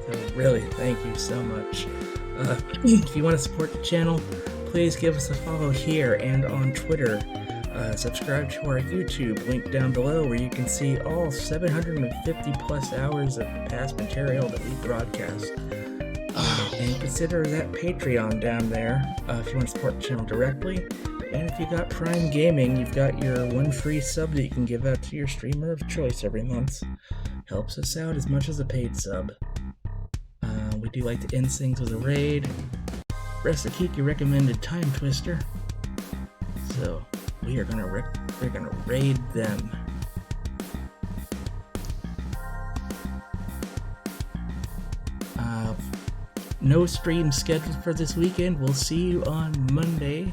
So really, thank you so much. If you want to support the channel, please give us a follow here and on Twitter. Subscribe to our YouTube, link down below, where you can see all 750 plus hours of past material that we broadcast. And consider that Patreon down there if you want to support the channel directly. And if you got Prime Gaming, you've got your one free sub that you can give out to your streamer of choice every month. Helps us out as much as a paid sub. We do like to end things with a raid. Rest of Kiki recommended Time Twister. So we're gonna raid them. No stream scheduled for this weekend. We'll see you on Monday.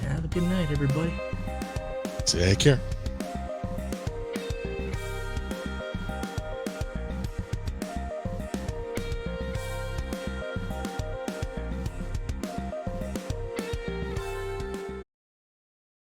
Have a good night, everybody. Take care.